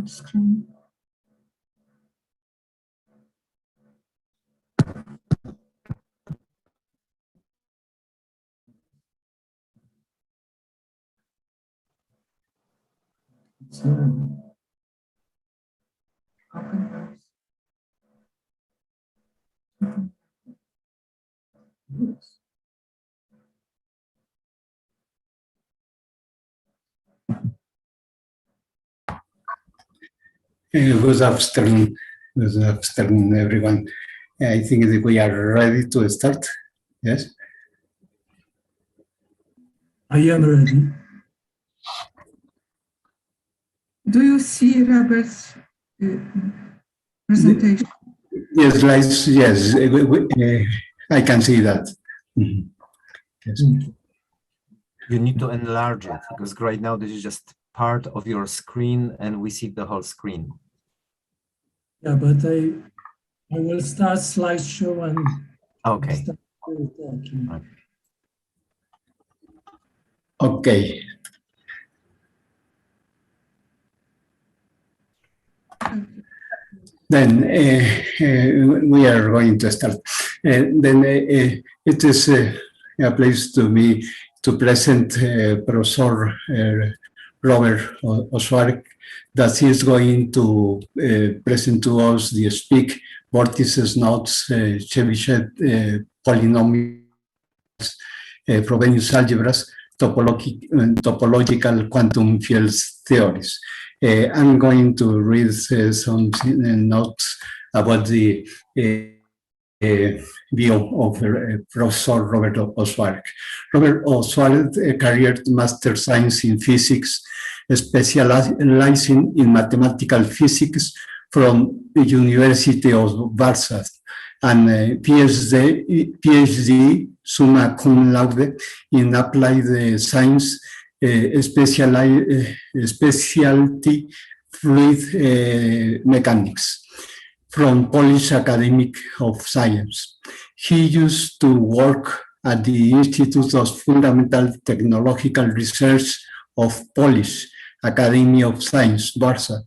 Screen. Open yes. Good afternoon. Good afternoon, everyone. I think that we are ready to start. Yes? I am ready. Do you see Robert's presentation? Yes, slides, yes. I can see that. Mm-hmm. Yes. You need to enlarge it because right now this is just part of your screen and we see the whole screen. Yeah, but I will start slideshow and okay. Start talking. Right. Okay. Then we are going to start. Then it is a place to me to present Professor Robert Oswald, that he is going to present to us the speak vortices, nodes, Chebyshev polynomials, Frobenius algebras, topological quantum fields theories. I'm going to read some notes about the view of Professor Robert Oswald. Robert Oswald carried master science in physics, specializing in mathematical physics from the University of Warsaw, and PhD summa cum laude in applied science, specialty fluid mechanics from Polish Academy of Science. He used to work at the Institute of Fundamental Technological Research of Polish Academy of Science, Warsaw,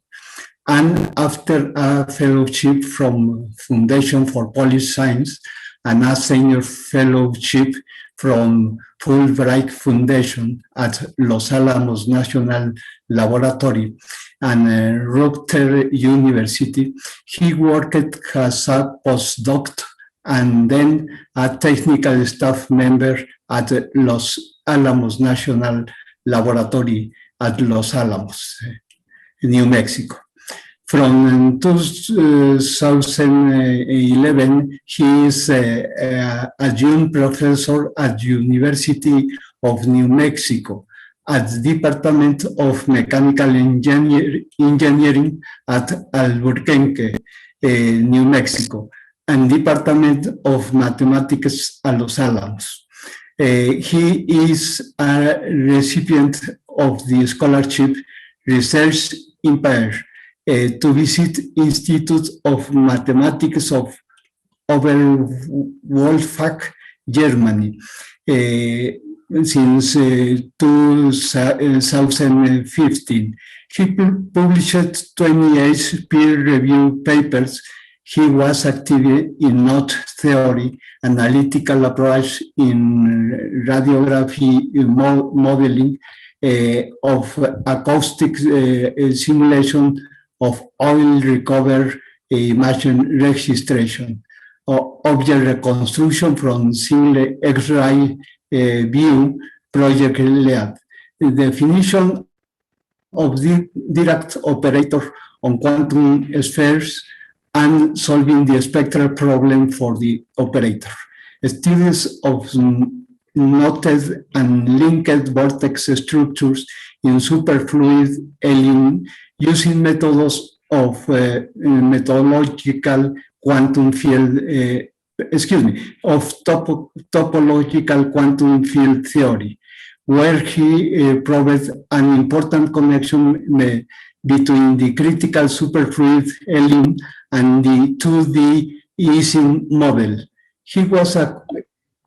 and after a fellowship from Foundation for Polish Science and a senior fellowship from Fulbright Foundation at Los Alamos National Laboratory and Rutgers University, he worked as a postdoc and then a technical staff member at Los Alamos National Laboratory at Los Alamos, New Mexico. From 2011, he is a adjunct professor at University of New Mexico at the Department of Mechanical Engineering at Albuquerque, New Mexico, and Department of Mathematics at Los Alamos. He is a recipient of the scholarship Research Impaired to visit Institute of Mathematics of Oberwolfach, Germany, since 2015. He published 28 peer-reviewed papers. He was active in knot theory, analytical approach in radiography modeling of acoustic simulation of oil recovery image registration, object reconstruction from single X-ray view, project LEAD. The definition of the direct operator on quantum spheres and solving the spectral problem for the operator. Studies of knotted and linked vortex structures in superfluid helium using methods of methodological quantum field, of topological quantum field theory, where he proved an important connection between the critical superfluid helium and the 2D Ising model. He was a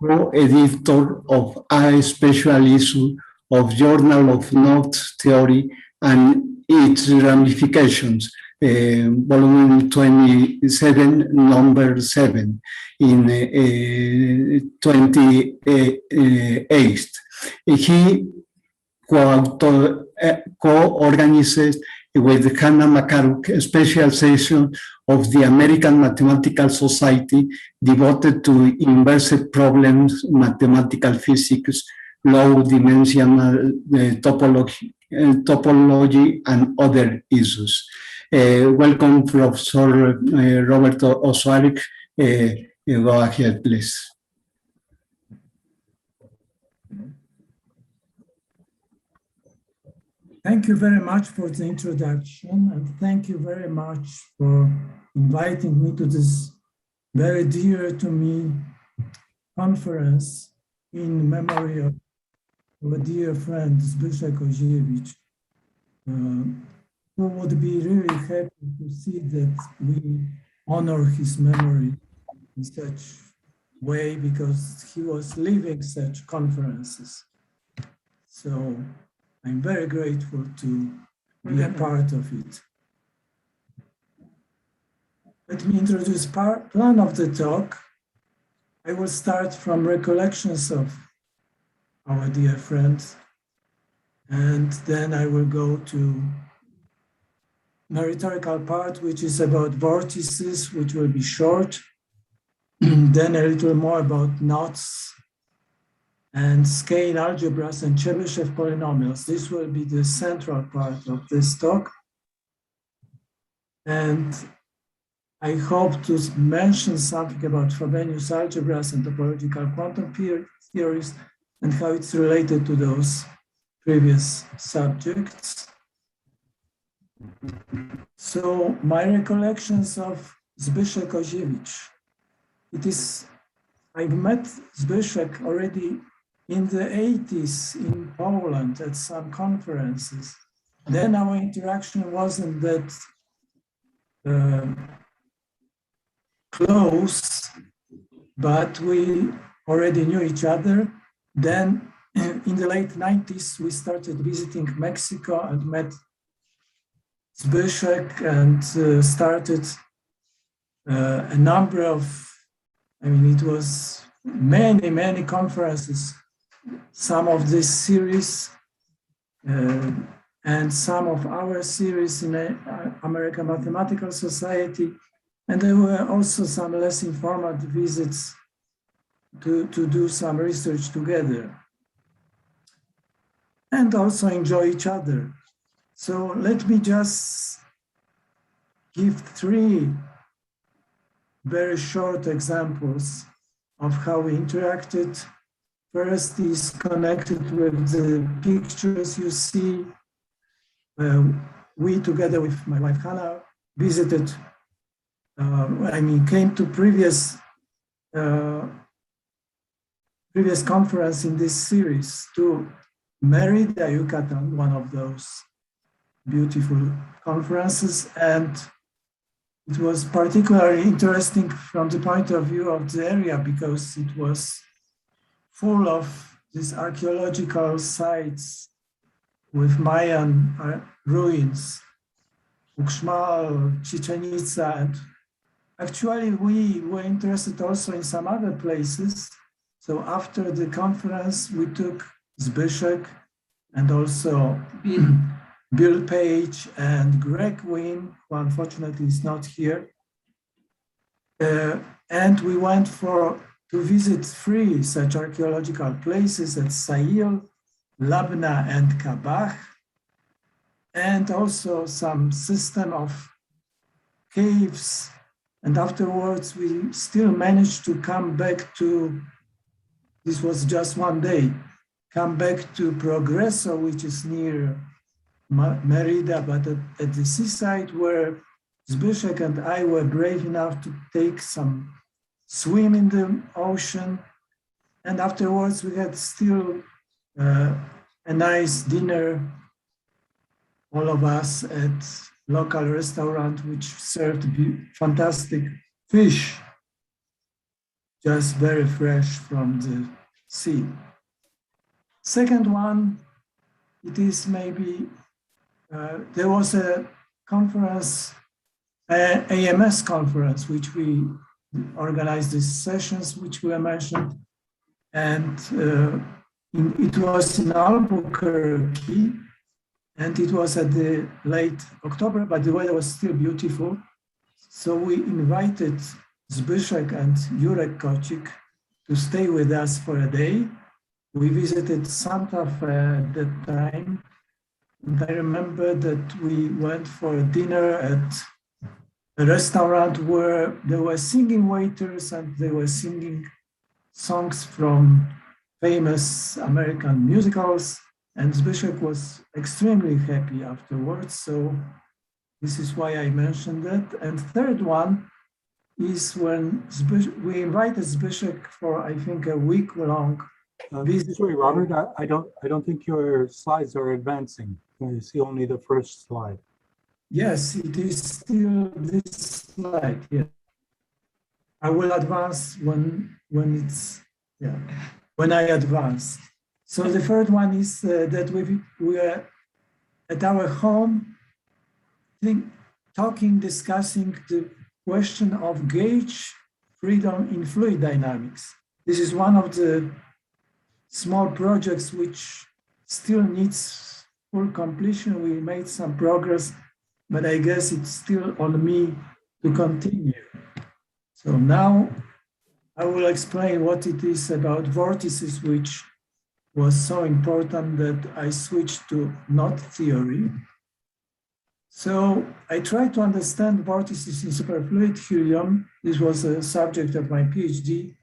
co-editor of a special issue of Journal of Knots Theory and its ramifications, volume 27, number 7, in 28. He co-organized with Hannah McCarrock a special session of the American Mathematical Society devoted to inverse problems, mathematical physics, low-dimensional topology, and other issues. Welcome, Professor Roberto Osoaric. Go ahead, please. Thank you very much for the introduction, and thank you very much for inviting me to this very dear to me conference in memory of a dear friend, Zbyszek Koziewicz, who would be really happy to see that we honor his memory in such way, because he was leading such conferences. So I'm very grateful to be a part of it. Let me introduce plan of the talk. I will start from recollections of our dear friend, and then I will go to the rhetorical part, which is about vortices, which will be short, then a little more about knots and scale algebras and Chebyshev polynomials. This will be the central part of this talk. And I hope to mention something about Frobenius algebras and topological quantum theories and how it's related to those previous subjects. So my recollections of Zbyszek Koziewicz. I met Zbyszek already in the 80s in Poland at some conferences. Then our interaction wasn't that close, but we already knew each other. Then in the late 90s, we started visiting Mexico and met Zbyszek and started a number of, it was many conferences, some of this series and some of our series in the American Mathematical Society. And there were also some less informal visits to do some research together and also enjoy each other. So let me just give 3 very short examples of how we interacted. First is connected with the pictures you see. We, together with my wife Hannah, visited, came to previous conference in this series to Mérida, Yucatan, one of those beautiful conferences. And it was particularly interesting from the point of view of the area because it was full of these archaeological sites with Mayan ruins, Uxmal, Chichen Itza, and actually we were interested also in some other places. So after the conference, we took Zbyszek and also Bill Page and Greg Wynn, who unfortunately is not here. And we went to visit 3 such archaeological places at Sail, Labna, and Kabach, and also some system of caves. And afterwards, we still managed to come back to, this was just one day, come back to Progreso, which is near Mérida, but at the seaside, where Zbyszek and I were brave enough to take some swim in the ocean. And afterwards, we had still a nice dinner, all of us at local restaurant, which served fantastic fish, just very fresh from the sea. Second one, it is maybe, there was a conference, AMS conference, which we organized these sessions, which were mentioned, and it was in Albuquerque, and it was at the late October, but the weather was still beautiful. So we invited Zbyszek and Jurek Kocik to stay with us for a day. We visited Santa Fe at that time. And I remember that we went for a dinner at a restaurant where there were singing waiters and they were singing songs from famous American musicals. And Zbyszek was extremely happy afterwards. So this is why I mentioned that. And third one is when we invited Zbyszek for, I think, a week-long visit. Sorry, Robert, I don't think your slides are advancing. I see only the first slide. Yes, it is still this slide. Yeah, I will advance when I advance. So the third one is that we were at our home, discussing the question of gauge freedom in fluid dynamics. This is one of the small projects which still needs full completion. We made some progress, but I guess it's still on me to continue. So now I will explain what it is about vortices, which was so important that I switched to knot theory. So I tried to understand vortices in superfluid helium. This was a subject of my PhD,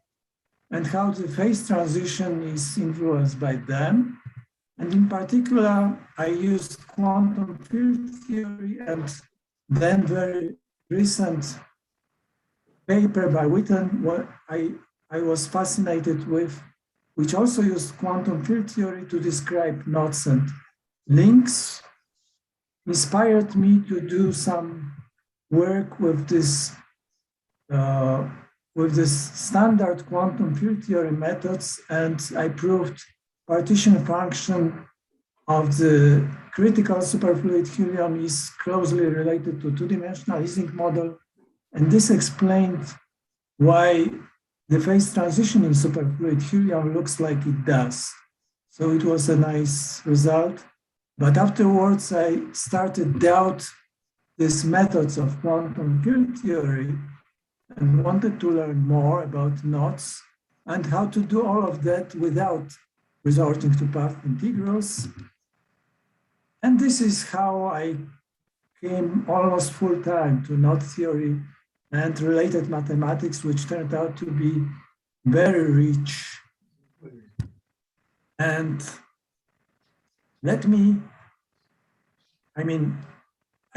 and how the phase transition is influenced by them. And in particular, I used quantum field theory and then very recent paper by Witten, what I was fascinated with, which also used quantum field theory to describe knots and links, inspired me to do some work with this standard quantum field theory methods, and I proved partition function of the critical superfluid helium is closely related to two-dimensional Ising model, and this explained why the phase transition in superfluid helium looks like it does. So it was a nice result. But afterwards, I started to doubt these methods of quantum field theory and wanted to learn more about knots and how to do all of that without resorting to path integrals. And this is how I came almost full time to knot theory and related mathematics, which turned out to be very rich. And I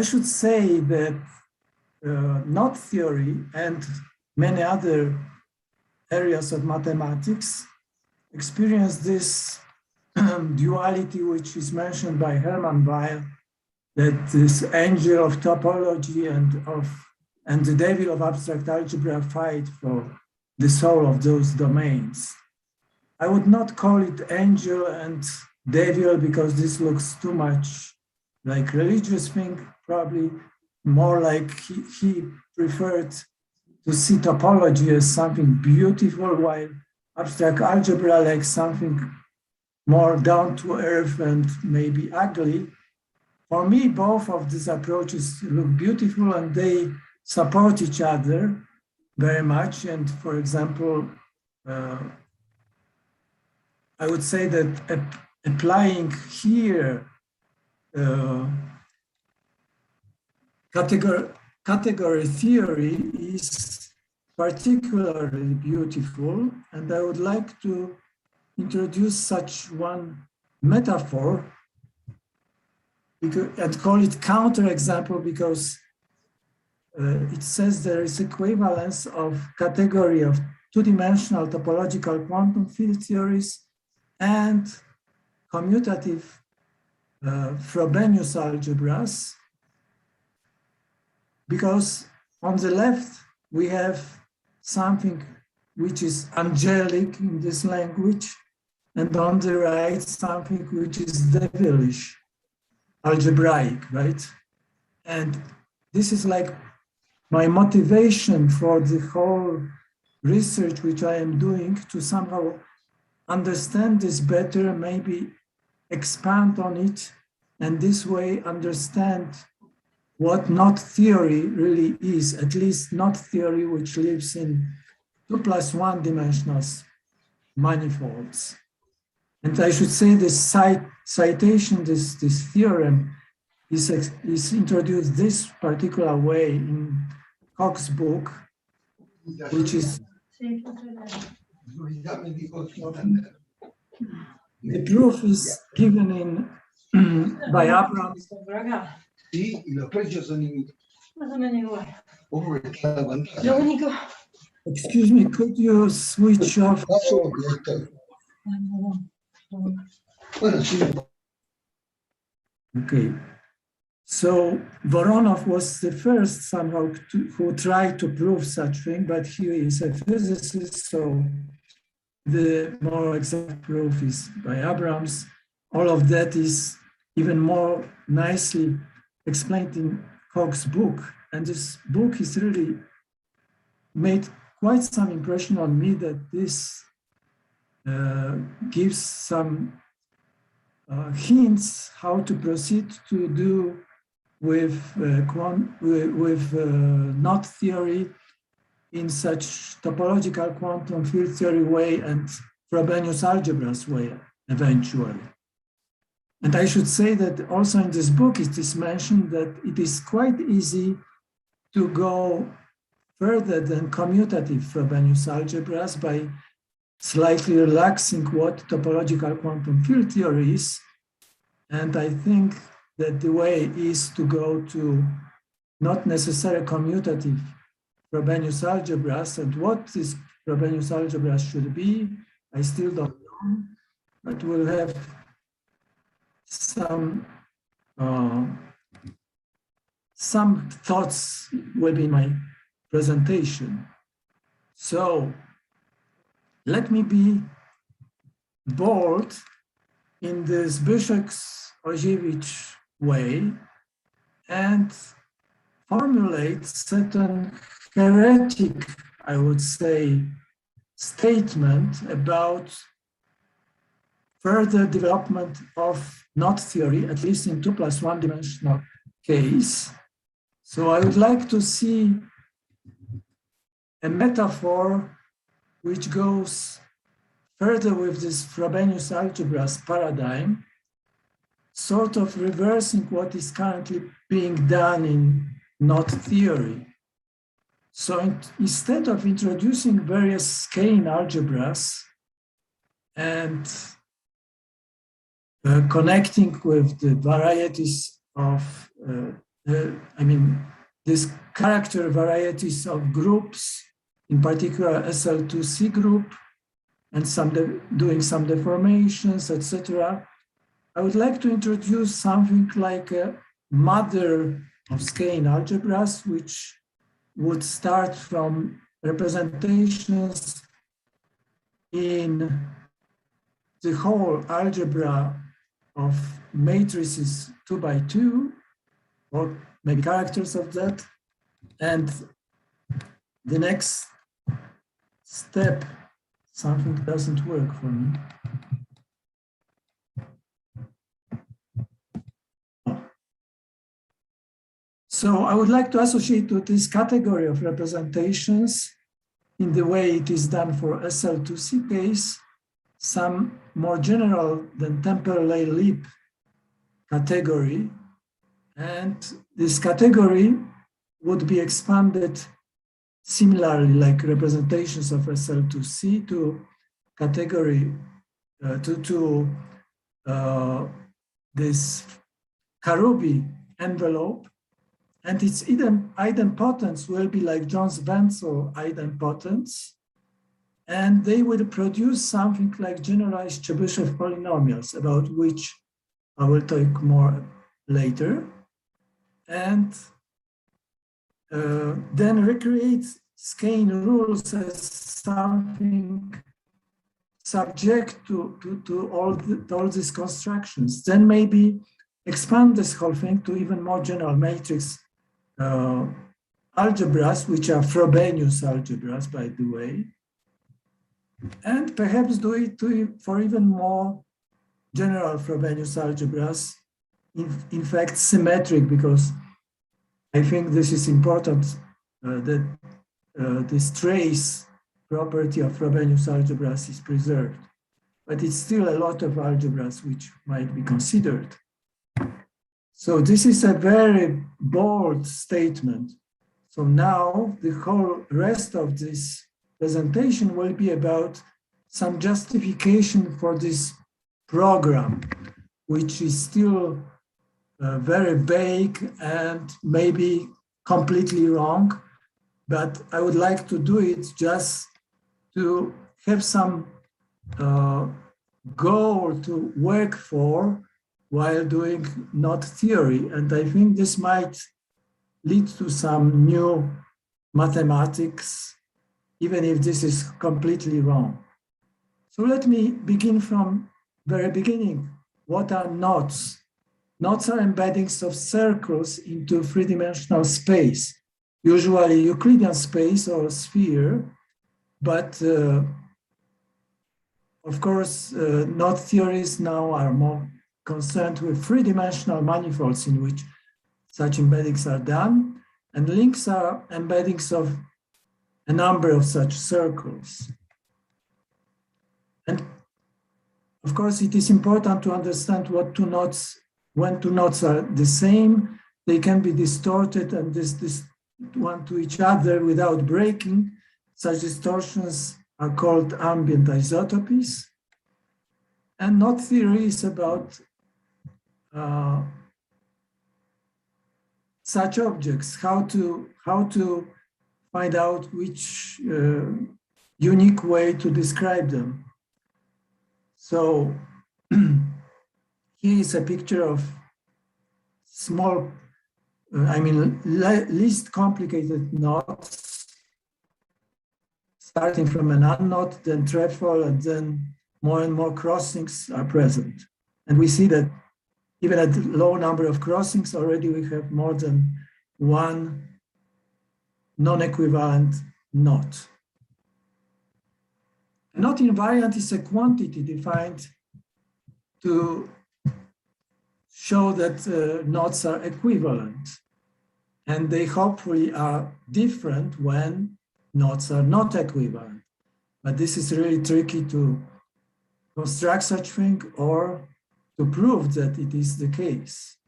should say that knot theory and many other areas of mathematics experience this duality, which is mentioned by Hermann Weyl, that this angel of topology and the devil of abstract algebra fight for the soul of those domains. I would not call it angel and devil because this looks too much like religious thing, probably more like he preferred to see topology as something beautiful, while abstract algebra like something more down to earth and maybe ugly. For me, both of these approaches look beautiful and they support each other very much. And for example, I would say that applying here category theory is particularly beautiful, and I would like to introduce such one metaphor and call it counterexample, because it says there is equivalence of category of two-dimensional topological quantum field theories and commutative Frobenius algebras, because on the left we have something which is angelic in this language, and on the right something which is devilish, algebraic, right? And this is like my motivation for the whole research which I am doing, to somehow understand this better, maybe expand on it, and this way understand what knot theory really is, at least knot theory which lives in 2+1 dimensional manifolds. And I should say this citation, this theorem is introduced this particular way in Koch's book, which is the proof is given in by Abrams. Sí, y los precios son Más o menos igual. como cada cuánto. Lo único. Excuse me, could you switch off? Bueno, sí. Okay. So Voronov was the first somehow who tried to prove such thing, but he is a physicist, so the more exact proof is by Abrams. All of that is even more nicely explained in Koch's book. And this book is really made quite some impression on me, that this gives some hints how to proceed to do with knot theory in such topological quantum field theory way and Frobenius algebras way eventually. And I should say that also in this book it is mentioned that it is quite easy to go further than commutative Frobenius algebras by slightly relaxing what topological quantum field theory is. And I think that the way is to go to not necessarily commutative Frobenius algebras, and what this Frobenius algebras should be, I still don't know, but we'll have some thoughts will be in my presentation. So let me be bold in this Zbyszek-Oziewicz way and formulate certain heretic, I would say, statement about further development of knot theory, at least in 2+1 dimensional case. So I would like to see a metaphor which goes further with this Frobenius algebras paradigm, sort of reversing what is currently being done in knot theory. So instead of introducing various skein algebras and connecting with the varieties of, these character varieties of groups, in particular SL2C group, and doing some deformations, etc. I would like to introduce something like a mother of skein algebras, which would start from representations in the whole algebra of matrices 2 by 2, or maybe characters of that. And the next step, something doesn't work for me. So I would like to associate with this category of representations in the way it is done for SL2C case, some more general than temporally leap category. And this category would be expanded similarly like representations of SL2C to category, this Karoubi envelope. And its idempotence will be like Jones-Wenzel idempotence. And they will produce something like generalized Chebyshev polynomials, about which I will talk more later. And then recreate skein rules as something subject to all these constructions. Then maybe expand this whole thing to even more general matrix algebras, which are Frobenius algebras, by the way. And perhaps do it for even more general Frobenius algebras, in fact, symmetric, because I think this is important that this trace property of Frobenius algebras is preserved. But it's still a lot of algebras which might be considered. So this is a very bold statement. So now the whole rest of this presentation will be about some justification for this program, which is still very vague and maybe completely wrong, but I would like to do it just to have some goal to work for while doing knot theory. And I think this might lead to some new mathematics, even if this is completely wrong. So let me begin from very beginning. What are knots? Knots are embeddings of circles into three-dimensional space, usually Euclidean space or sphere, but of course, knot theories now are more concerned with three-dimensional manifolds in which such embeddings are done, and links are embeddings of a number of such circles. And of course, it is important to understand what two knots, when two knots are the same, they can be distorted and this one to each other without breaking. Such distortions are called ambient isotopies. And knot theory is about such objects, how to find out which unique way to describe them. So here is a picture of small, least complicated knots, starting from an unknot, then trefoil, and then more and more crossings are present. And we see that even at the low number of crossings, already we have more than one non-equivalent knot. A knot invariant is a quantity defined to show that knots are equivalent, and they hopefully are different when knots are not equivalent. But this is really tricky to construct such thing or to prove that it is the case.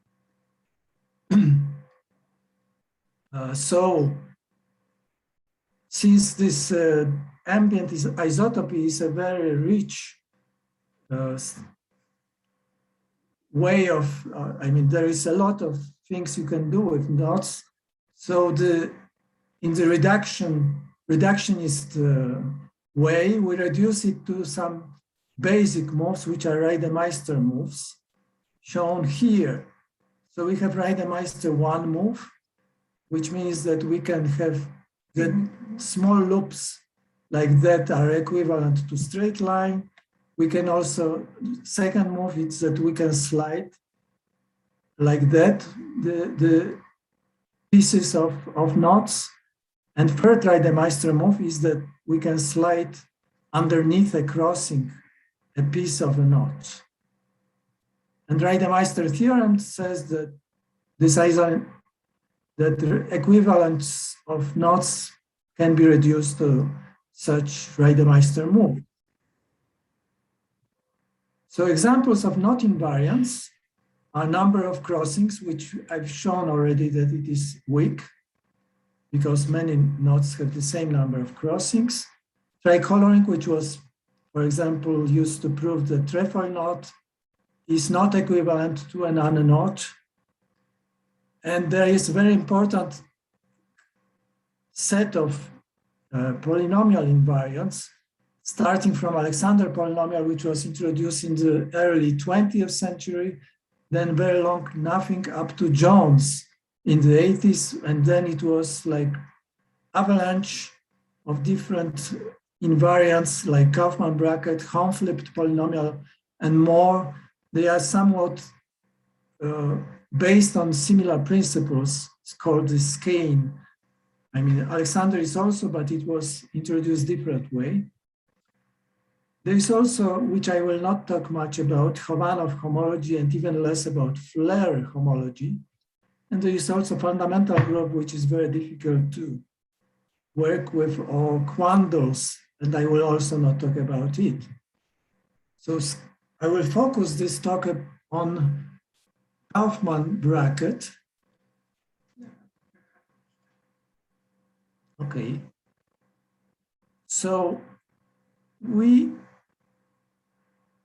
So since this ambient isotopy is a very rich way of, there is a lot of things you can do with knots. So in the reductionist way, we reduce it to some basic moves, which are Reidemeister moves, shown here. So we have Reidemeister 1 move, which means that we can have the small loops like that are equivalent to straight line. We can also, second move is that we can slide like that, the pieces of knots. And third Reidemeister move is that we can slide underneath a crossing a piece of a knot. And Reidemeister theorem says that that the equivalence of knots can be reduced to such Reidemeister move. So examples of knot invariants are number of crossings, which I've shown already that it is weak because many knots have the same number of crossings. Tricoloring, which was, for example, used to prove that trefoil knot is not equivalent to an unknot. And there is a very important set of polynomial invariants starting from Alexander polynomial, which was introduced in the early 20th century, then very long nothing up to Jones in the 80s, and then it was like avalanche of different invariants like Kaufman bracket, Hahn-Flipped polynomial, and more. They are somewhat based on similar principles. It's called the skein. I mean, Alexander is also, but it was introduced different way. There is also, which I will not talk much about, Chobanov homology and even less about Flair homology. And there is also fundamental group, which is very difficult to work with, or quandles, and I will also not talk about it. So I will focus this talk on Kaufman bracket. Okay. So we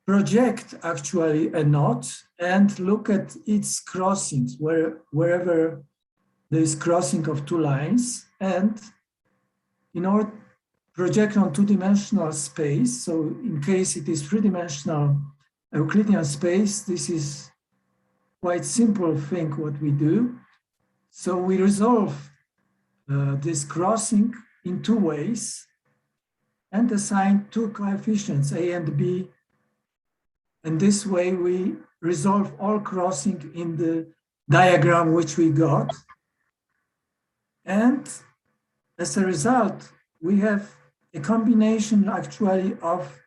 project actually a knot and look at its crossings wherever there is crossing of two lines, and in order project on two-dimensional space. So in case it is three-dimensional Euclidean space, this is quite simple thing what we do. So we resolve this crossing in two ways and assign two coefficients, A and B. And this way we resolve all crossing in the diagram which we got. And as a result, we have a combination actually of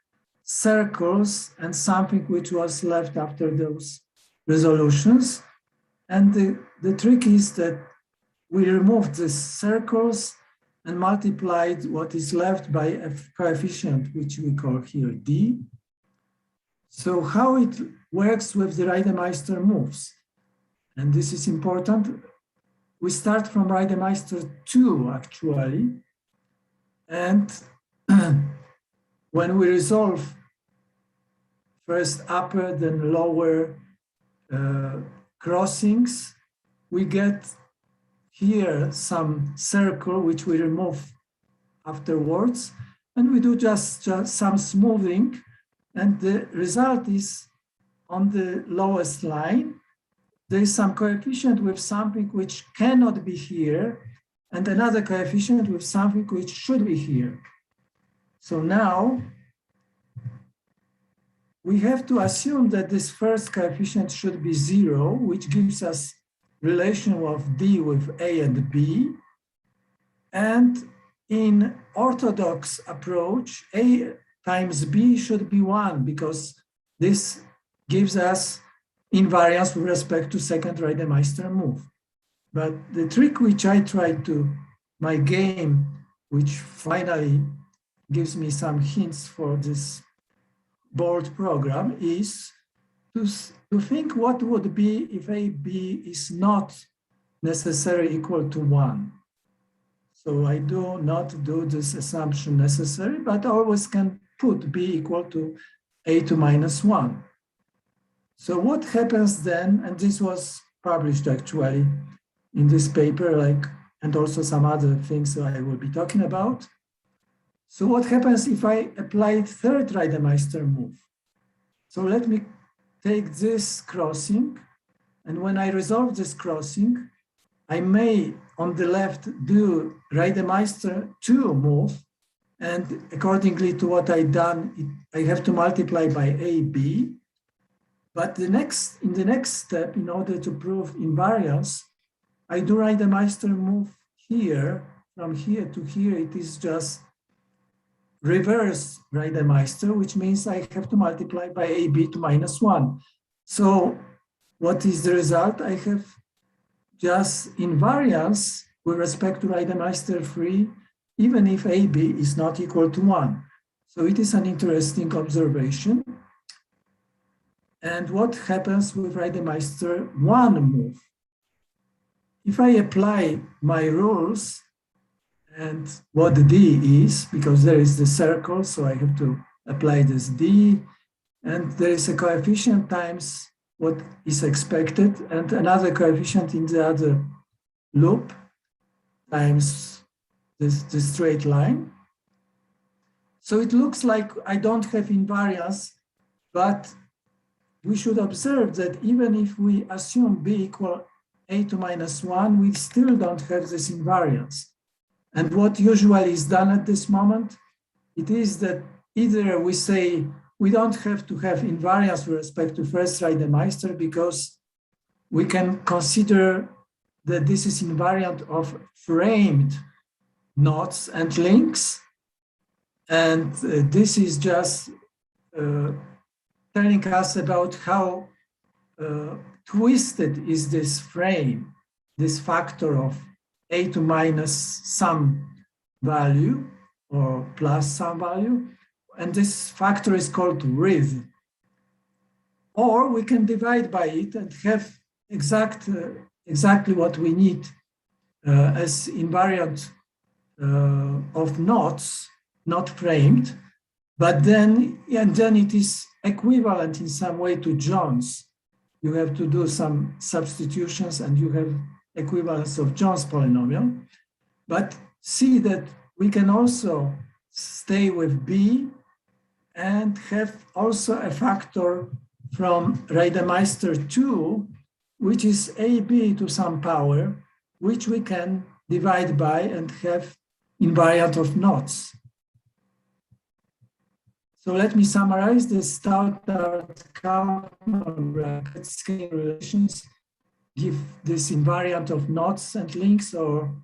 circles and something which was left after those resolutions. And the trick is that we removed the circles and multiplied what is left by a coefficient, which we call here D. So how it works with the Reidemeister moves. And this is important. We start from Reidemeister 2, actually. And when we resolve first upper, then lower crossings, we get here some circle, which we remove afterwards. And we do just some smoothing. And the result is on the lowest line, there is some coefficient with something which cannot be here, and another coefficient with something which should be here. So now we have to assume that this first coefficient should be 0, which gives us relation of D with A and B. And in orthodox approach, A times B should be 1, because this gives us invariance with respect to second Reidemeister move. But the trick which I tried to, my game, which finally gives me some hints for this board program, is to think what would be if AB is not necessarily equal to 1. So I do not do this assumption necessary, but always can put B equal to A to minus 1. So what happens then, and this was published actually in this paper, and also some other things that I will be talking about. So what happens if I apply third Reidemeister move? So let me take this crossing, and when I resolve this crossing, I may on the left do Reidemeister 2 move, and accordingly to what I've done, I have to multiply by AB. But in the next step, in order to prove invariance, I do Reidemeister move here, from here to here. It is just reverse Reidemeister, which means I have to multiply by AB to minus 1. So what is the result? I have just invariance with respect to Reidemeister 3, even if AB is not equal to 1. So it is an interesting observation. And what happens with Reidemeister 1 move? If I apply my rules and what D is, because there is the circle, so I have to apply this D, and there is a coefficient times what is expected, and another coefficient in the other loop times this straight line. So it looks like I don't have invariance, but we should observe that even if we assume B equal A to minus 1, we still don't have this invariance. And what usually is done at this moment, it is that either we say we don't have to have invariance with respect to first Reidemeister because we can consider that this is invariant of framed knots and links. And this is just telling us about how twisted is this frame, this factor of A to minus some value or plus some value. And this factor is called RIV. Or we can divide by it and have exactly what we need as invariant of knots, not framed, but then it is equivalent in some way to John's. You have to do some substitutions and you have equivalence of John's polynomial. But see that we can also stay with B and have also a factor from Reidemeister 2, which is AB to some power, which we can divide by and have invariant of knots. So let me summarize the Stoddard-Kaufman bracket scale relations give this invariant of knots and links or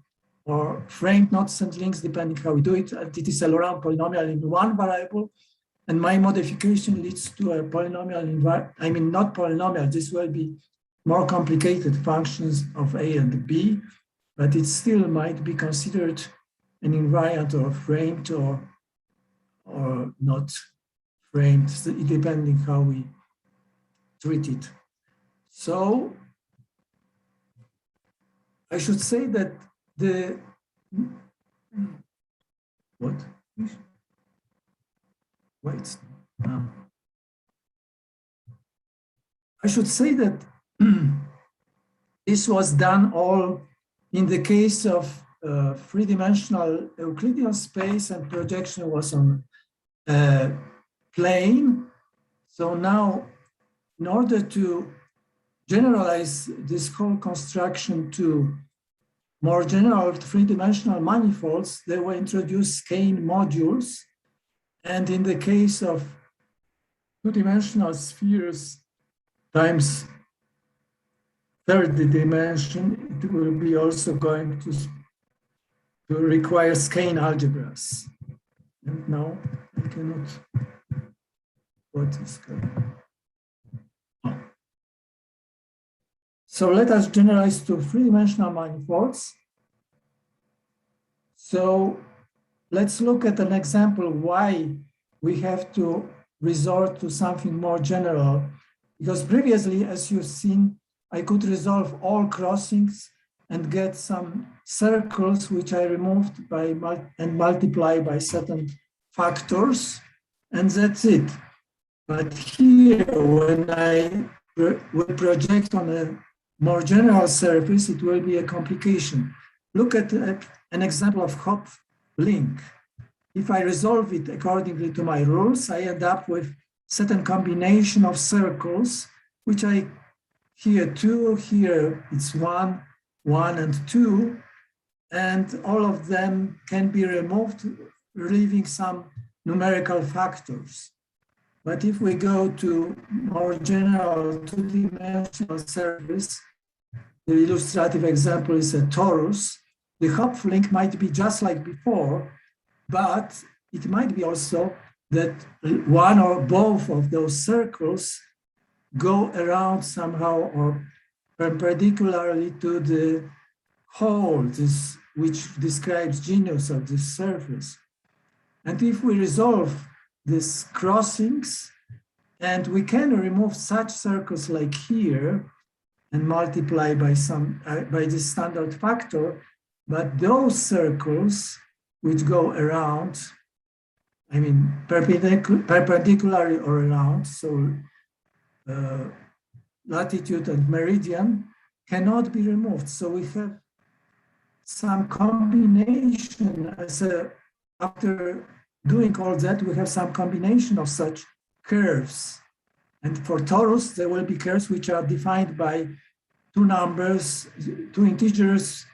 framed knots and links, depending how we do it. And it is a Laurent polynomial in one variable. And my modification leads to a polynomial, not polynomial, this will be more complicated functions of A and B, but it still might be considered an invariant or framed or not framed, depending how we treat it. So I should say that I should say that this was done all in the case of three-dimensional Euclidean space, and projection was on plane. So now, in order to generalize this whole construction to more general three-dimensional manifolds, they were introduced Kane modules. And in the case of two-dimensional spheres times third dimension, it will be also going to require Kane algebras. And now I cannot, what is going on? So let us generalize to three-dimensional manifolds. So let's look at an example why we have to resort to something more general. Because previously, as you've seen, I could resolve all crossings and get some circles which I removed by and multiply by certain factors, and that's it. But here, when I will project on a more general surface, it will be a complication. Look at an example of Hopf link. If I resolve it accordingly to my rules, I end up with certain combination of circles, which here 2, here it's 1, 1 and 2, and all of them can be removed, leaving some numerical factors. But if we go to more general two-dimensional surface, the illustrative example is a torus. The Hopf link might be just like before, but it might be also that one or both of those circles go around somehow or perpendicularly to the hole, which describes genius of this surface. And if we resolve these crossings, and we can remove such circles like here and multiply by this standard factor, but those circles which go around, perpendicularly or around, so latitude and meridian cannot be removed. So we have some combination after doing all that, we have some combination of such curves. And for torus, there will be curves which are defined by two numbers, two integers,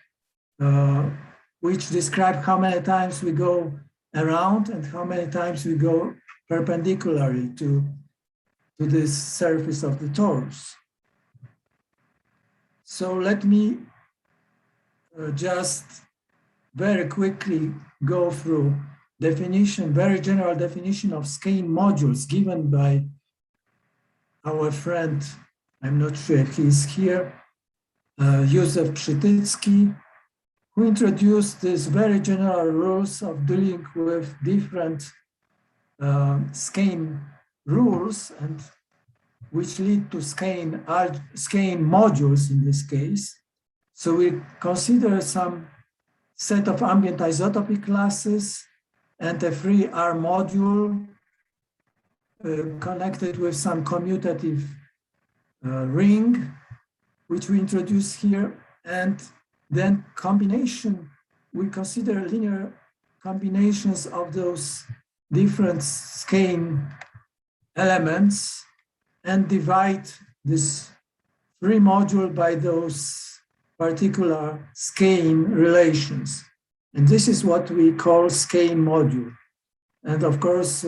which describe how many times we go around and how many times we go perpendicularly to this surface of the torus. So let me just very quickly go through definition, very general definition of skein modules given by our friend, I'm not sure if he's here, Józef Przytycki, who introduced these very general rules of dealing with different skein rules, and which lead to skein modules in this case. So we consider some set of ambient isotopy classes and a free R module connected with some commutative ring, which we introduce here, and then combination, we consider linear combinations of those different skein elements and divide this free module by those particular skein relations. And this is what we call skein module. And of course,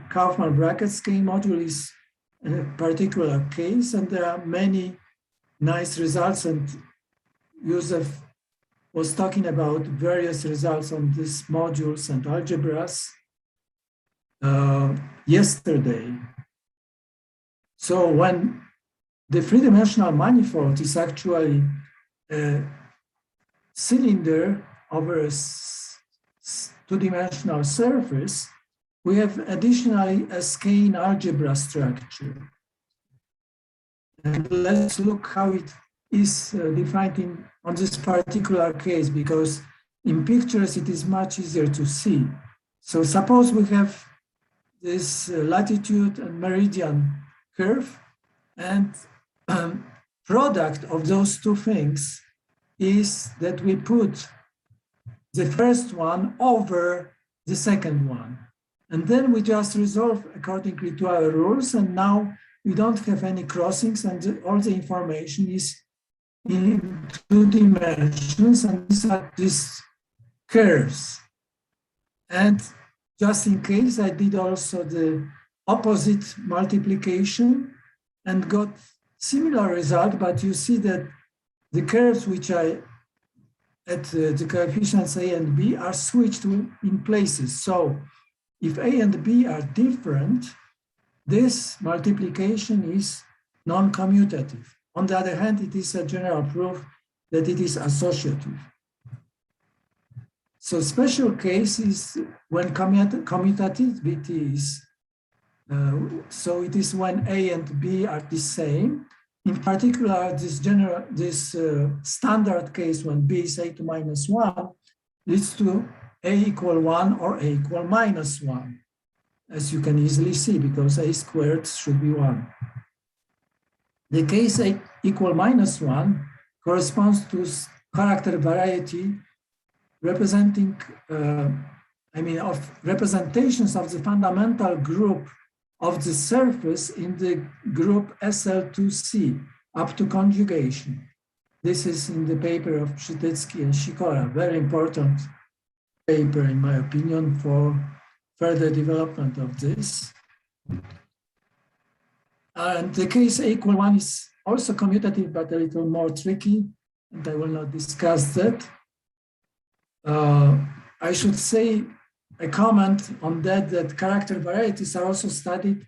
Kaufman bracket skein module is a particular case, and there are many nice results. And Józef was talking about various results on these modules and algebras yesterday. So when the three-dimensional manifold is actually a cylinder over a two-dimensional surface, we have additionally a skein algebra structure. And let's look how it is defined on this particular case, because in pictures it is much easier to see. So suppose we have this latitude and meridian curve, and product of those two things is that we put the first one over the second one. And then we just resolve accordingly to our rules, and now we don't have any crossings, and all the information is in 2 dimensions, and these are these curves. And just in case, I did also the opposite multiplication and got similar result, but you see that the curves which I at the coefficients A and B are switched in places. So if A and B are different, this multiplication is non-commutative. On the other hand, it is a general proof that it is associative. So special case is when commutativity is, so it is when A and B are the same. In particular, this standard case when B is A to minus 1 leads to A equal 1 or A equal minus 1, as you can easily see, because A squared should be 1. The case A equal minus 1 corresponds to character variety representing, of representations of the fundamental group of the surface in the group SL2C up to conjugation. This is in the paper of Przytycki and Sikora, very important paper in my opinion for further development of this. And the case A equal 1 is also commutative, but a little more tricky, and I will not discuss that. I should say a comment on that character varieties are also studied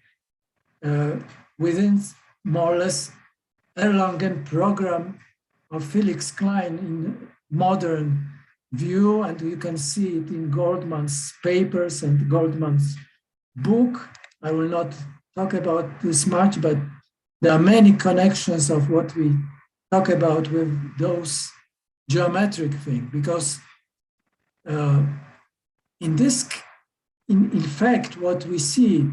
within more or less Erlangen program of Felix Klein in modern view, and you can see it in Goldman's papers and Goldman's book. I will not talk about this much, but there are many connections of what we talk about with those geometric things, because in fact, what we see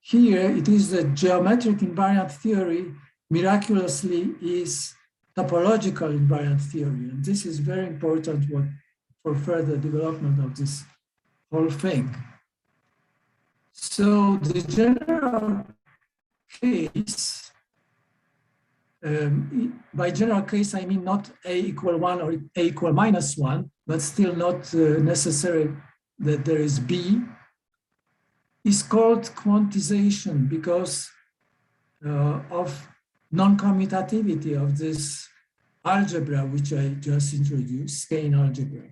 here, it is the geometric invariant theory miraculously is topological invariant theory. And this is very important for further development of this whole thing. So the general case, by general case, I mean not A equal 1 or A equal minus 1, but still not necessary that there is B, is called quantization because of non-commutativity of this algebra, which I just introduced, skein algebra.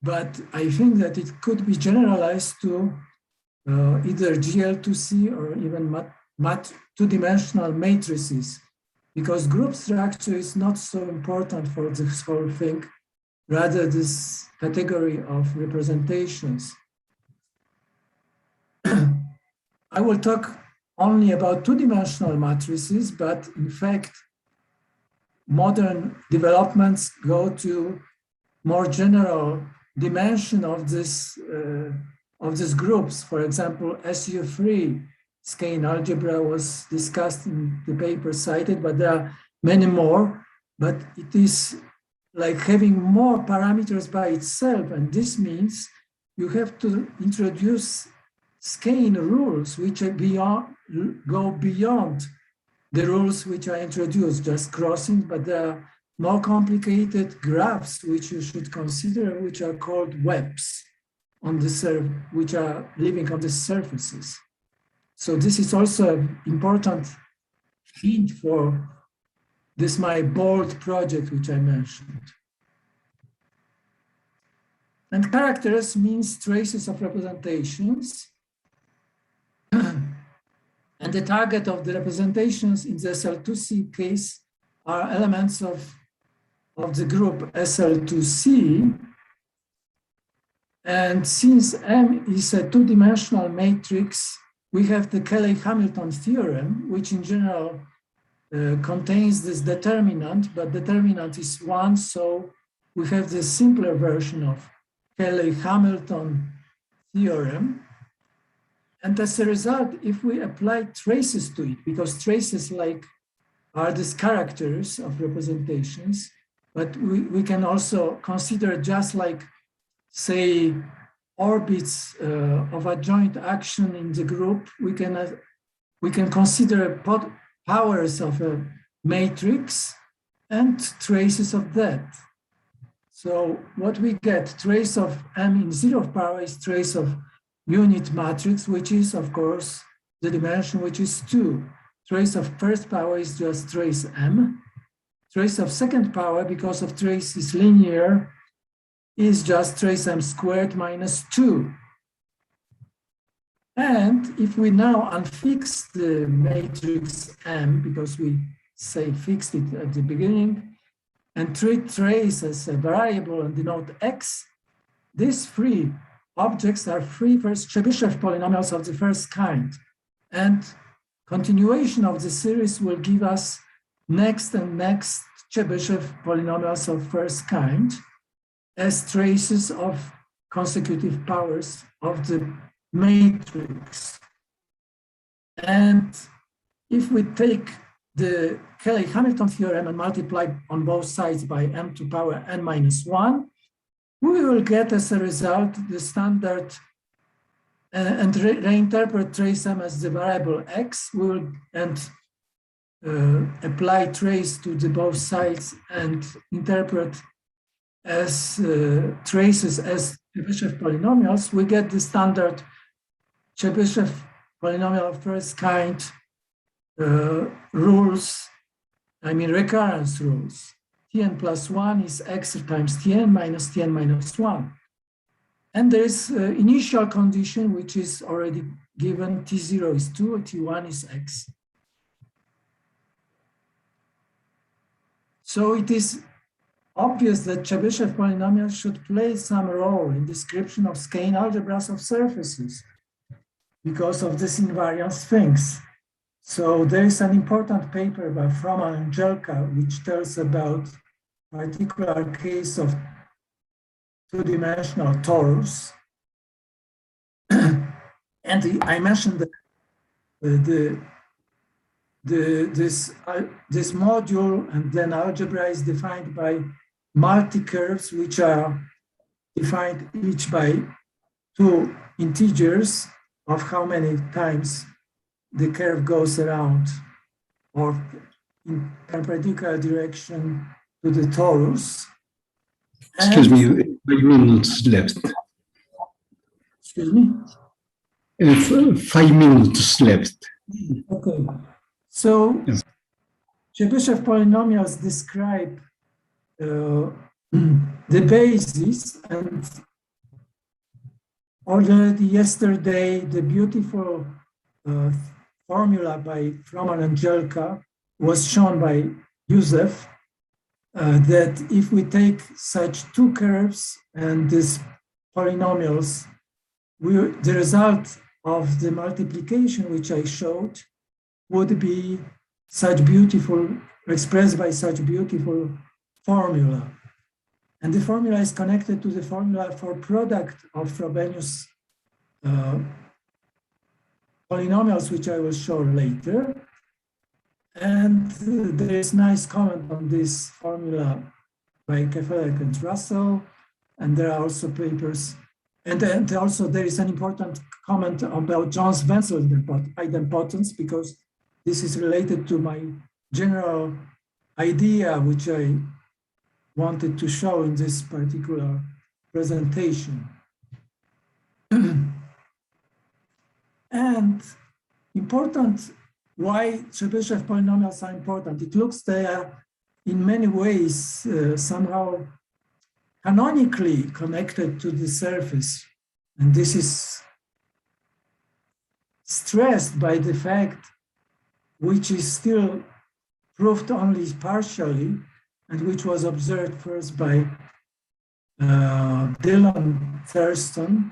But I think that it could be generalized to either GL2C or even two-dimensional matrices, because group structure is not so important for this whole thing, rather this category of representations. I will talk only about two-dimensional matrices, but in fact, modern developments go to more general dimension of this groups. For example, SU3 skein algebra was discussed in the paper cited, but there are many more. But it is like having more parameters by itself, and this means you have to introduce skein rules which are go beyond the rules which are introduced, just crossing, but there are more complicated graphs which you should consider, which are called webs on the which are living on the surfaces. So this is also an important hint for this my bold project which I mentioned. And characters means traces of representations. And the target of the representations in the SL2C case are elements of the group SL2C. And since M is a two-dimensional matrix, we have the Cayley-Hamilton theorem, which in general contains this determinant, but determinant is 1, so we have the simpler version of Cayley-Hamilton theorem. And as a result, if we apply traces to it, because traces are these characters of representations, but we can also consider just like, say, orbits of a joint action in the group. We can consider powers of a matrix and traces of that. So what we get, trace of M in 0th power is trace of unit matrix, which is, of course, the dimension, which is 2. Trace of 1st power is just trace M. Trace of 2nd power, because of trace is linear, is just trace M squared minus 2. And if we now unfix the matrix M, because we say fixed it at the beginning, and treat trace as a variable and denote X, these three objects are free first Chebyshev polynomials of the first kind. And continuation of the series will give us next and next Chebyshev polynomials of first kind as traces of consecutive powers of the matrix. And if we take the Cayley-Hamilton theorem and multiply on both sides by m to power n minus 1, we will get as a result the standard and reinterpret trace m as the variable x. We will apply trace to the both sides and interpret as traces as Chebyshev polynomials. We get the standard Chebyshev polynomial of first kind rules, I mean recurrence rules. Tn plus 1 is x times Tn minus 1. And there is initial condition, which is already given. T0 is 2, T1 is x. So it is obvious that Chebyshev polynomials should play some role in description of skein algebras of surfaces because of this invariance things. So there is an important paper by Froman and Jelka, which tells about a particular case of two-dimensional torus. And I mentioned that this module and then algebra is defined by multi-curves, which are defined each by two integers of how many times the curve goes around or in perpendicular direction to the torus. Excuse me, 5 minutes left. Excuse me? 5 minutes left. Okay. So Yes. Chebyshev polynomials describe the basis, and already yesterday the beautiful formula by Froman and Jelka was shown by Yusef, that if we take such two curves and these polynomials, the result of the multiplication which I showed would be such beautiful, expressed by such beautiful formula. And the formula is connected to the formula for product of Frobenius polynomials, which I will show later. And there is nice comment on this formula by Kefelec and Russell. And there are also papers. And also there is an important comment about Jones Wenzel idempotence, because this is related to my general idea, which I wanted to show in this particular presentation. And important, why Chebyshev polynomials are important. It looks they are in many ways somehow canonically connected to the surface. And this is stressed by the fact, which is still proved only partially, and which was observed first by Dillon Thurston,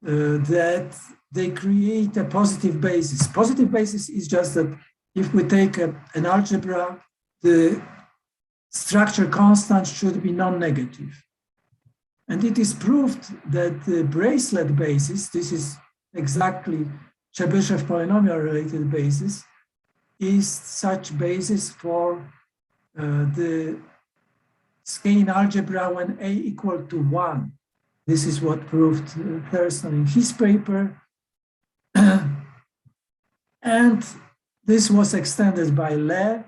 that they create a positive basis. Positive basis is just that if we take an algebra, the structure constant should be non-negative. And it is proved that the bracelet basis, this is exactly Chebyshev polynomial related basis, is such basis for the skein algebra when A equal to 1. This is what proved Thurston in his paper. And this was extended by Le,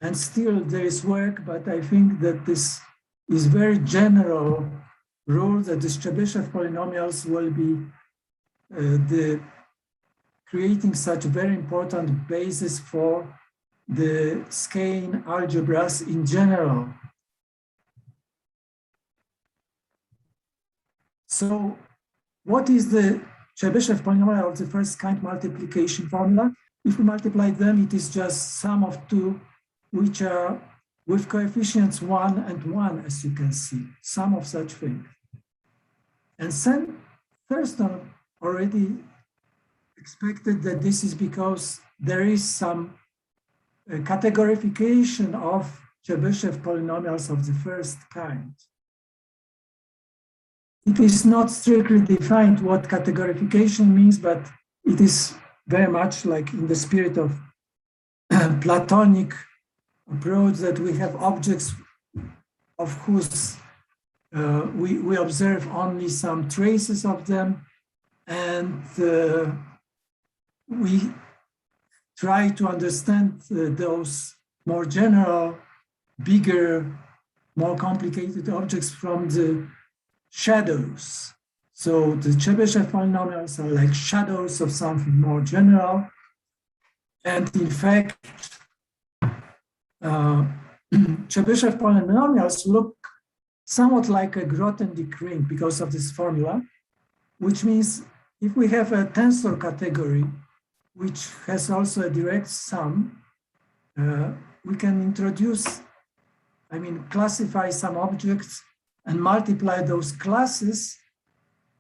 and still there is work, but I think that this is very general rule that the Chebyshev polynomials will be creating such very important basis for the skein algebras in general. So what is the Chebyshev polynomial of the first kind multiplication formula? If we multiply them, it is just sum of two, which are with coefficients 1 and 1, as you can see, sum of such things. And Thurston already expected that this is because there is some categorification of Chebyshev polynomials of the first kind. It is not strictly defined what categorification means, but it is very much like in the spirit of Platonic approach, that we have objects of whose we observe only some traces of them, and we try to understand those more general, bigger, more complicated objects from the shadows. So the Chebyshev polynomials are like shadows of something more general. And in fact, Chebyshev polynomials look somewhat like a Grothendieck ring because of this formula, which means if we have a tensor category, which has also a direct sum, we can introduce, classify some objects and multiply those classes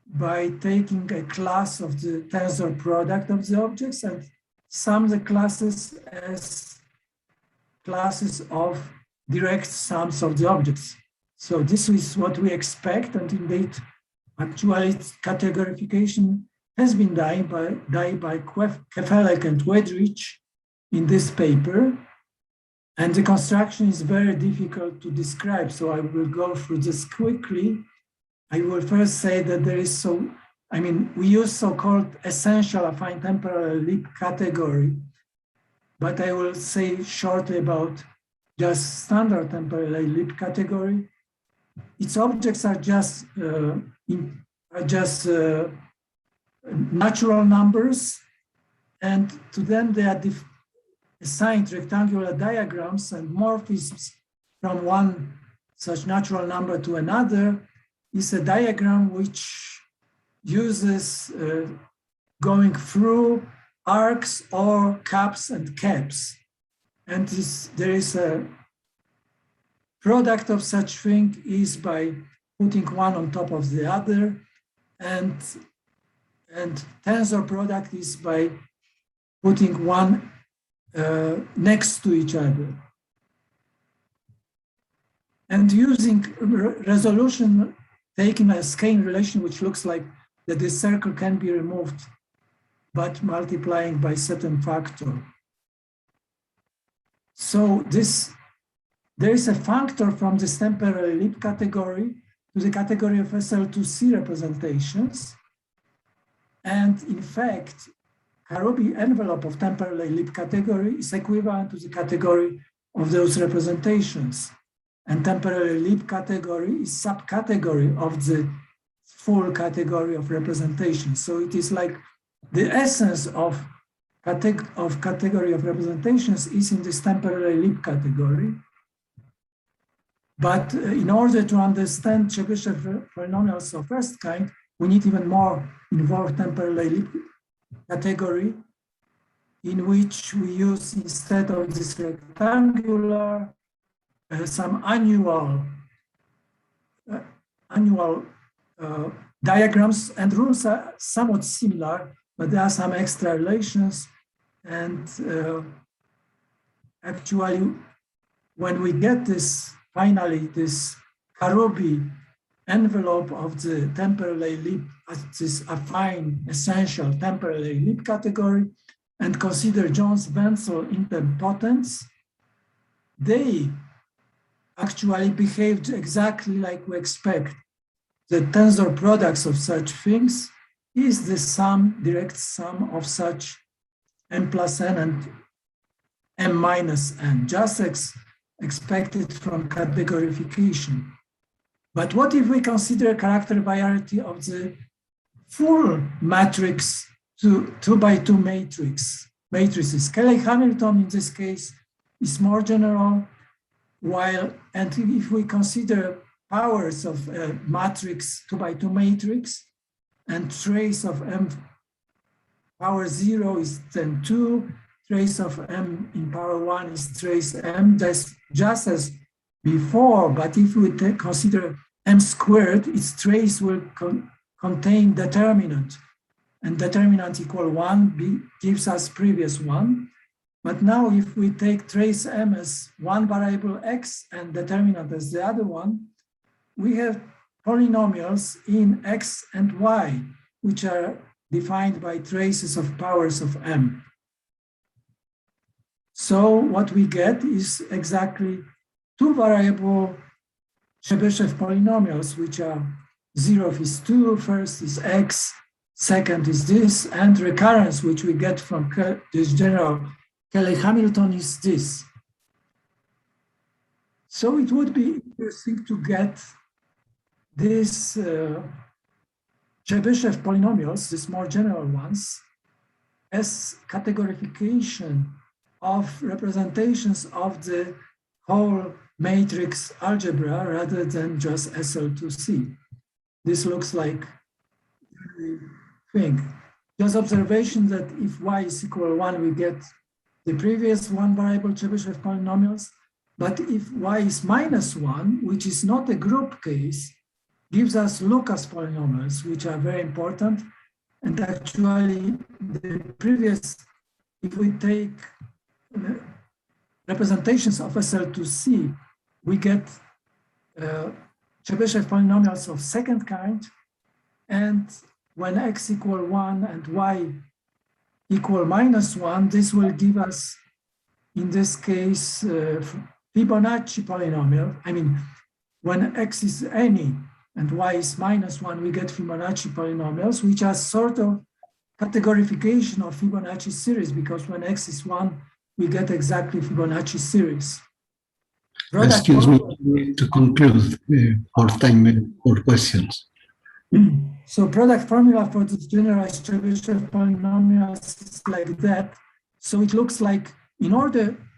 by taking a class of the tensor product of the objects and sum the classes as classes of direct sums of the objects. So this is what we expect, and indeed, actually, categorification has been done by Kefelec and Wedrich in this paper, and the construction is very difficult to describe, so I will go through this quickly. I will first say that there is we use so-called essential affine temporal leap category, but I will say shortly about just standard temporal leap category. Its objects are just natural numbers, and to them they are assigned rectangular diagrams, and morphisms from one such natural number to another is a diagram which uses going through arcs or caps and caps. And there is a product of such thing is by putting one on top of the other, and tensor product is by putting one next to each other. And using resolution, taking a scale relation which looks like that this circle can be removed, but multiplying by certain factor. So there is a factor from this temporal leap category to the category of SL2C representations. And in fact, Karoubi envelope of temporal leap category is equivalent to the category of those representations. And temporal leap category is subcategory of the full category of representation. So it is like the essence of category of representations is in this temporal leap category. But in order to understand Chebyshev polynomials of first kind, we need even more involved temporal leap category, in which we use, instead of this rectangular, some annual diagrams, and rules are somewhat similar, but there are some extra relations. And actually, when we get this, finally, this Karoubi envelope of the temporal leap as this affine essential temporal leap category, and consider Jones-Wenzel idempotents, they actually behaved exactly like we expect. The tensor products of such things is the sum, direct sum of such m plus n and m minus n, just expected from categorification. But what if we consider character variety of the full matrix to 2x2 matrices? Cayley-Hamilton in this case is more general, and if we consider powers of a matrix 2x2 matrix, and trace of m power 0 is then 2, trace of m in power 1 is trace m, that's just as before, but if we consider m squared, its trace will contain determinant, and determinant equal 1 gives us previous one. But now if we take trace m as one variable x and determinant as the other one, we have polynomials in x and y, which are defined by traces of powers of m. So what we get is exactly two variable Chebyshev polynomials, which are 0 is 2, first is x, second is this, and recurrence, which we get from this general Cayley-Hamilton, is this. So it would be interesting to get these Chebyshev polynomials, these more general ones, as categorification of representations of the whole matrix algebra rather than just SL2C. This looks like a thing. Just observation that if y is equal 1, we get the previous one variable Chebyshev polynomials, but if y is minus 1, which is not a group case, gives us Lucas polynomials, which are very important. And actually, the previous, if we take representations of SL2C, we get Chebyshev polynomials of second kind. And when x equal 1 and y equal minus 1, this will give us, in this case, Fibonacci polynomial. I mean, when x is any, and y is -1, we get Fibonacci polynomials, which are sort of categorification of Fibonacci series, because when x is 1, we get exactly Fibonacci series. Excuse me, to conclude for time for questions. So product formula for this generalized Chebyshev polynomials is like that. So it looks like,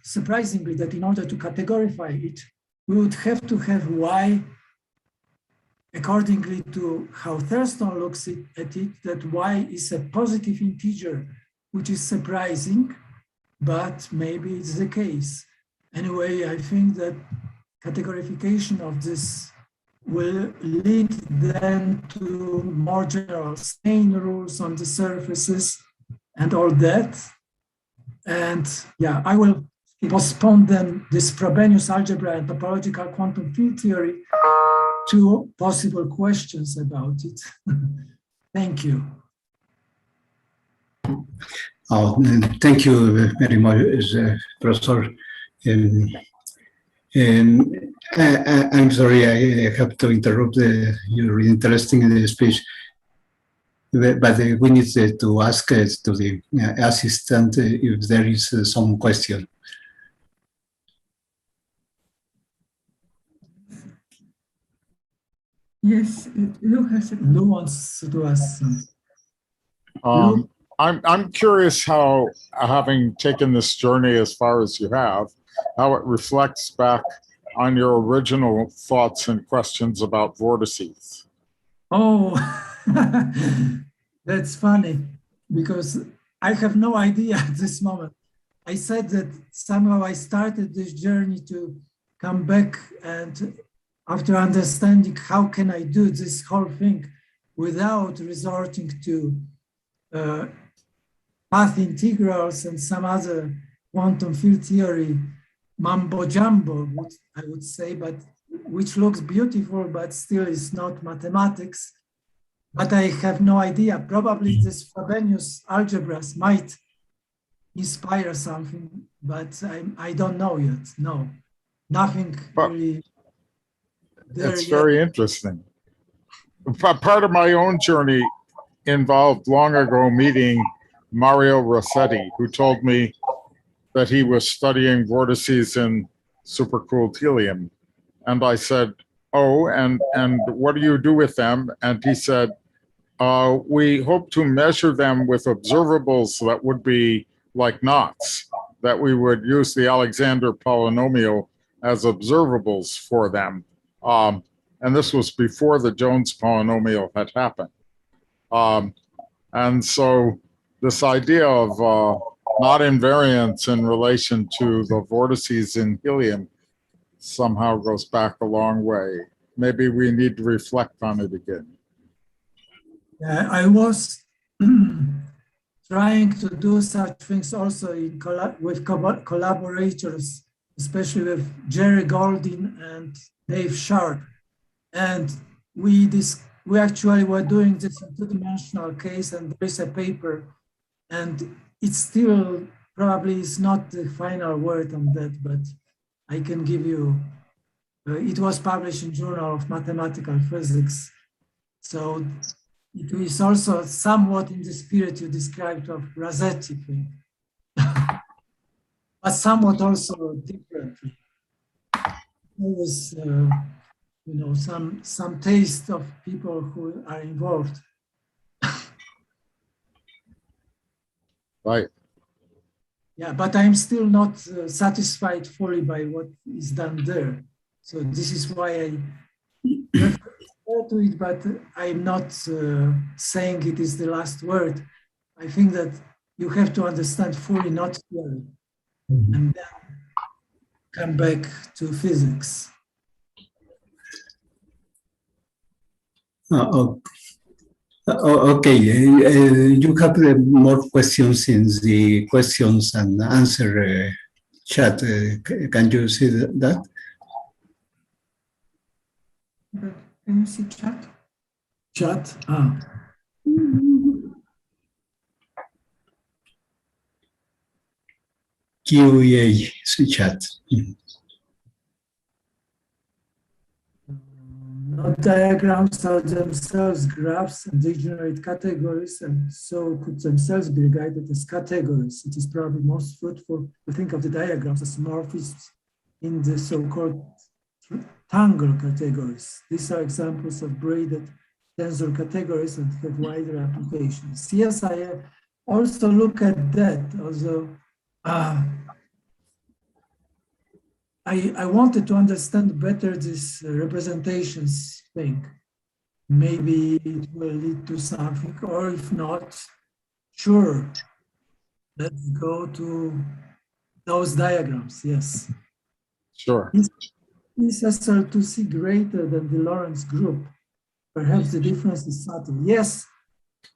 surprisingly, that in order to categorify it, we would have to have y accordingly to how Thurston looks at it, that y is a positive integer, which is surprising, but maybe it's the case. Anyway, I think that categorification of this will lead then to more general chain rules on the surfaces and all that. And yeah, I will postpone then this Frobenius algebra and topological quantum field theory to possible questions about it. Thank you. Oh, thank you very much, Professor. I'm sorry, I have to interrupt your interesting speech, but we need to ask to the assistant if there is some question. Yes, Lou has a Lou wants to ask some. I'm curious how, having taken this journey as far as you have, how it reflects back on your original thoughts and questions about vortices. Oh, that's funny, because I have no idea at this moment. I said that somehow I started this journey to come back, and after understanding how can I do this whole thing without resorting to path integrals and some other quantum field theory mambo jumbo, I would say, but which looks beautiful, but still is not mathematics. But I have no idea. Probably this Frobenius algebras might inspire something, but I don't know yet. No, nothing really. That's very interesting. Part of my own journey involved long ago meeting Mario Rossetti, who told me that he was studying vortices in supercooled helium. And I said, oh, and what do you do with them? And he said, we hope to measure them with observables that would be like knots, that we would use the Alexander polynomial as observables for them. And this was before the Jones polynomial had happened. And so this idea of knot invariance in relation to the vortices in helium somehow goes back a long way. Maybe we need to reflect on it again. Yeah, I was trying to do such things also with collaborators, especially with Jerry Goldin and Dave Sharp. And we actually were doing this in two-dimensional case, and there is a paper, and it still probably is not the final word on that, but I can give you, it was published in Journal of Mathematical Physics. So it is also somewhat in the spirit you described of Rossetti thing, but somewhat also differently. There was, you know, some taste of people who are involved. Right. Yeah, but I'm still not satisfied fully by what is done there. So this is why I refer to it, but I'm not saying it is the last word. I think that you have to understand fully, not theory, and then come back to physics. Okay, you have more questions in the questions and answer chat. Can you see that? Can you see chat? Chat? Ah. QEA chat. Not diagrams are themselves graphs and they generate categories and so could themselves be regarded as categories. It is probably most fruitful to think of the diagrams as morphisms in the so-called tangle categories. These are examples of braided tensor categories and have wider applications. Yes, I also look at that, although I wanted to understand better this representations thing. Maybe it will lead to something, or if not, sure, let's go to those diagrams, yes. Sure. Is SL2C greater than the Lorentz group? Perhaps the difference is subtle. Yes,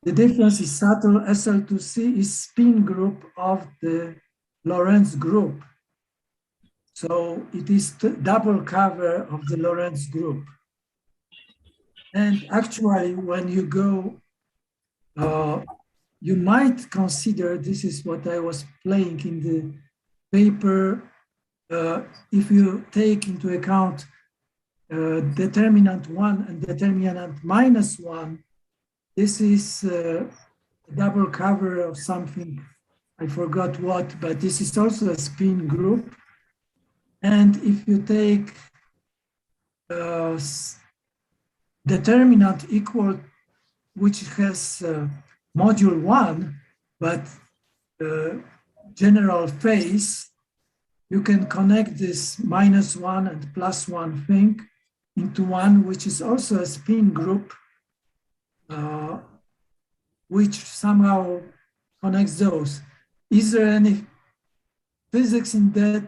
the difference is subtle. SL2C is spin group of the Lorentz group. So it is double cover of the Lorentz group. And actually, when you go, you might consider, this is what I was playing in the paper, if you take into account determinant 1 and determinant -1, this is a double cover of something, I forgot what, but this is also a spin group. And if you take determinant equal, which has module 1, but general phase, you can connect this -1 and +1 thing into one, which is also a spin group, which somehow connects those. Is there any physics in that?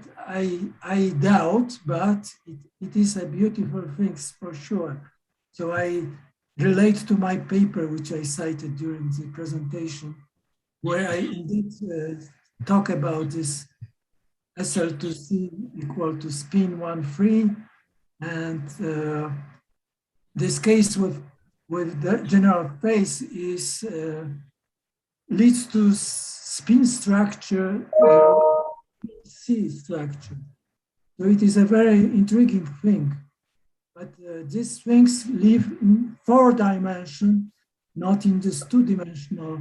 I doubt, but it is a beautiful thing for sure. So I relate to my paper, which I cited during the presentation, where I indeed talk about this SL2C equal to spin 1 free, and this case with the general phase is leads to spin structure, C structure. So it is a very intriguing thing, but these things live in 4 dimension, not in this 2-dimensional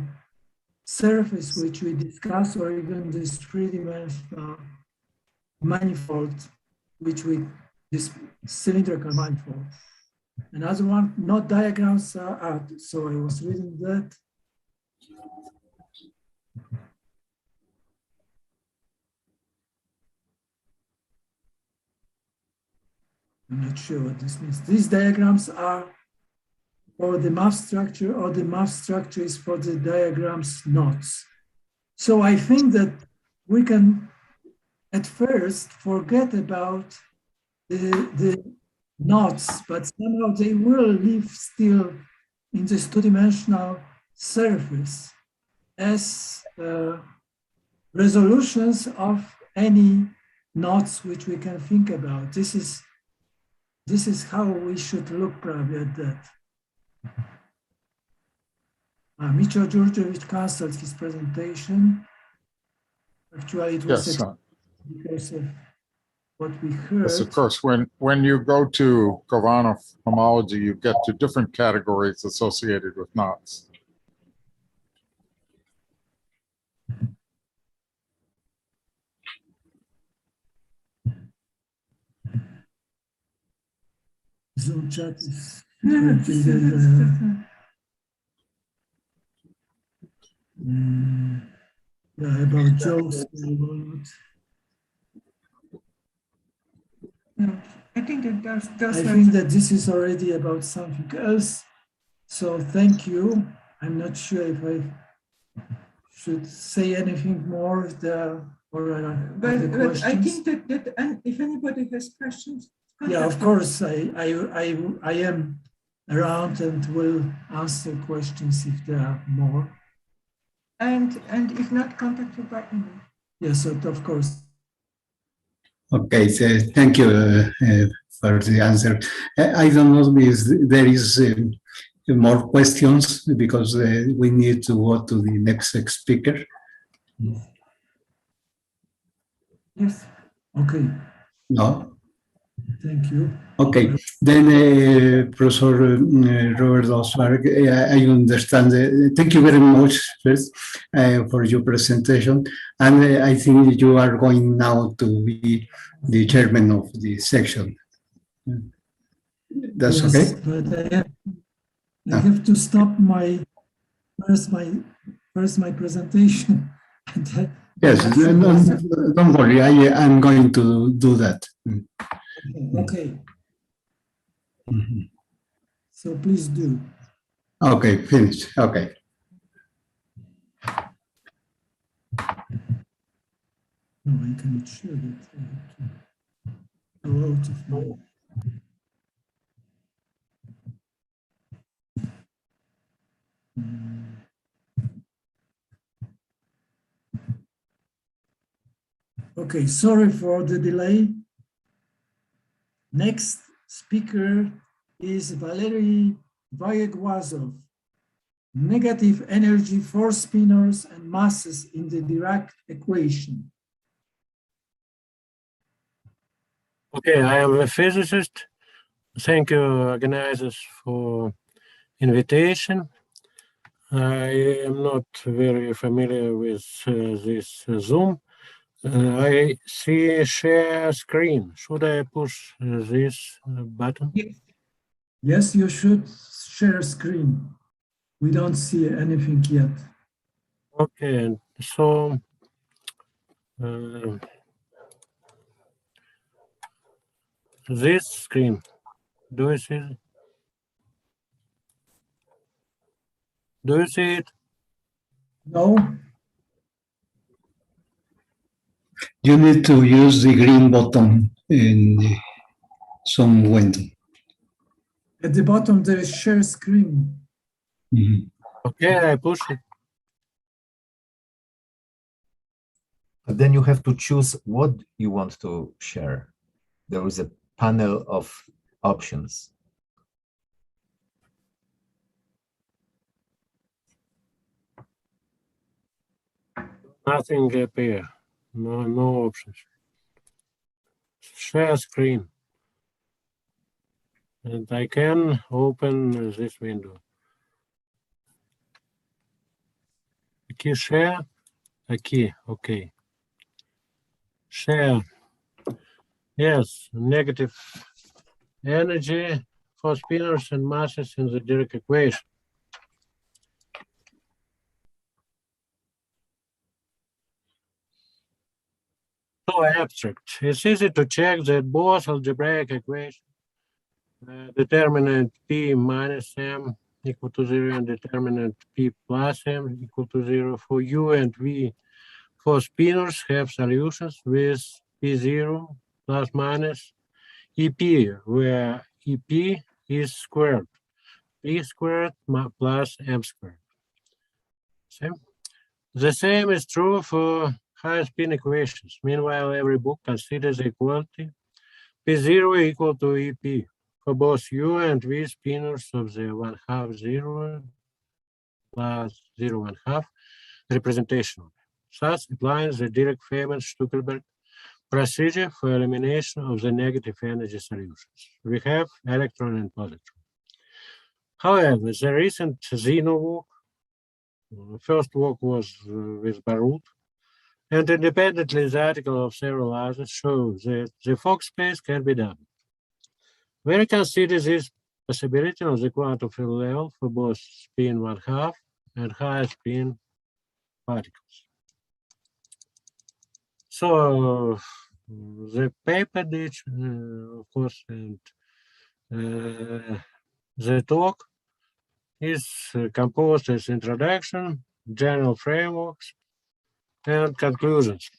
surface which we discuss, or even this 3-dimensional manifold, this cylindrical manifold. Another one, not diagrams are out. So I was reading that. I'm not sure what this means. These diagrams are for the math structure, or the math structure is for the diagrams knots. So I think that we can at first forget about the knots, but somehow they will live still in this 2-dimensional surface as resolutions of any knots which we can think about. This is how we should look probably at that. Micho Djurdjevic canceled his presentation. Actually, it was because of what we heard. Yes, of course. When you go to Kovanov homology, you get to different categories associated with knots. Zoom chat is yeah, about jokes. No, I think that I think that this is already about something else. So thank you. I'm not sure if I should say anything more there or but I think that if anybody has questions, yeah, of course, I am around and will answer questions if there are more. And if not, contact you by email. Yes, of course. Okay, so thank you for the answer. I don't know if there is more questions, because we need to go to the next speaker. Yes. Okay. No? Thank you. Okay, then Professor Robert Osberg, I understand. Thank you very much first for your presentation. And I think you are going now to be the chairman of the section. That's Yes, okay? but I have to stop my first my presentation. Yes, don't worry, I'm going to do that. Okay, Mhm. so please do. Okay, finish. Okay. No, I cannot share that. I have to go out of my. Okay, sorry for the delay. Next speaker is Valery Vayeguazov. Negative energy for spinors and masses in the Dirac equation. Okay, I am a physicist. Thank you, organizers, for invitation. I am not very familiar with this Zoom. I see share screen. Should I push this button? Yes, you should share screen. We don't see anything yet. Okay, so this screen, do you see it? Do you see it? No? You need to use the green button in some window. At the bottom, there is share screen. Mhm. Okay, I push it. But then you have to choose what you want to share. There is a panel of options. Nothing appear. No options. Share screen. And I can open this window. Key share. A key. Okay. Share. Yes. Negative energy for spinors and masses in the Dirac equation. So abstract. It's easy to check that both algebraic equations, determinant P minus M equal to 0 and determinant P plus M equal to 0 for U and V for spinors have solutions with P0 plus minus EP, where EP is squared, P squared plus M squared. Same. The same is true for high spin equations. Meanwhile, every book considers equality P0 equal to EP for both U and V spinors of the 1/2 0 plus 0 1/2 representation. Thus applies the Dirac-Feynman-Stuckelberg procedure for elimination of the negative energy solutions. We have electron and positron. However, the recent Zeno work, first work was with Barut, and independently the article of several others show that the Fock space can be doubled. We reconsider this possibility on the quantum field level for both spin 1/2 and high spin particles. So the paper did, of course, and the talk is composed as introduction, general frameworks, and conclusions.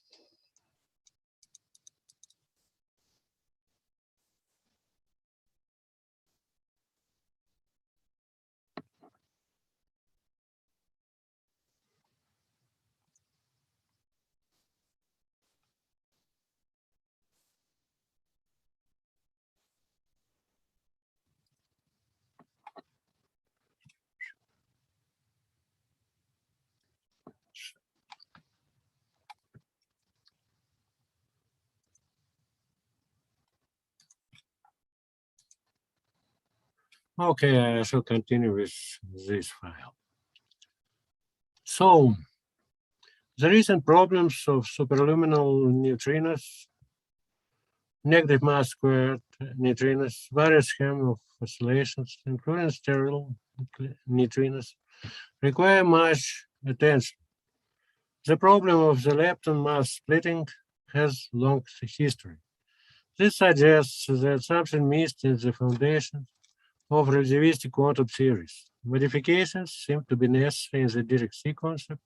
Okay, I shall continue with this file. So, the recent problems of superluminal neutrinos, negative mass squared neutrinos, various scheme of oscillations, including sterile neutrinos, require much attention. The problem of the lepton mass splitting has long history. This suggests that something missed in the foundation of relativistic quantum theories. Modifications seem to be necessary in the Dirac concept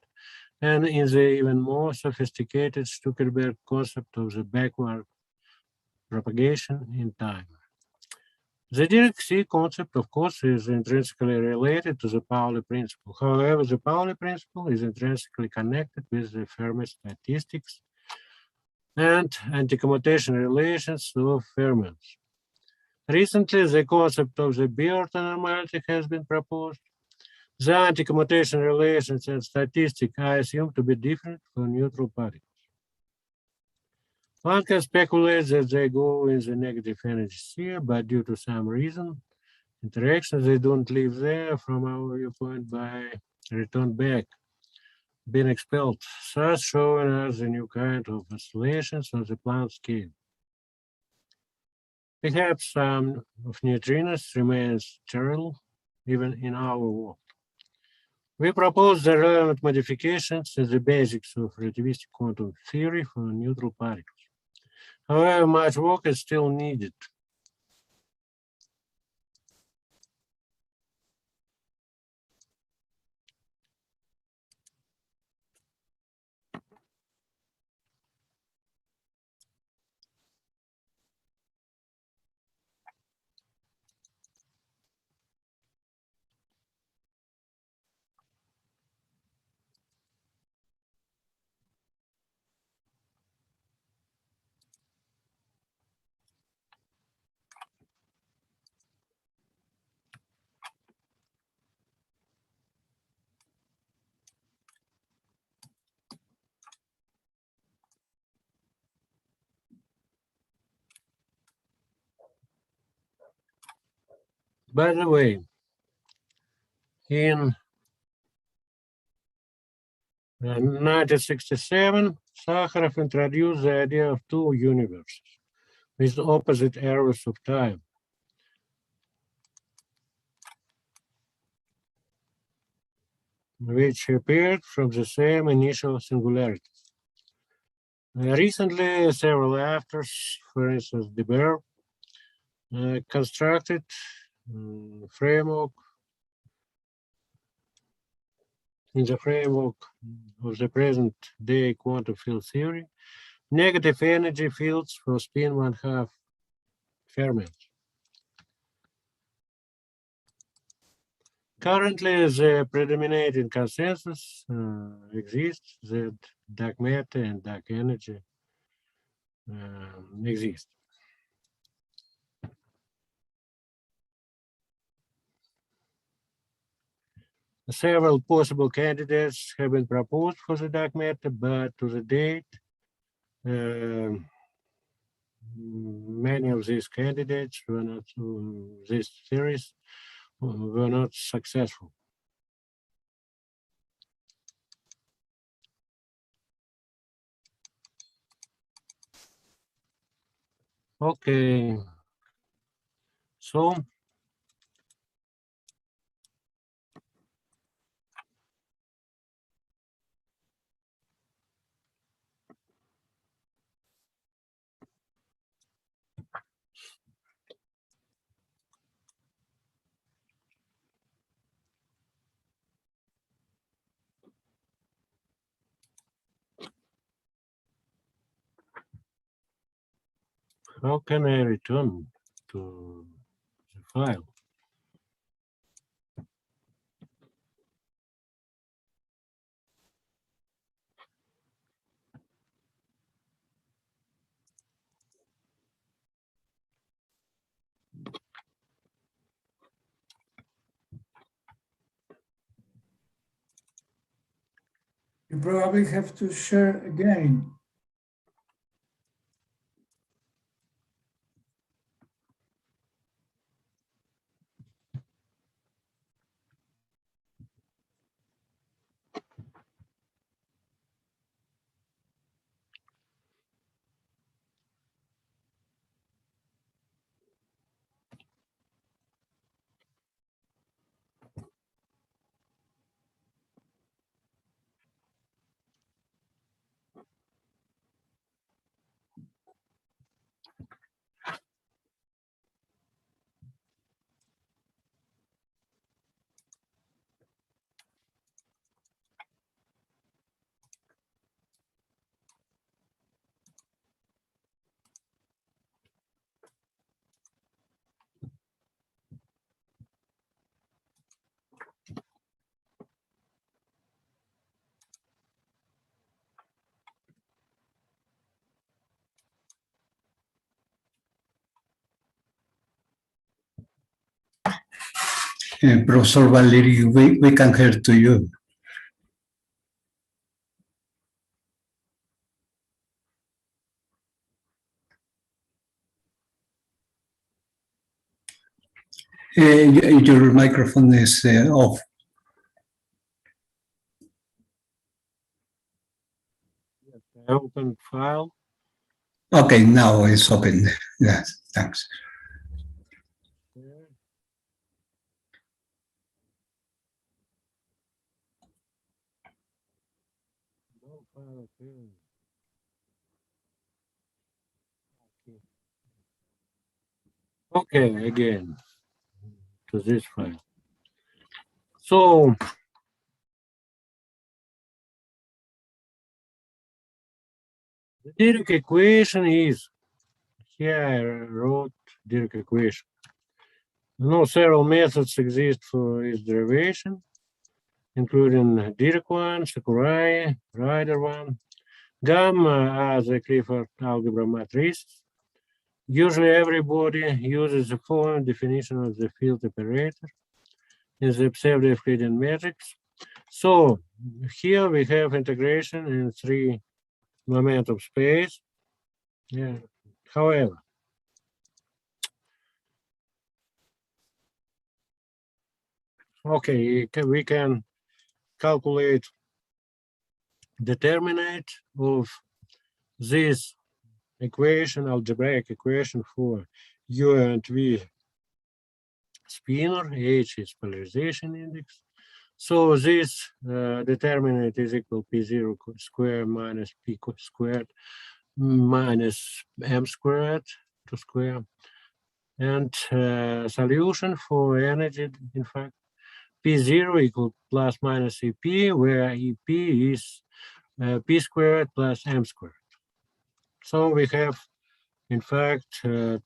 and in the even more sophisticated Stuckelberg concept of the backward propagation in time. The Dirac concept, of course, is intrinsically related to the Pauli principle. However, the Pauli principle is intrinsically connected with the Fermi statistics and anti-commutation relations of fermions. Recently, the concept of the Biorton normality has been proposed. The anti-commutation relations and statistics are assumed to be different for neutral particles. One can speculate that they go in the negative energy sphere, but due to some reason, interactions, they don't live there from our viewpoint by return back, being expelled, thus showing us a new kind of oscillations on the Planck scale. Perhaps some of neutrinos remain sterile even in our world. We propose the relevant modifications in the basics of relativistic quantum theory for neutral particles. However, much work is still needed. By the way, in 1967, Sakharov introduced the idea of two universes with opposite arrows of time. Which appeared from the same initial singularities. Recently, several authors, for instance, De Boer, constructed framework in the framework of the present day quantum field theory, negative energy fields for spin 1/2 fermions. Currently, the predominating consensus exists that dark matter and dark energy exist. Several possible candidates have been proposed for the dark matter, but to the date, many of these candidates were not, these theories were not successful. Okay, so how can I return to the file? You probably have to share again. Professor Valeri, we can hear to you. Your microphone is off. Open file. Okay, now it's open. Yes, thanks. No file appearing. Okay, again to this file. So the Dirac equation is, here I wrote Dirac equation. Several methods exist for its derivation, including Dirac one, Sakurai, Ryder one. Gamma are the Clifford algebra matrices. Usually everybody uses the following definition of the field operator in the pseudo-Euclidean matrix. So here we have integration in 3 momentum space. Yeah. However, okay, we can calculate determinant of this equation, algebraic equation for U and V spinor. H is polarization index. So this determinant is equal P0 squared minus P squared minus M squared to square. And solution for energy, in fact, P0 equal plus minus EP, where EP is P squared plus M squared. So we have, in fact, 2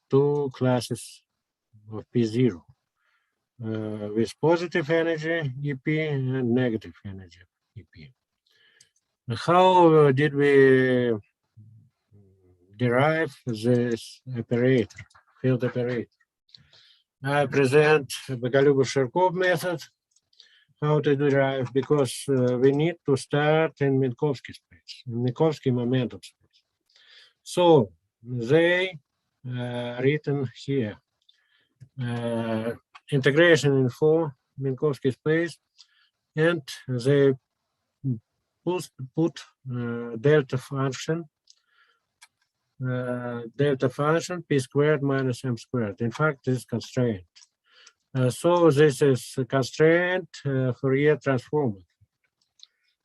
classes of P0 with positive energy EP and negative energy EP. How did we derive this operator, field operator? I present the Gallium-Sharkov method, how to derive, because we need to start in Minkowski space, Minkowski momentum space. So they written here, integration in 4 Minkowski space, and they put delta function P squared minus M squared. In fact, this is constraint. So this is a constraint Fourier transform.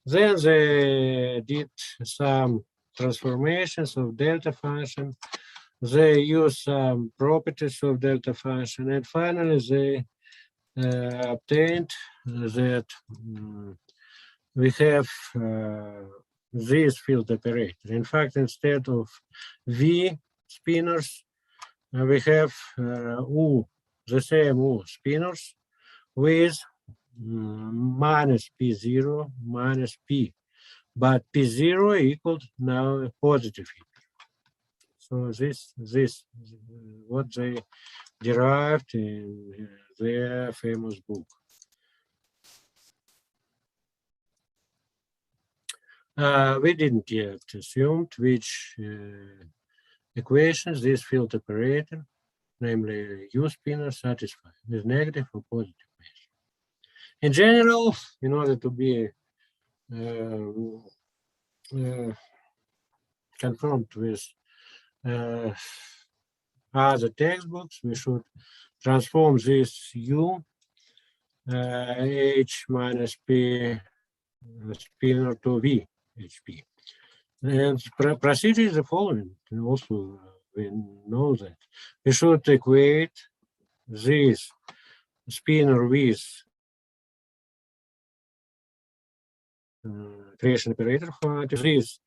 Then they did some transformations of delta function. They use some properties of delta function, and finally they obtained that we have this field operator. In fact, instead of V spinors, we have U, the same U spinors with minus P0 minus P, but P0 equal now a positive heat. So this what they derived in their famous book. We didn't yet assume which equations this field operator, namely U spinor, satisfy with negative or positive measure. In general, in order to be confirmed with other textbooks, we should transform this U H minus P spinor to V HP. And procedure is the following. And also, we know that we should equate this spinor with creation operator for this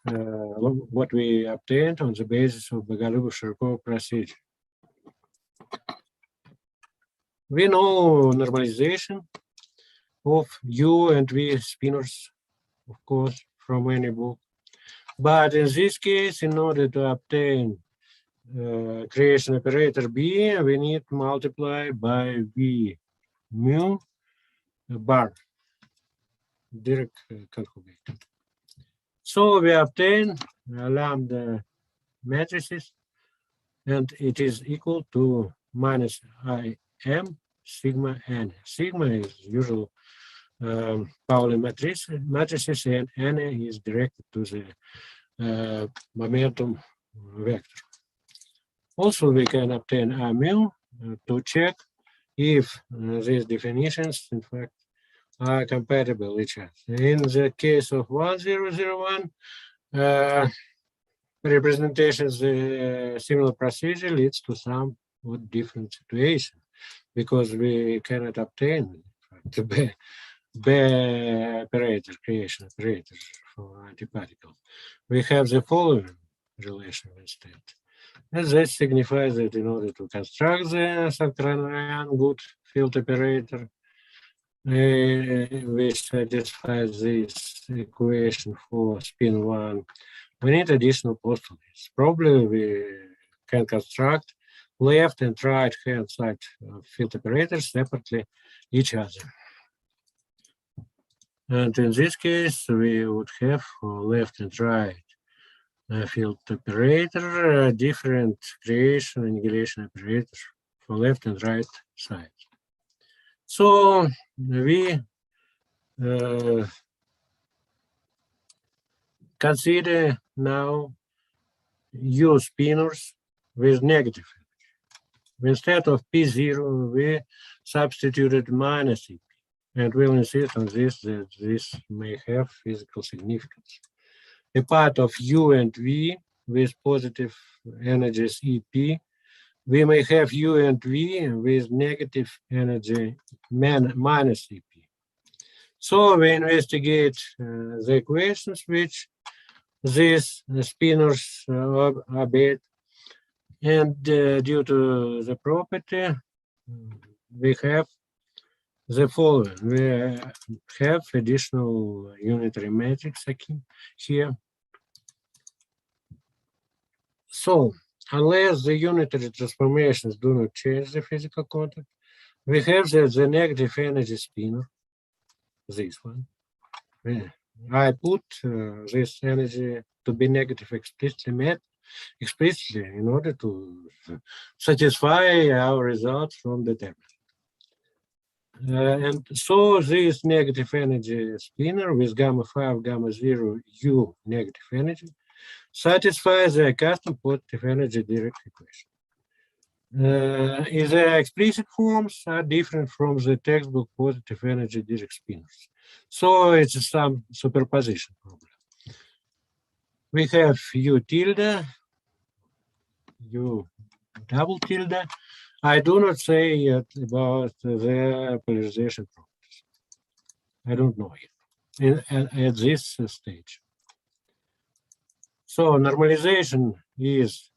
what we obtained on the basis of the Gallium-Sharkov procedure. We know normalization of U and V spinors, of course, from any book. But in this case, in order to obtain creation operator B, we need to multiply by V mu bar, direct conjugated. So we obtain lambda matrices, and it is equal to minus im sigma n. Sigma is usual Pauli matrices, and n is directed to the momentum vector. Also, we can obtain mu to check if these definitions, in fact, are compatible with each other. In the case of 1001, representations, similar procedure leads to somewhat different situation because we cannot obtain the operator, creation operator for antiparticle. We have the following relation instead. And that signifies that in order to construct the Sackrarian good field operator, we satisfy this equation for spin 1. We need additional postulates. Probably we can construct left and right hand side field operators separately each other. And in this case, we would have for left and right field operator, different creation and annihilation operators for left and right sides. So we consider now U spinors with negative energy. Instead of P0, we substituted minus EP, and we'll insist on this, that this may have physical significance. A part of U and V with positive energies EP, we may have U and V with negative energy minus EP. So we investigate the equations which these spinors obey, and due to the property, we have the following. We have additional unitary matrix here. So, unless the unitary transformations do not change the physical content, we have the negative energy spinor, this one. I put this energy to be negative explicitly in order to satisfy our results from the determinant. And so this negative energy spinor with gamma 5, gamma 0, U negative energy satisfies the custom positive energy direct equation. The explicit forms are different from the textbook positive energy direct spinors. So it's some superposition problem. We have U tilde, U double tilde. I do not say yet about the polarization properties. I don't know yet at this stage. So normalization is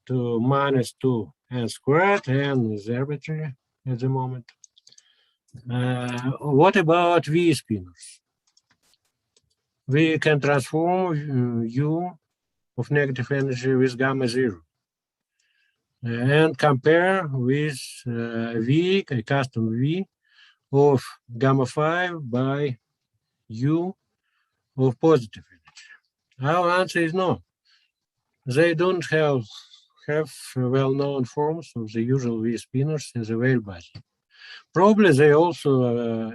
to minus 2 n squared, n is arbitrary at the moment. What about V spinors? We can transform U of negative energy with gamma 0 and compare with V, a custom V of gamma 5 by U of positive energy. Our answer is no. They don't have well-known forms of the usual V spinors in the whale body. Probably they also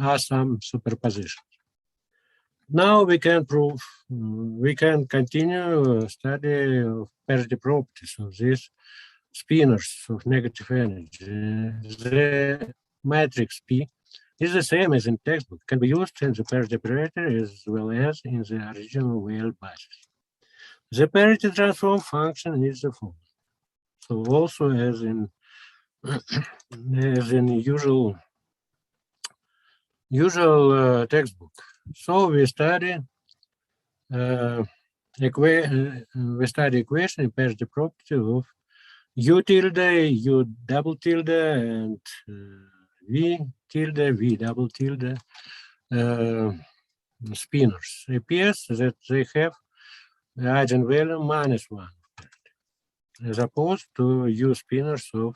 are some superpositions. Now we can prove, we can continue study of parity properties of these spinors of negative energy. The matrix P is the same as in textbook, can be used in the parity operator as well as in the original whale basis. The parity transform function is the following. So also as in usual textbook. So we study equation in parity property of U tilde, U double tilde, and V tilde, V double tilde spinors. It appears that they have the eigenvalue -1 as opposed to U spinors of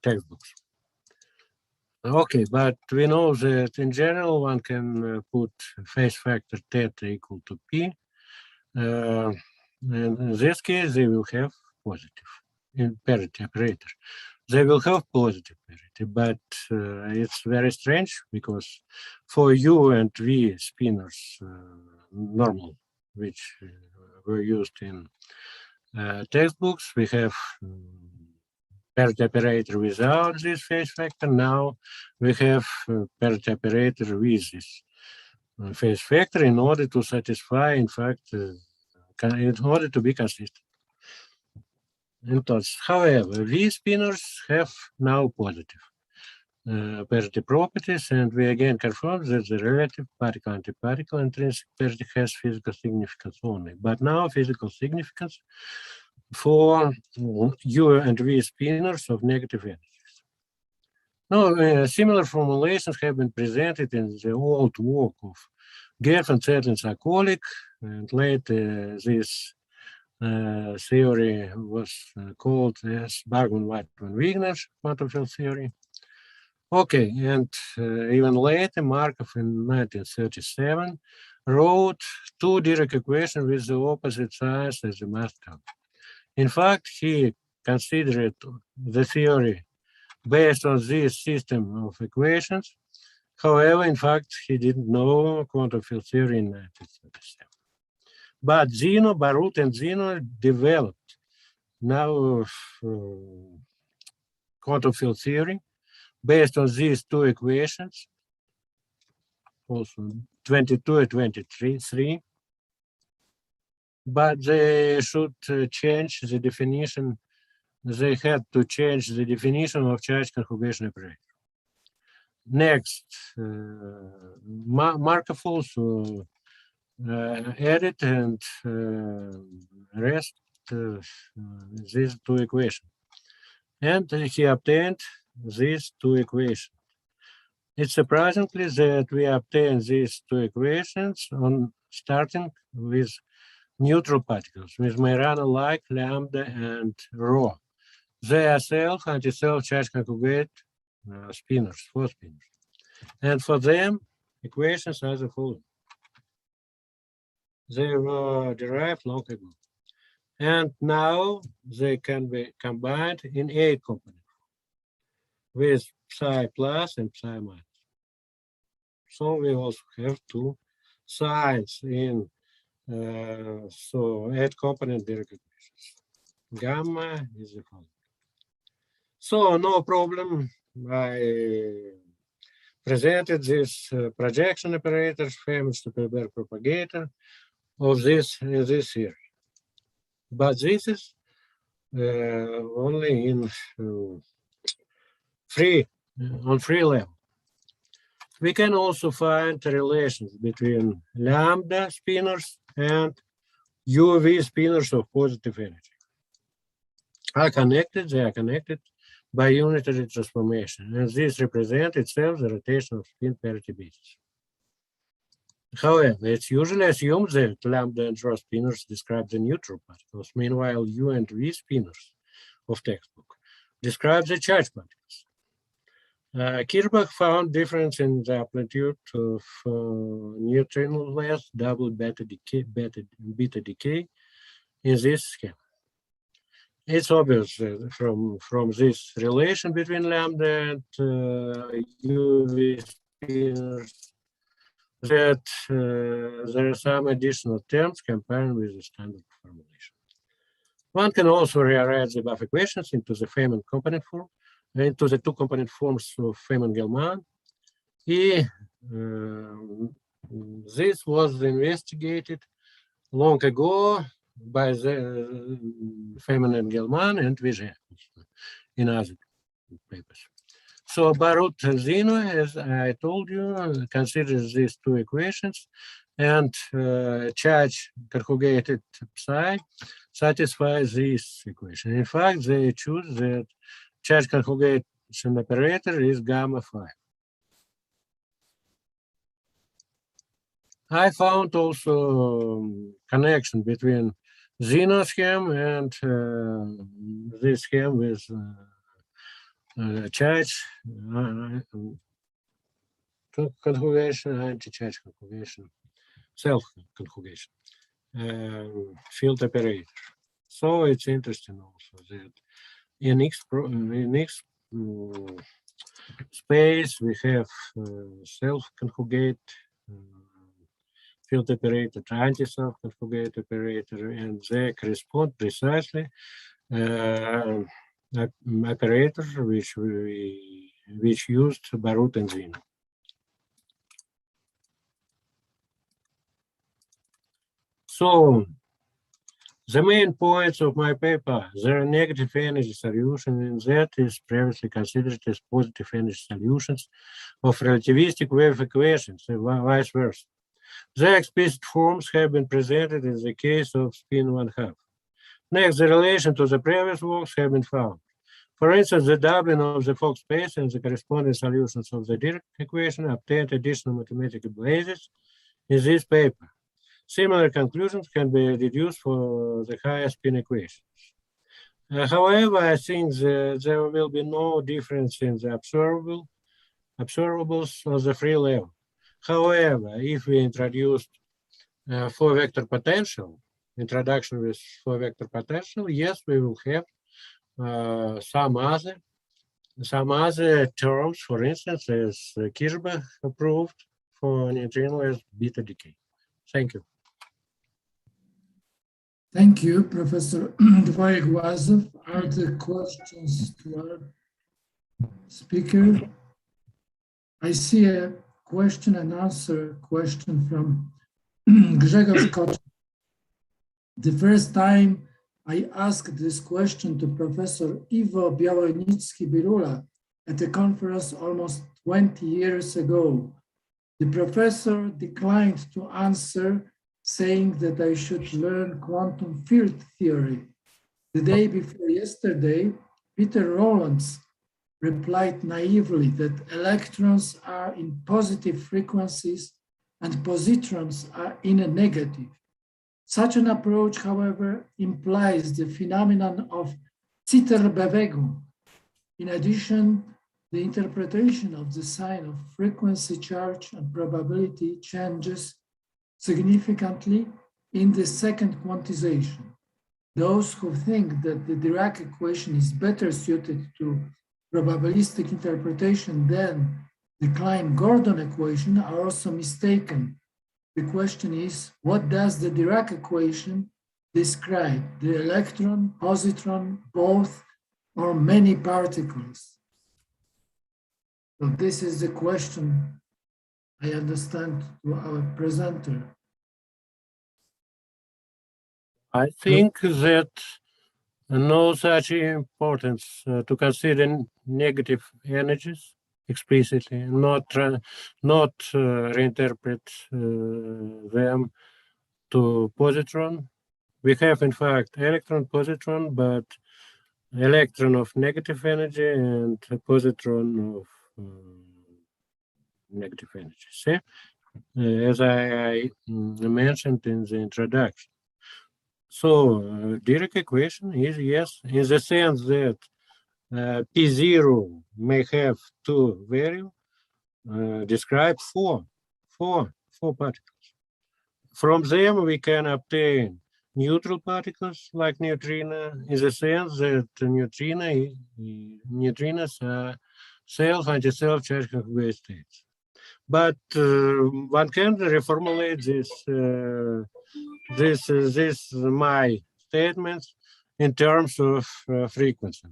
textbooks. Okay, but we know that in general one can put phase factor theta equal to p. And in this case, they will have positive in parity operator. They will have positive parity, but it's very strange because for U and V spinors normal, which were used in textbooks, we have parity operator without this phase factor. Now we have parity operator with this phase factor in order to satisfy, in fact, in order to be consistent. However, V spinors have now positive parity properties, and we again confirm that the relative particle-antiparticle intrinsic parity has physical significance only. But now physical significance for U and V spinors of negative energies. Now, similar formulations have been presented in the old work of Gerf and Zetlin-Sokolik, and later this theory was called as Bergman-White-van quantum field theory. Okay, and even later, Markov in 1937 wrote two Dirac equations with the opposite signs as the mass term. In fact, he considered the theory based on this system of equations. However, in fact, he didn't know quantum field theory in 1937. But Zeno, Barut, and Zeno developed now quantum field theory based on these two equations, also 22 and 23. But they should change the definition. They had to change the definition of charge conjugation operator. Next, Markov also added and rest these two equations. And he obtained these two equations. It's surprisingly that we obtain these two equations on starting with neutral particles, with Majorana-like lambda and rho. They are self, anti-self charge conjugate spinors, four spinors. And for them, equations are the following. They were derived long ago. And now they can be combined in 8 components with psi plus and psi minus. So we also have two signs in 8-component Dirac equations. Gamma is the following. So no problem. I presented this projection operators, famous Zuckerberg propagator of this theory. But this is only in on free level. We can also find relations between lambda spinors and UV spinors of positive energy. They are connected by unitary transformation, and this represents itself the rotation of spin parity basis. However, it's usually assumed that lambda and rho spinors describe the neutral particles, meanwhile U and V spinors of textbook describe the charged particles. Kirchbach found difference in the amplitude of neutrino-less double beta decay in this scheme. It's obvious from this relation between lambda and UV spinors that there are some additional terms compared with the standard formulation. One can also rearrange the above equations into the Feynman component form, into the 2-component forms of Feynman-Gell-Mann. This was investigated long ago by the Feynman and Gell-Mann and Viget in other papers. So Barut and Zeno, as I told you, considers these two equations, and charge conjugated psi satisfies this equation. In fact, they choose that charge conjugation operator is gamma phi. I found also connection between Zeno scheme and this scheme with charge conjugation, anti-charge conjugation, self-conjugation, field operator. So it's interesting also that in X space we have self-conjugate field operator, anti-self-conjugate operator, and they correspond precisely operator which used Barut and Zinn. So the main points of my paper, there are negative energy solution, and that is previously considered as positive energy solutions of relativistic wave equations, and vice versa. The explicit forms have been presented in the case of spin 1/2. Next, the relation to the previous works have been found. For instance, the doubling of the Fock space and the corresponding solutions of the Dirac equation obtained additional mathematical basis in this paper. Similar conclusions can be deduced for the higher spin equations. However, I think that there will be no difference in the observables of the free level. However, if we introduced four-vector potential, introduction with four-vector potential, yes, we will have some other terms, for instance, as Kirchbach approved for neutrino as beta decay. Thank you. Thank you, Professor Dvorak-Vazov. Are there questions to our speaker? I see a question and answer question from Grzegorz Koch. The first time I asked this question to Professor Iwo Białownicki-Birula at a conference almost 20 years ago. The professor declined to answer, saying that I should learn quantum field theory. The day before yesterday, Peter Rowlands replied naively that electrons are in positive frequencies and positrons are in a negative. Such an approach, however, implies the phenomenon of Zitterbewegung. In addition, the interpretation of the sign of frequency, charge, and probability changes significantly in the second quantization. Those who think that the Dirac equation is better suited to probabilistic interpretation than the Klein-Gordon equation are also mistaken. The question is, what does the Dirac equation describe? The electron, positron, both, or many particles? So this is the question I understand to our presenter. I think that no such importance to consider negative energies explicitly, not reinterpret them to positron. We have, in fact, electron, positron, but electron of negative energy and a positron of negative energy. See? As I mentioned in the introduction. So Dirac equation is yes, in the sense that P0 may have two values, describe four particles. From them we can obtain neutral particles like neutrino, in the sense that neutrinos are self-anti-self charge conjugate states. But one can reformulate this my statements in terms of frequency.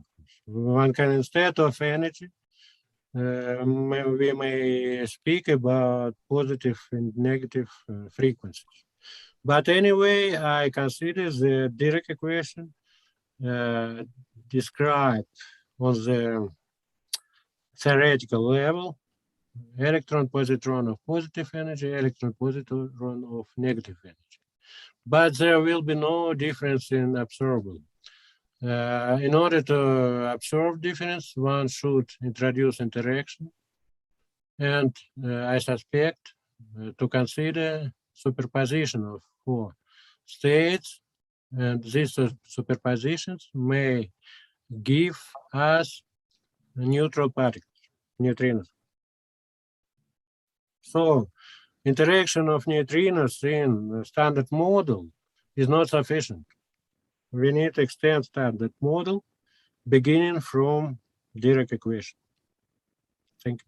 One can, instead of energy, we may speak about positive and negative frequencies. But anyway, I consider the Dirac equation described on the theoretical level electron positron of positive energy, electron positron of negative energy. But there will be no difference in observable. In order to observe difference, one should introduce interaction, and I suspect to consider superposition of four states, and these superpositions may give us neutral particles, neutrinos. So interaction of neutrinos in the standard model is not sufficient. We need to extend standard model beginning from Dirac equation. Thank you.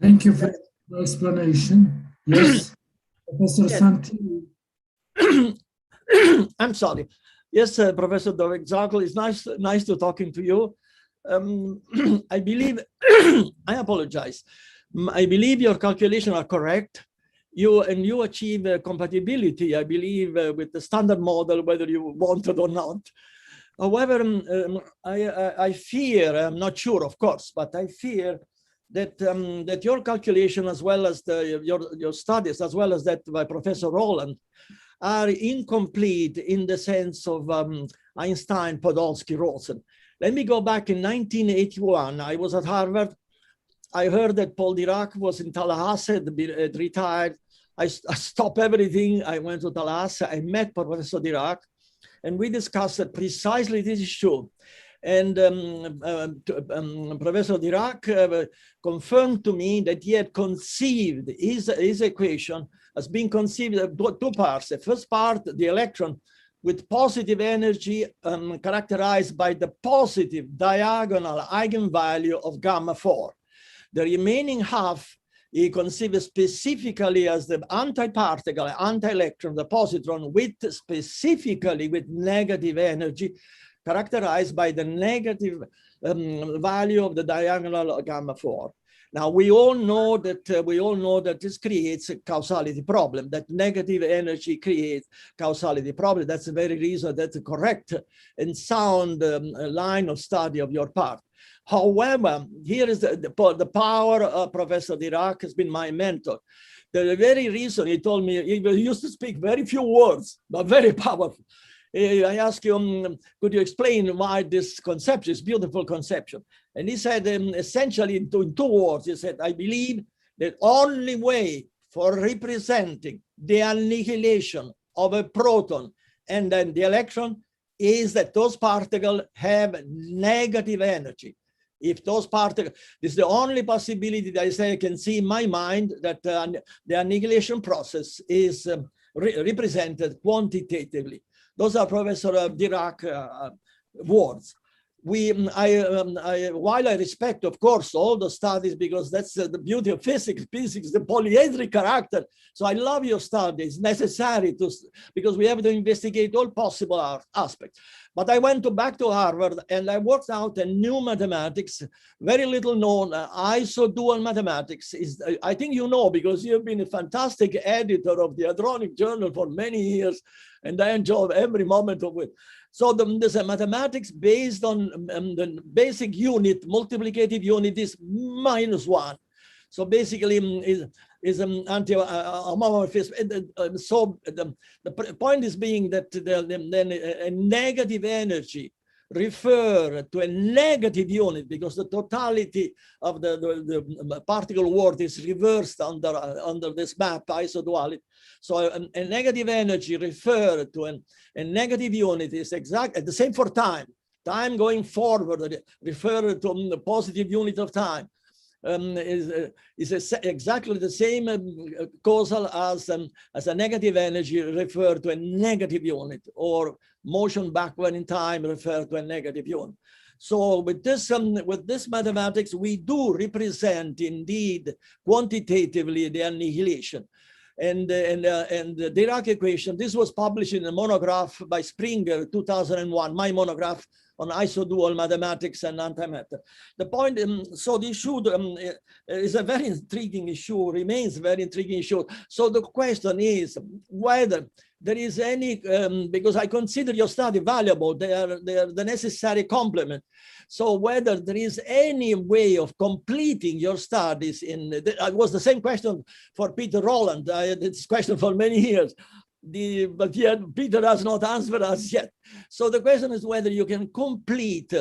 Thank you for the explanation. Yes, Professor Yes. Santilli. I'm sorry. Yes, Professor Dovexakl, it's nice to talking to you. I believe, I apologize. I believe your calculations are correct. You achieve compatibility, I believe, with the standard model, whether you want it or not. However, I fear, I'm not sure, of course, but I fear that that your calculation, as well as your studies, as well as that by Professor Roland, are incomplete in the sense of Einstein, Podolsky, Rosen. Let me go back in 1981. I was at Harvard. I heard that Paul Dirac was in Tallahassee, had retired. I stopped everything. I went to Tallahassee. I met Professor Dirac, and we discussed precisely this issue. And Professor Dirac confirmed to me that he had conceived his equation as being conceived of two parts. The first part, the electron with positive energy characterized by the positive diagonal eigenvalue of gamma 4. The remaining half he conceived specifically as the antiparticle, anti-electron, the positron, specifically with negative energy, characterized by the negative value of the diagonal gamma 4. Now we all know that this creates a causality problem. That negative energy creates causality problem. That's the very reason that's a correct and sound line of study of your part. However, here is the power of Professor Dirac has been my mentor. The very reason he told me, he used to speak very few words, but very powerful. I asked him, could you explain why this conception, this beautiful conception? And he said, essentially in two words, he said, I believe the only way for representing the annihilation of a proton and then the electron is that those particles have negative energy. If those particles, this is the only possibility that I say I can see in my mind that the annihilation process is represented quantitatively. Those are Professor Dirac words. While I respect, of course, all the studies, because that's the beauty of physics, the polyhedric character. So I love your studies, necessary to, because we have to investigate all possible aspects. But I went back to Harvard and I worked out a new mathematics, very little known, isodual mathematics. I think you know, because you've been a fantastic editor of the Hadronic Journal for many years, and I enjoy every moment of it. So there's a mathematics based on the basic unit, multiplicative unit is -1. So basically is anti-homomorphism. So the point is being that then a negative energy refer to a negative unit because the totality of the particle world is reversed under this map, isoduality. So a negative energy refer to a negative unit is exact, the same for time. Time going forward refer to the positive unit of time. Is exactly the same causal as a negative energy refer to a negative unit, or motion backward in time refer to a negative unit. So with this mathematics, we do represent indeed quantitatively the annihilation. And the Dirac equation, this was published in a monograph by Springer, 2001, my monograph on isodual mathematics and antimatter. The point, so the issue is a very intriguing issue, remains a very intriguing issue. So the question is whether there is any, because I consider your study valuable, they are the necessary complement. So whether there is any way of completing your studies it was the same question for Peter Roland. I had this question for many years. But yet Peter has not answered us yet. So the question is whether you can complete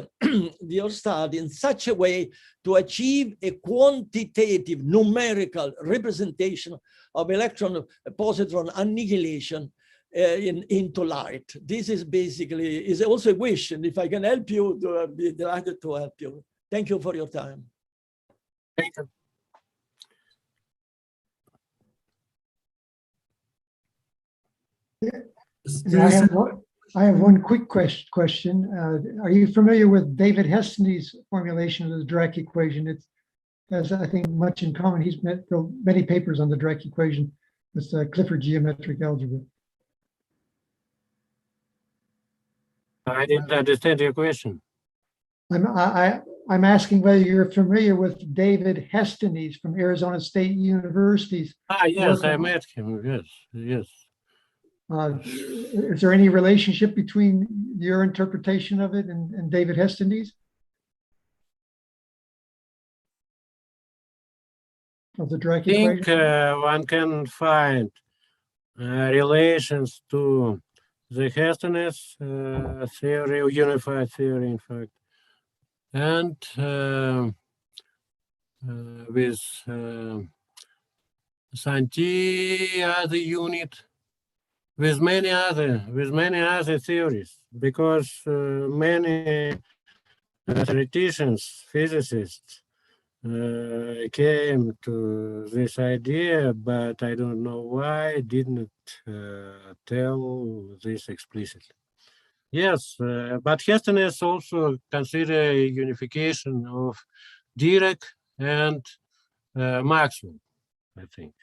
your study in such a way to achieve a quantitative numerical representation of electron positron annihilation into light. This is basically, is also a wish. And if I can help you, I'll be delighted to help you. Thank you for your time. Thank you. I have one quick question. Are you familiar with David Hestene's formulation of the Dirac equation? It has, I think, much in common. He's wrote many papers on the Dirac equation with Clifford geometric algebra. I didn't understand your question. I'm asking whether you're familiar with David Hestenes from Arizona State University's. Yes, I met him. Yes, yes. Is there any relationship between your interpretation of it and David Hestenes? Of the Dirac equation? I think one can find relations to the Hestenes theory, or unified theory, in fact, and with Santi as a unit, with many other theories, because many theoreticians, physicists came to this idea, but I don't know why didn't tell this explicitly. Yes, but Hestenes also consider a unification of Dirac and Maxwell, I think.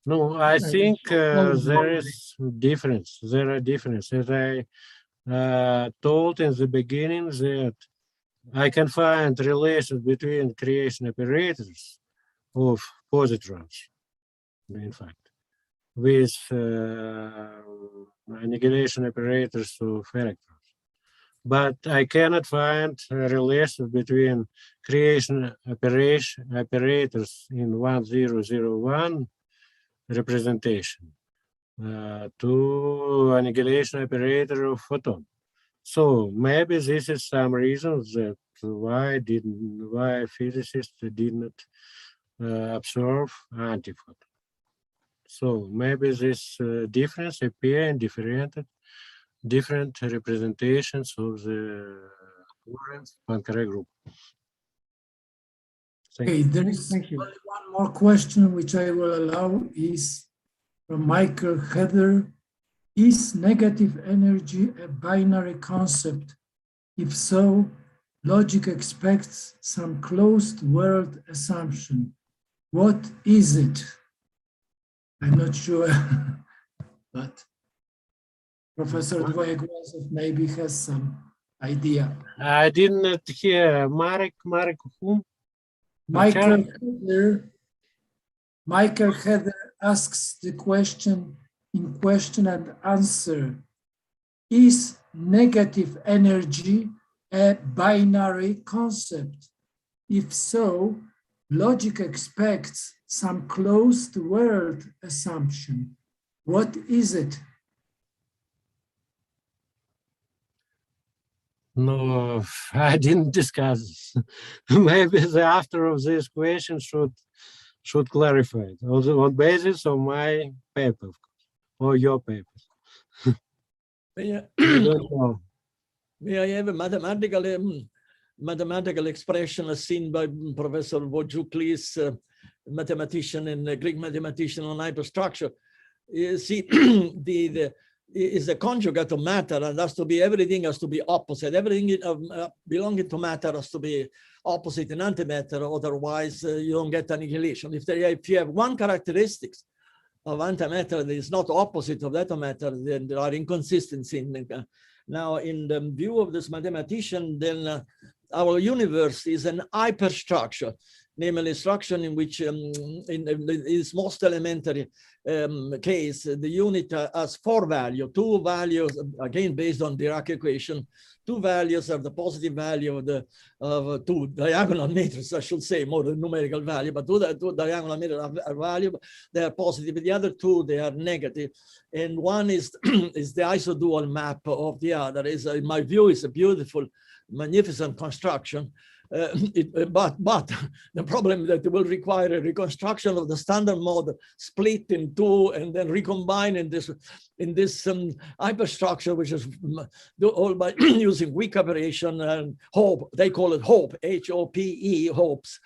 No, I think there is difference. There are differences. As I told in the beginning, that I can find relations between creation operators of positrons, in fact, with annihilation operators of electrons. But I cannot find relations between creation operators in 1001 representation to annihilation operator of photon. So maybe this is some reasons that why physicists did not observe antiphoton. So maybe this difference appear in different representations of the current Poincare group. Okay, there is only one more question which I will allow, is from Michael Heather. Is negative energy a binary concept? If so, logic expects some closed world assumption. What is it? I'm not sure, but Professor Dvojeglazov maybe has some idea. I didn't hear Marek whom? Michael Heather asks the question in question and answer. Is negative energy a binary concept? If so, logic expects some closed world assumption. What is it? No, I didn't discuss this. Maybe the author of this question should clarify it on basis of my paper, of course, or your papers. I don't know. May I have a mathematical expression as seen by Professor Wojciechowski's mathematician and Greek mathematician on hyperstructure? You see, is a conjugate of matter, and has to be, everything has to be opposite. Everything belonging to matter has to be opposite in antimatter, otherwise you don't get annihilation. If you have one characteristics of antimatter that is not opposite of that matter, then there are inconsistencies. Now, in the view of this mathematician, then our universe is an hyperstructure, namely a structure in which, in its most elementary case, the unit has 4 values, 2 values, again, based on Dirac equation. 2 values are the positive value of 2 diagonal meters, I should say, more than numerical value, but 2 diagonal meters are value, they are positive. The other 2, they are negative. And one is, is the isodual map of the other. In my view, is a beautiful, magnificent construction. But the problem that it will require a reconstruction of the standard model, split in two, and then recombine in this hyperstructure, which is all by using weak operation and HOPE. They call it HOPE, H-O-P-E, HOPEs,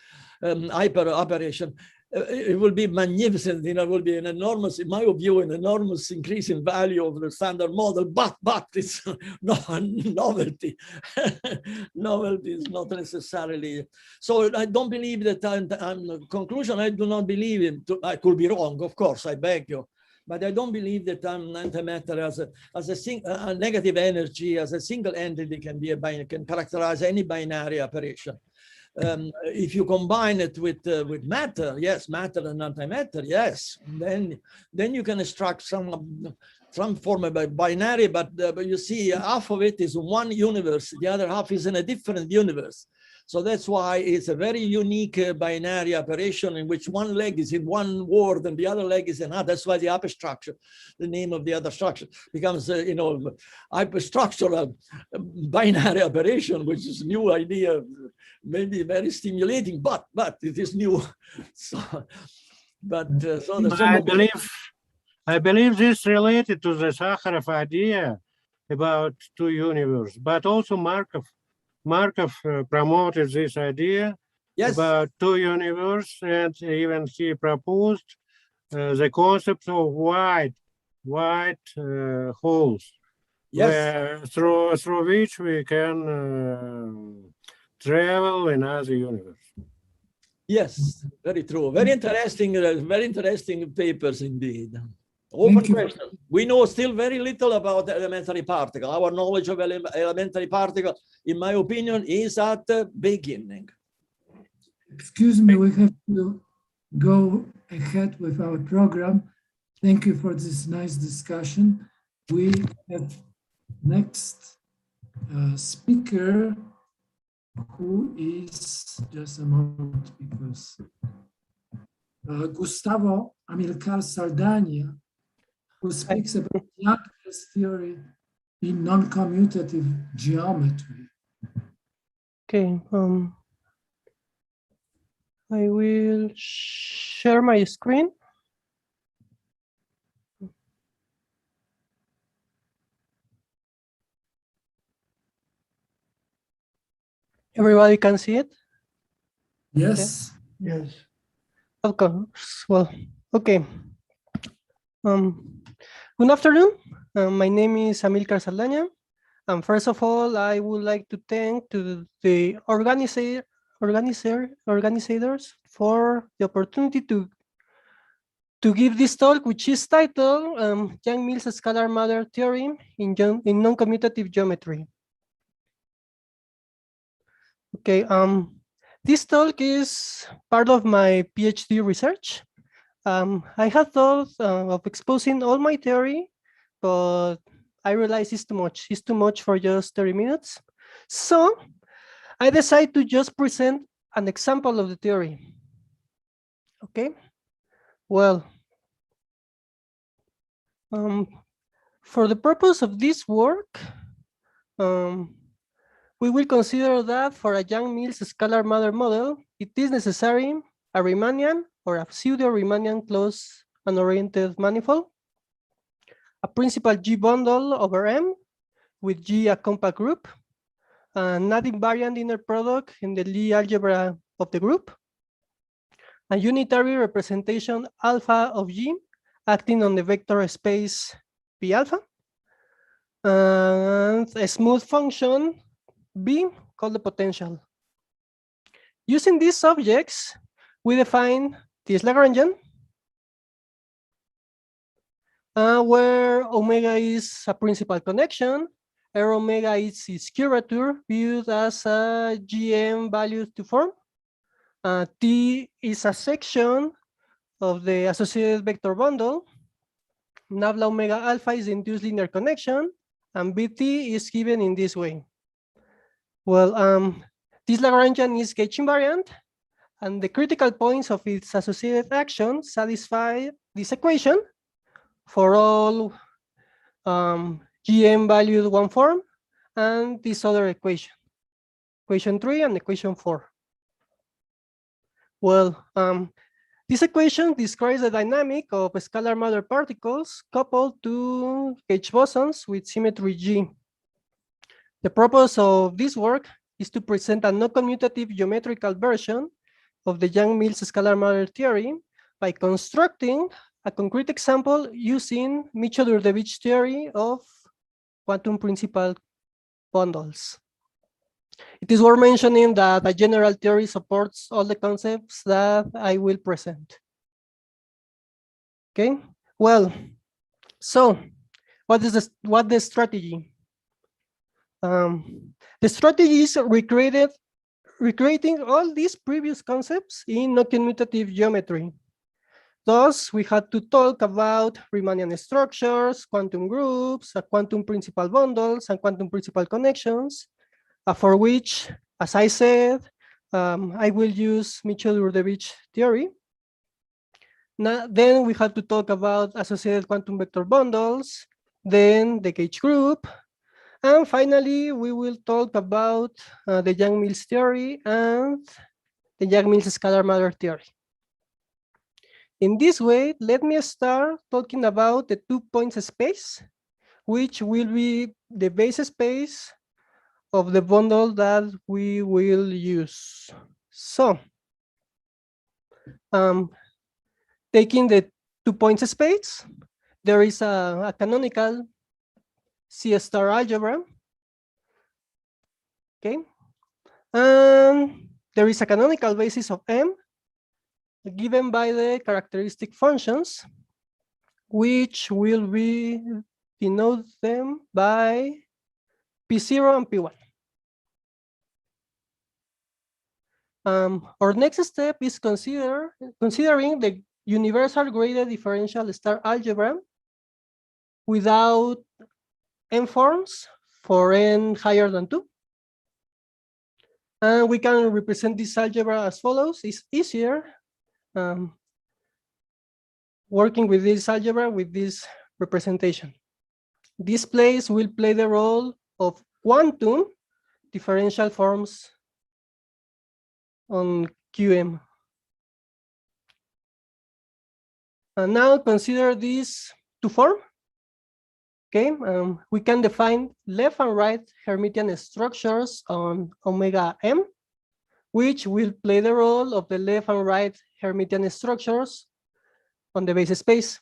hyper operation. It will be magnificent, it will be an enormous, in my view, an enormous increase in value of the standard model, but it's not a novelty. Novelty is not necessarily. So I don't believe that, conclusion, I do not believe in, I could be wrong, of course, I beg you, but I don't believe that antimatter as a negative energy, as a single entity can characterize any binary operation. If you combine it with matter, yes, matter and antimatter, yes, then you can extract some form of binary, but you see, half of it is one universe, the other half is in a different universe. So that's why it's a very unique binary operation in which one leg is in one word and the other leg is in another. That's why the hyperstructure, the name of the other structure, becomes, hyperstructural binary operation, which is a new idea, maybe very stimulating, but it is new. So, I believe this related to the Sakharov idea about two universes, but also Markov promoted this idea about two universes, and even he proposed the concept of white holes, through which we can travel in other universe. Yes, very true. Very interesting papers indeed. Open question. We know still very little about elementary particle. Our knowledge of elementary particle, in my opinion, is at the beginning. Excuse me, we have to go ahead with our program. Thank you for this nice discussion. We have next speaker, who is, just a moment, because Gustavo Amilcar Saldana, who speaks about Young's theory in non-commutative geometry. Okay, I will share my screen. Everybody can see it? Yes. Okay. Yes. Of course. Well, okay. Good afternoon. My name is Amilcar Saldana. And first of all, I would like to thank to the organizers for the opportunity to give this talk, which is titled Yang-Mills scalar matter theorem in non-commutative geometry. Okay, this talk is part of my PhD research. I had thought of exposing all my theory, but I realized it's too much. It's too much for just 30 minutes. So I decided to just present an example of the theory. Okay, well, for the purpose of this work, we will consider that for a Yang-Mills scalar matter model, it is necessary a Riemannian or a pseudo-Riemannian closed unoriented manifold, a principal G bundle over M with G a compact group, an not invariant inner product in the Lie algebra of the group, a unitary representation alpha of G acting on the vector space P alpha, and a smooth function B called the potential. Using these objects, we define this Lagrangian, where omega is a principal connection, R omega is its curvature viewed as a GM value to form. T is a section of the associated vector bundle. Nabla omega alpha is the induced linear connection, and BT is given in this way. Well, this Lagrangian is gauge invariant, and the critical points of its associated action satisfy this equation for all GM valued one form and this other equation. equation 3 and equation 4. Well, this equation describes the dynamic of scalar matter particles coupled to gauge bosons with symmetry G. The purpose of this work is to present a non-commutative geometrical version of the Yang-Mills scalar matter theory by constructing a concrete example using Michaux-Durdevich theory of quantum principal bundles. It is worth mentioning that a general theory supports all the concepts that I will present. Okay, well, so what is the strategy? The strategy is recreating all these previous concepts in non-commutative geometry. Thus, we had to talk about Riemannian structures, quantum groups, quantum principal bundles, and quantum principal connections, for which, as I said, I will use Michaux-Durdevich theory. Now, then we had to talk about associated quantum vector bundles, then the gauge group, and finally, we will talk about the Yang-Mills theory and the Yang-Mills scalar matter theory. In this way, let me start talking about the 2 points space, which will be the base space of the bundle that we will use. So, taking the 2 points space, there is a canonical C-star algebra. Okay, and there is a canonical basis of M given by the characteristic functions, which will be denote them by P0 and P1. Our next step is considering the universal graded differential star algebra without n forms for n higher than 2. And we can represent this algebra as follows. It's easier working with this algebra with this representation. This place will play the role of quantum differential forms on QM. And now consider this two form. Okay, we can define left and right Hermitian structures on omega m, which will play the role of the left and right Hermitian structures on the base space.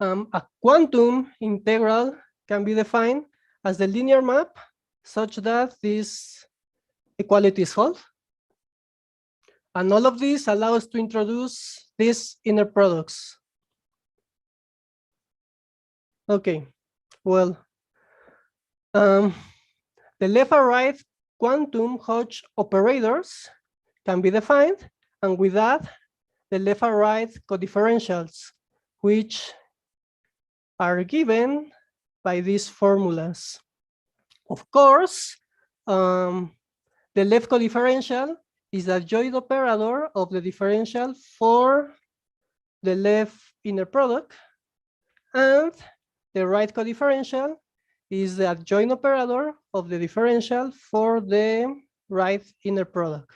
A quantum integral can be defined as the linear map such that this equality is held. And all of this allows to introduce these inner products. Okay, well, the left and right quantum Hodge operators can be defined, and with that, the left and right codifferentials, which are given by these formulas. Of course, the left codifferential is the adjoint operator of the differential for the left inner product, and the right codifferential is the adjoint operator of the differential for the right inner product.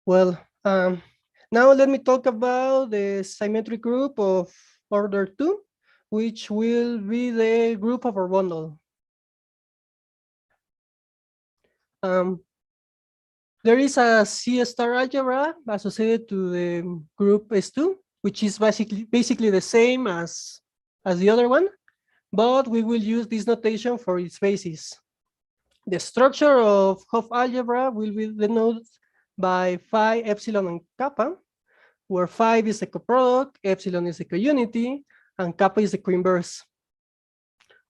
Well, now let me talk about the symmetric group of order 2, which will be the group of our bundle. There is a C-star algebra associated to the group S2, which is basically the same as the other one, but we will use this notation for its basis. The structure of Hopf algebra will be denoted by phi, epsilon, and kappa, where phi is the coproduct, epsilon is the co-unity, and kappa is the co-inverse.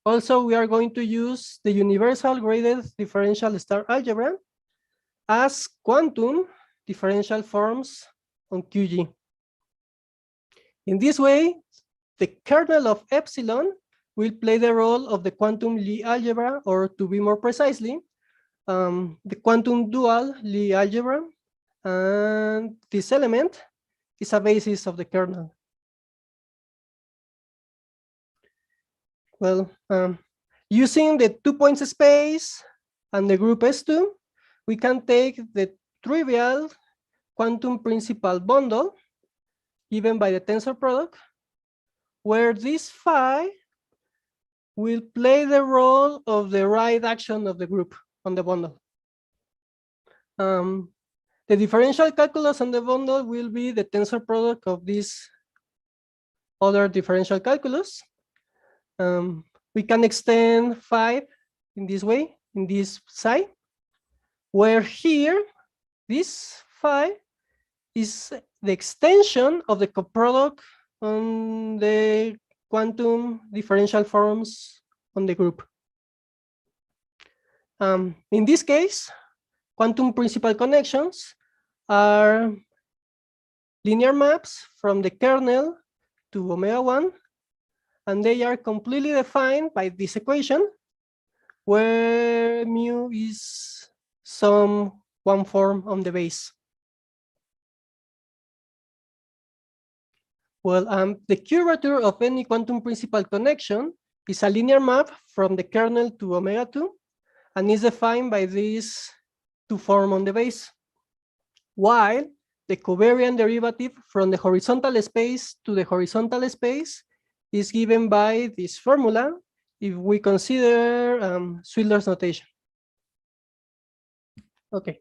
Also, we are going to use the universal graded differential star algebra as quantum differential forms on QG. In this way, the kernel of epsilon will play the role of the quantum Lie algebra, or to be more precisely, the quantum dual Lie algebra, and this element is a basis of the kernel. Well, Using the 2 points space and the group S2, we can take the trivial quantum principal bundle given by the tensor product, where this phi will play the role of the right action of the group on the bundle. The differential calculus on the bundle will be the tensor product of this other differential calculus. We can extend phi in this way, in this psi, where here, this phi is the extension of the coproduct on the quantum differential forms on the group. In this case, quantum principal connections are linear maps from the kernel to omega-1, and they are completely defined by this equation, where mu is some one form on the base. Well, the curvature of any quantum principal connection is a linear map from the kernel to omega-2, and is defined by this two form on the base, while the covariant derivative from the horizontal space to the horizontal space is given by this formula if we consider Swidler's notation. Okay.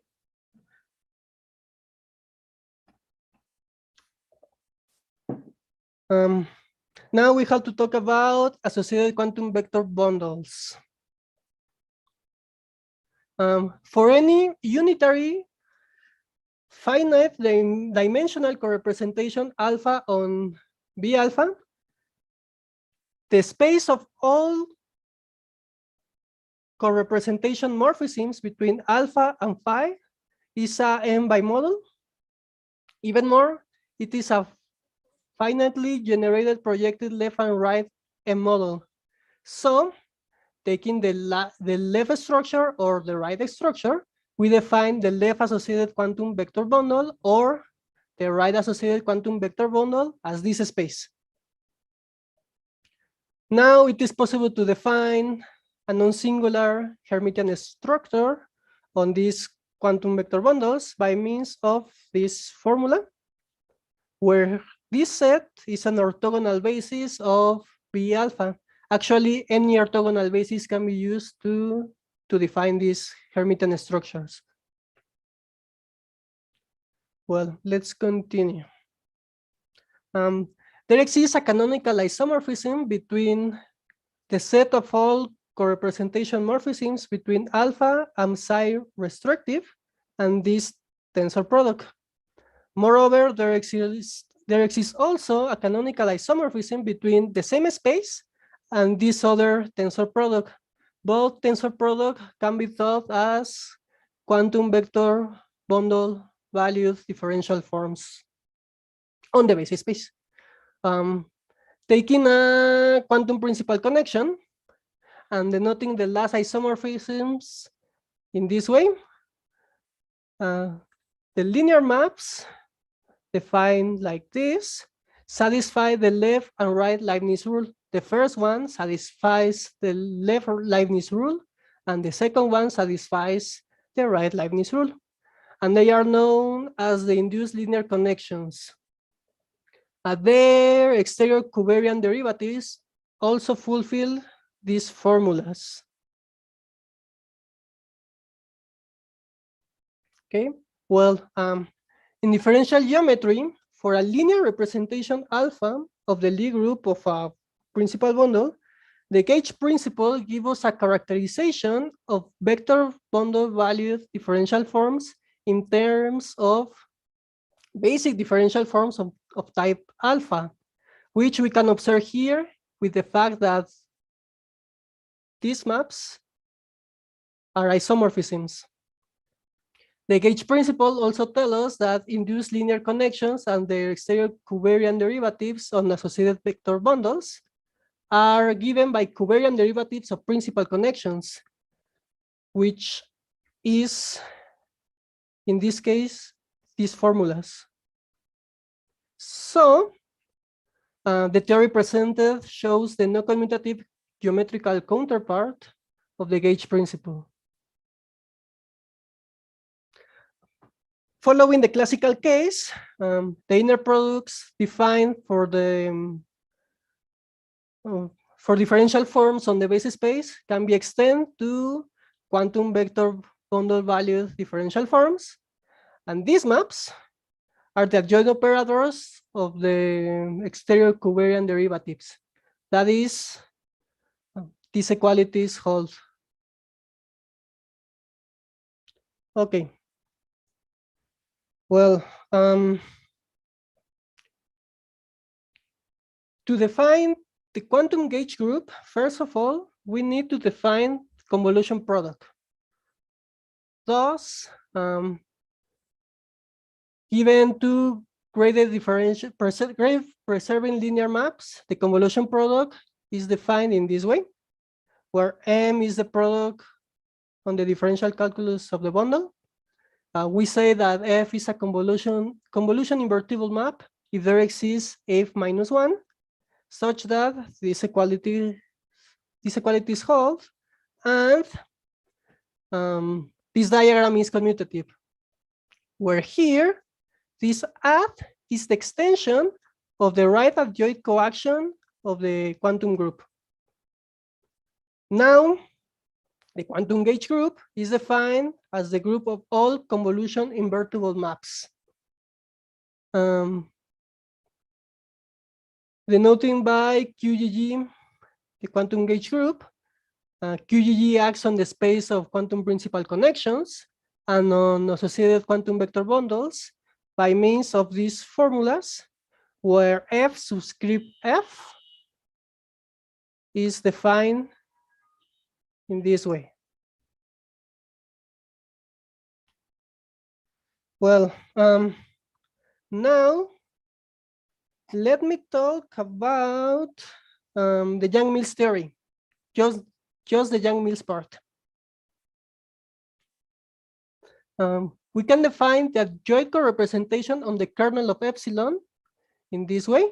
Now we have to talk about associated quantum vector bundles. For any unitary finite dimensional co-representation alpha on B alpha, the space of all co-representation morphisms between alpha and phi is a M bimodal. Even more, it is a finitely generated projected left and right M model. So, taking the left structure or the right structure, we define the left associated quantum vector bundle or the right associated quantum vector bundle as this space. Now it is possible to define a non-singular Hermitian structure on these quantum vector bundles by means of this formula, where this set is an orthogonal basis of B alpha. Actually, any orthogonal basis can be used to define these Hermitian structures. Well, let's continue. There exists a canonical isomorphism between the set of all co-representation morphisms between alpha and psi restrictive and this tensor product. Moreover, there exists also a canonical isomorphism between the same space and this other tensor product. Both tensor product can be thought as quantum vector bundle valued differential forms on the basis space. Taking a quantum principal connection and denoting the last isomorphisms in this way, the linear maps defined like this satisfy the left and right Leibniz rule. The first one satisfies the left Leibniz rule, and the second one satisfies the right Leibniz rule. And they are known as the induced linear connections. Their exterior covariant derivatives also fulfill these formulas. Okay, well, in differential geometry, for a linear representation alpha of the Lie group of a principal bundle, the gauge principle gives us a characterization of vector bundle valued differential forms in terms of basic differential forms of type alpha, which we can observe here with the fact that these maps are isomorphisms. The gauge principle also tells us that induced linear connections and their exterior covariant derivatives on associated vector bundles are given by covariant derivatives of principal connections, which is, in this case, these formulas. So, the theory presented shows the non-commutative geometrical counterpart of the gauge principle. Following the classical case, the inner products defined for the for differential forms on the base space can be extended to quantum vector bundle value differential forms, and these maps are the adjoint operators of the exterior covariant derivatives. That is, these equalities hold. Okay. Well, to define the quantum gauge group, first of all, we need to define convolution product. Thus, given two graded differential preserving linear maps, the convolution product is defined in this way, where M is the product on the differential calculus of the bundle. We say that F is a convolution invertible map if there exists F minus 1, such that these equalities hold, and this diagram is commutative, where here this add is the extension of the right adjoint coaction of the quantum group. Now, the quantum gauge group is defined as the group of all convolution invertible maps. Denoting by QGG, the quantum gauge group, QGG acts on the space of quantum principal connections and on associated quantum vector bundles by means of these formulas, where F subscript F is defined in this way. Well, now let me talk about the Young-Mills theory, just the Young-Mills part. We can define the adjoint co-representation on the kernel of epsilon in this way.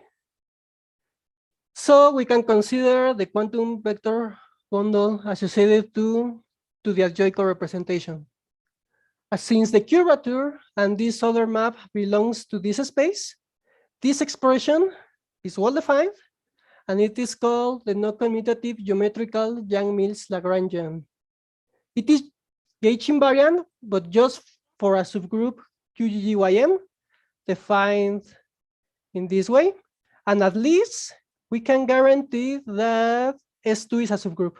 So we can consider the quantum vector bundle associated to the adjoint co-representation. Since the curvature and this other map belongs to this space, this expression is well defined, and it is called the non-commutative geometrical Young-Mills Lagrangian. It is gauge invariant, but just for a subgroup QGGYM defined in this way, and at least we can guarantee that S2 is a subgroup.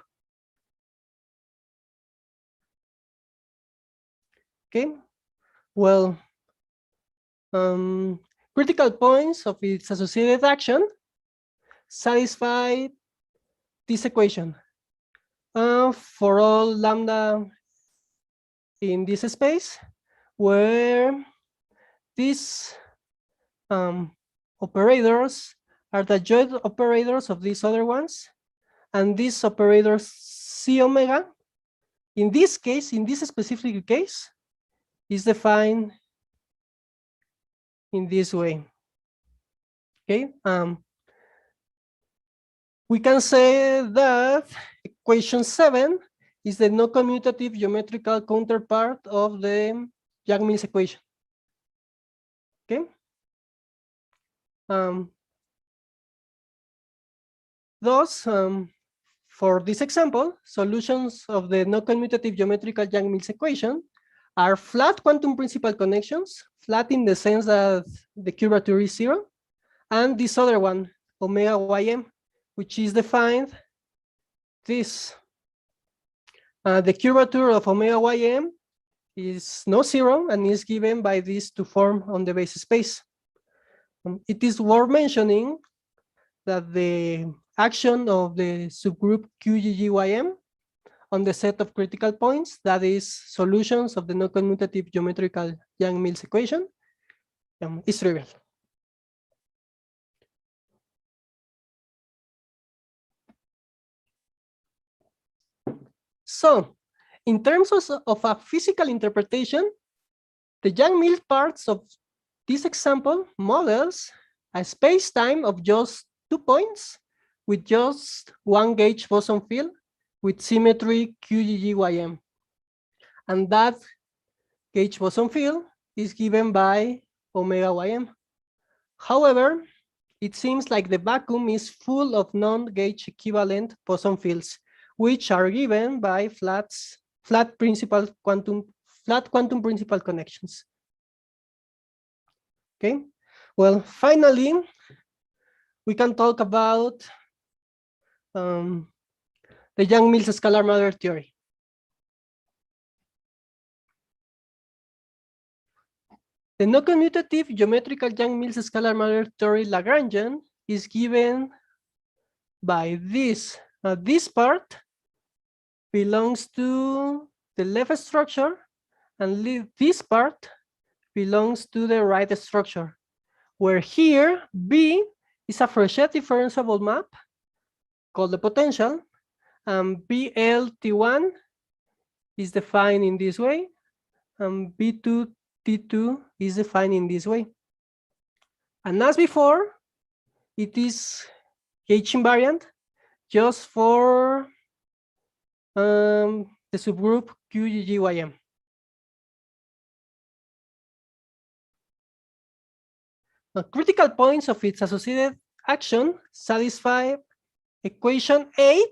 Okay, well, critical points of its associated action satisfy this equation. For all lambda in this space, where these operators are the adjoint operators of these other ones, and these operators C omega, in this case, in this specific case, is defined in this way. Okay, we can say that equation 7 is the non-commutative geometrical counterpart of the Young-Mills equation. Okay. Thus, for this example, solutions of the non-commutative geometrical Young-Mills equation are flat quantum principal connections, flat in the sense that the curvature is 0, and this other one, omega ym, which is defined this. The curvature of omega ym is no 0 and is given by these to form on the base space. It is worth mentioning that the action of the subgroup QGGYM on the set of critical points, that is solutions of the non-commutative geometrical Young-Mills equation, is trivial. So, in terms of a physical interpretation, the Young-Mills parts of this example models a space-time of just 2 points with just one gauge boson field with symmetry QGGYM. And that gauge boson field is given by omega ym. However, it seems like the vacuum is full of non-gauge equivalent boson fields, which are given by flat quantum principal connections. Okay, well, finally, we can talk about the Yang-Mills scalar matter theory. The non-commutative geometrical Yang-Mills scalar matter theory Lagrangian is given by this. This part belongs to the left structure, and this part belongs to the right structure, where here B is a Fréchet differentiable map called the potential, and BL-T1 is defined in this way, and B2-T2 is defined in this way. And as before, it is gauge invariant just for the subgroup QGGYM. Critical points of its associated action satisfy equation 8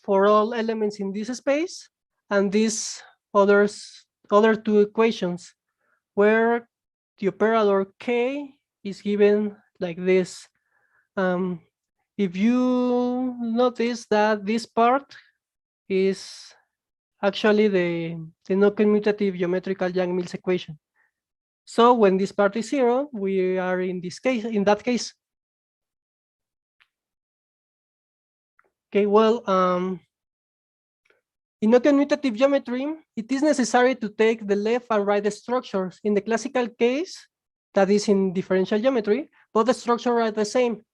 for all elements in this space, and these other two equations, where the operator K is given like this. If you notice that this part is actually the non-commutative geometrical Yang-Mills equation. So when this part is 0, we are in that case. Okay, well, in non-commutative geometry, it is necessary to take the left and right structures. In the classical case, that is in differential geometry, both the structures are the same.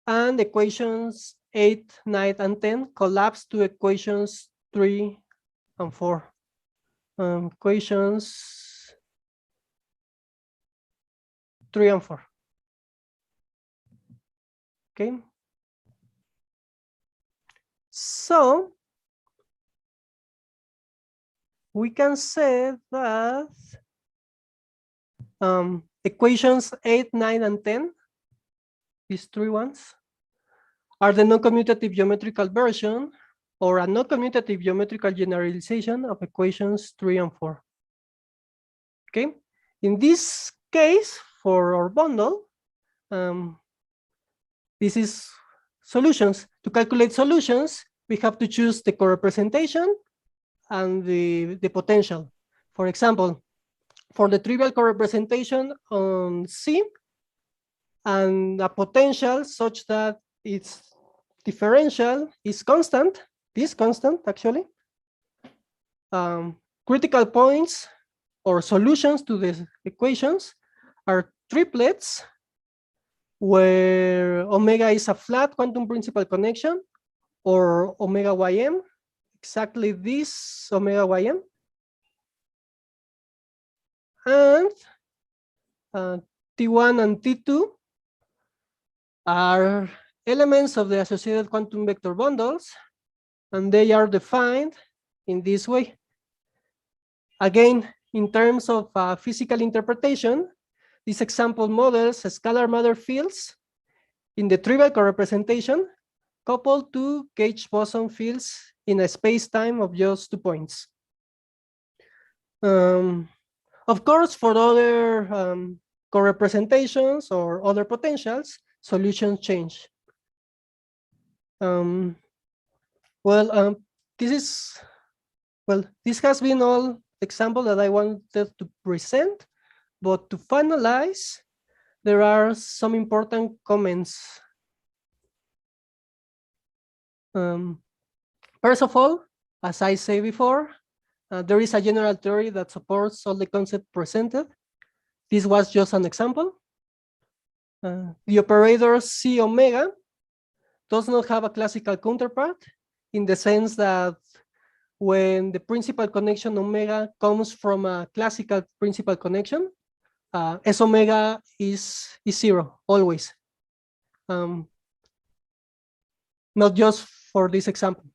And equations 8, 9, and 10 collapse to equations 3 and 4. Equations 3 and 4. Okay. So we can say that equations 8, 9, and 10, these three ones, are the non-commutative geometrical version or a non-commutative geometrical generalization of equations 3 and 4. Okay. In this case, for our bundle, this is solutions. To calculate solutions, we have to choose the co-representation and the potential. For example, for the trivial co-representation on C, and a potential such that its differential is constant, this constant actually, critical points or solutions to the equations are triplets where omega is a flat quantum principal connection, or omega ym, exactly this omega ym, and T1 and T2 are elements of the associated quantum vector bundles, and they are defined in this way. Again, in terms of physical interpretation, this example models scalar matter fields in the trivial co-representation coupled to gauge boson fields in a space-time of just 2 points. Of course, for other co-representations or other potentials, solutions change. This has been all example that I wanted to present, but to finalize, there are some important comments. First of all, as I said before, there is a general theory that supports all the concepts presented. This was just an example. The operator C omega does not have a classical counterpart in the sense that when the principal connection omega comes from a classical principal connection, S omega is 0 always. not just for this example.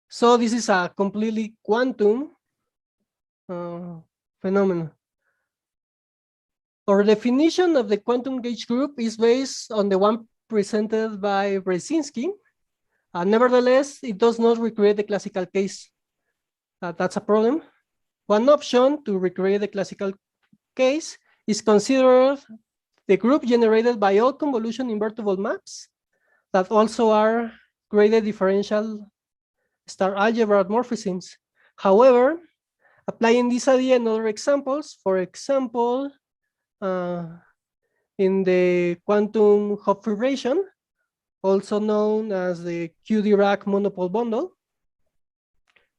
So this is a completely quantum phenomenon. Our definition of the quantum gauge group is based on the one presented by Brzezinski. Nevertheless, it does not recreate the classical case. That's a problem. One option to recreate the classical case is considered the group generated by all convolution invertible maps that also are graded differential star algebra morphisms. However, applying this idea in other examples, for example, in the quantum Hopf vibration, also known as the Q-Dirac monopole bundle,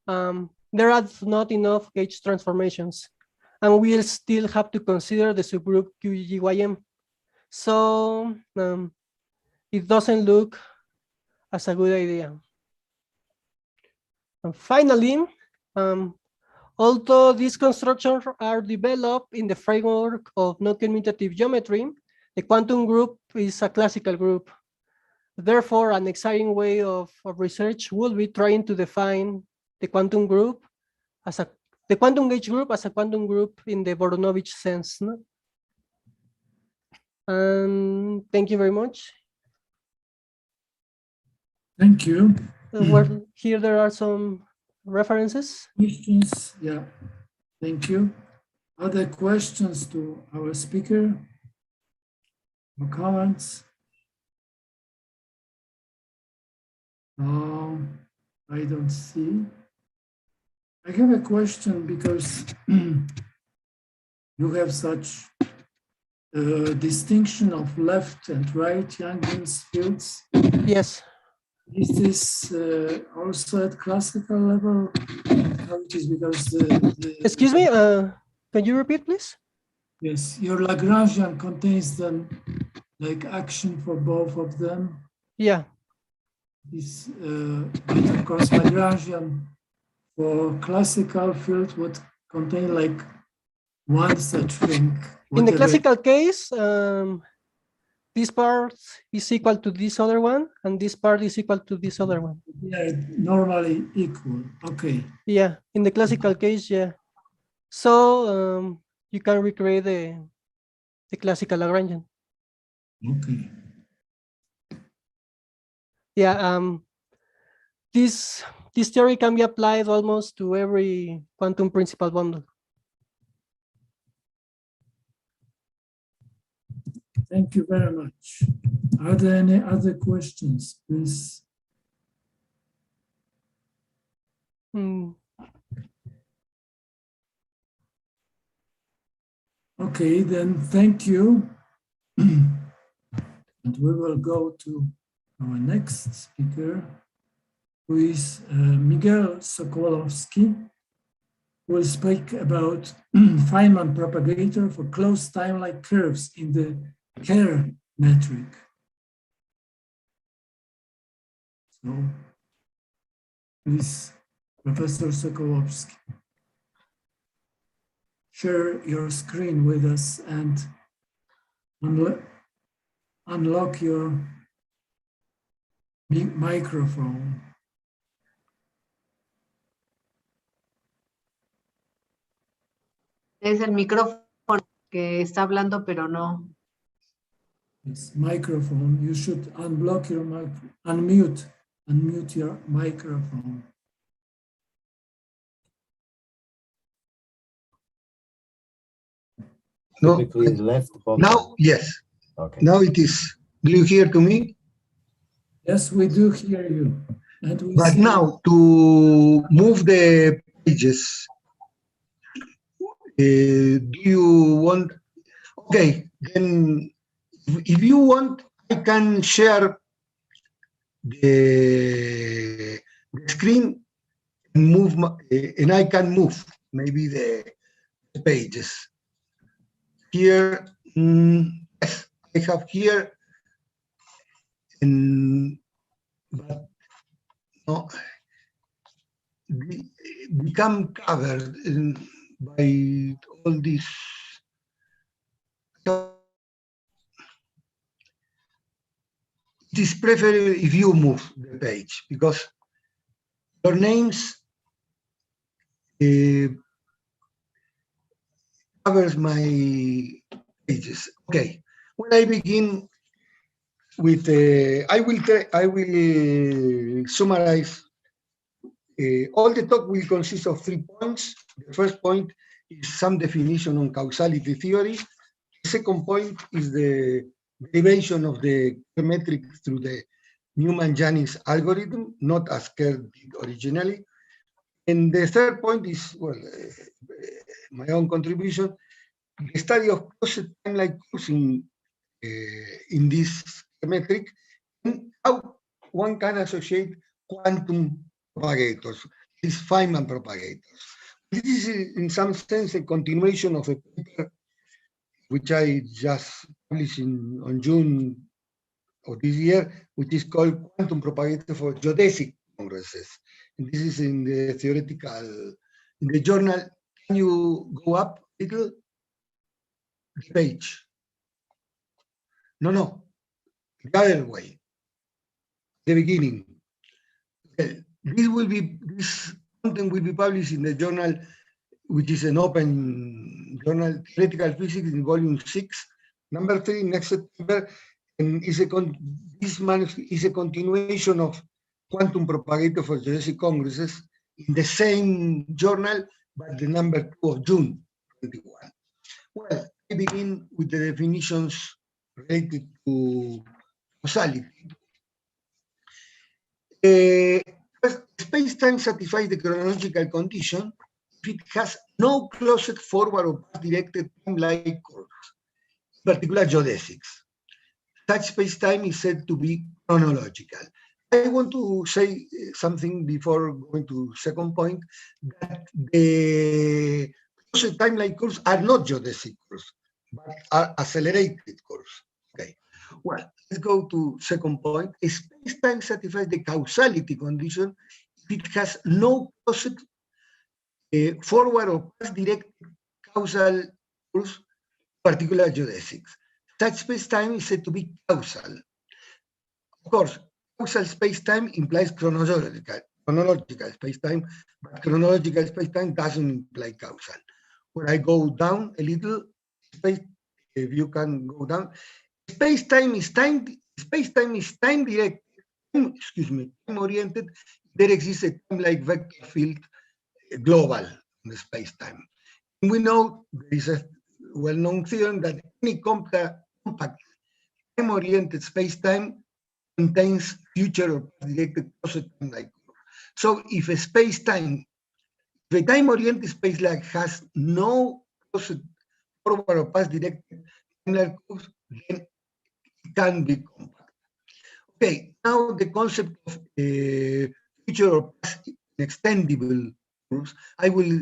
there are not enough gauge transformations, and we'll still have to consider the subgroup QGYM. So it doesn't look as a good idea. And finally, although these constructions are developed in the framework of non-commutative geometry, the quantum group is a classical group. Therefore, an exciting way of research will be trying to define the quantum group as the quantum gauge group as a quantum group in the Voronovich sense. No? And thank you very much. Thank you. Here there are some references. Questions? Yeah. Thank you. Other questions to our speaker? Or comments? I don't see. I have a question because you have such distinction of left and right Young's fields. Yes. Is this also at classical level? How it is because Excuse me, can you repeat, please? Yes, your Lagrangian contains then like action for both of them. Yeah. This, but of course, Lagrangian for classical field would contain like one such thing. In the classical case, this part is equal to this other one, and this part is equal to this other one. They are normally equal. Okay. Yeah, in the classical case, yeah. So you can recreate the classical Lagrangian. Okay. Yeah. This theory can be applied almost to every quantum principal bundle. Thank you very much. Are there any other questions, please? Okay, then thank you. And we will go to our next speaker, who is Miguel Sokolowski, who will speak about Feynman propagator for closed time-like curves in the Kerr metric. So, please, Professor Sokolowski, share your screen with us and unlock your microphone. Es el micrófono que está hablando, pero no. Yes, microphone. You should unblock your unmute your microphone. No. Left Now, yes. Okay. Now it is. Do you hear to me? Yes, we do hear you. And we But see now to move the pages, do you want? Okay, then if you want, I can share the screen and move, and I can move maybe the pages. Here, yes, I have here, and but no, become covered by all this. it is preferable if you move the page because your names covers my pages. Okay, when I begin with, I will summarize. All the talk will consist of 3 points. The first point is some definition on causality theory. The second point is the derivation of the symmetric through the Newman-Jennings algorithm, not as Kerr did originally. And the third point is, well, my own contribution, the study of closed time-like curves in this symmetric, and how one can associate quantum propagators, these Feynman propagators. This is, in some sense, a continuation of a paper which I just published on June of this year, which is called Quantum Propagator for Geodesic Congresses. And this is in the theoretical, in the journal. Can you go up a little? The page. No, the other way. The beginning. Okay. This content will be published in the journal, which is an open journal, Theoretical Physics, in volume 6, number 3, next September, and this manuscript is a continuation of Quantum Propagator for Geodesic Congresses in the same journal, but the number 2 of June 21. Well, I begin with the definitions related to causality. Space-time satisfies the chronological condition if it has no closed forward or past-directed time-like curves, in particular geodesics. Such space-time is said to be chronological. I want to say something before going to second point, that the closed time-like curves are not geodesic curves, but are accelerated curves. Okay. Well, let's go to second point. Space-time satisfies the causality condition if it has no closed forward or past-directed causal curves, particular geodesics. Such space-time is said to be causal. Of course, causal space-time implies chronological space-time, but chronological space-time doesn't imply causal. When I go down a little, if you can go down, space-time is time-directed, time-oriented. There exists a time-like vector field global in the space-time. We know there is a well-known theorem that any compact time-oriented space-time contains future or past-directed closed time-like curve. So if a space-time, the time-oriented space-like has no closed forward or past-directed time-like curves, then it can be compact. Okay, now the concept of future or past inextendable curves. I will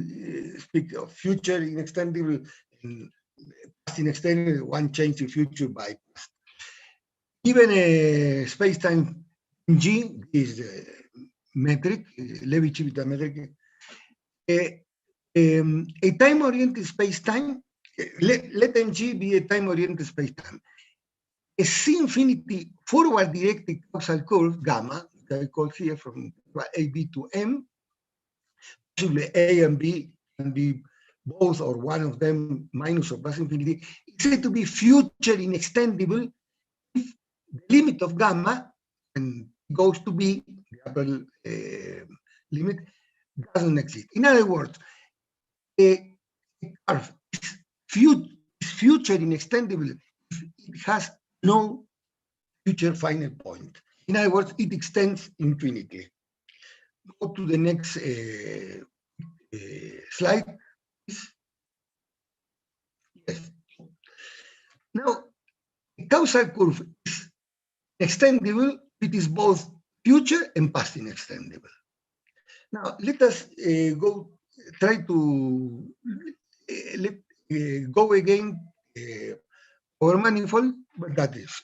speak of future inextendable and past inextendable, one change to future by past. Given a space-time G is the metric, Levi-Civita metric, a time-oriented space-time, let MG be a time-oriented space-time. A C-infinity forward-directed causal curve, gamma, that I call here from AB to M, possibly A and B can be both or one of them minus or plus infinity, is said to be future inextendable if the limit of gamma and goes to B, the upper limit, doesn't exist. In other words, a curve is future inextendable if it has no future final point. In other words, it extends infinitely. Go to the next slide, please. Yes. Now, a causal curve is extendable. It is both future and past inextendable. Now, let us try to go again over manifold, but that is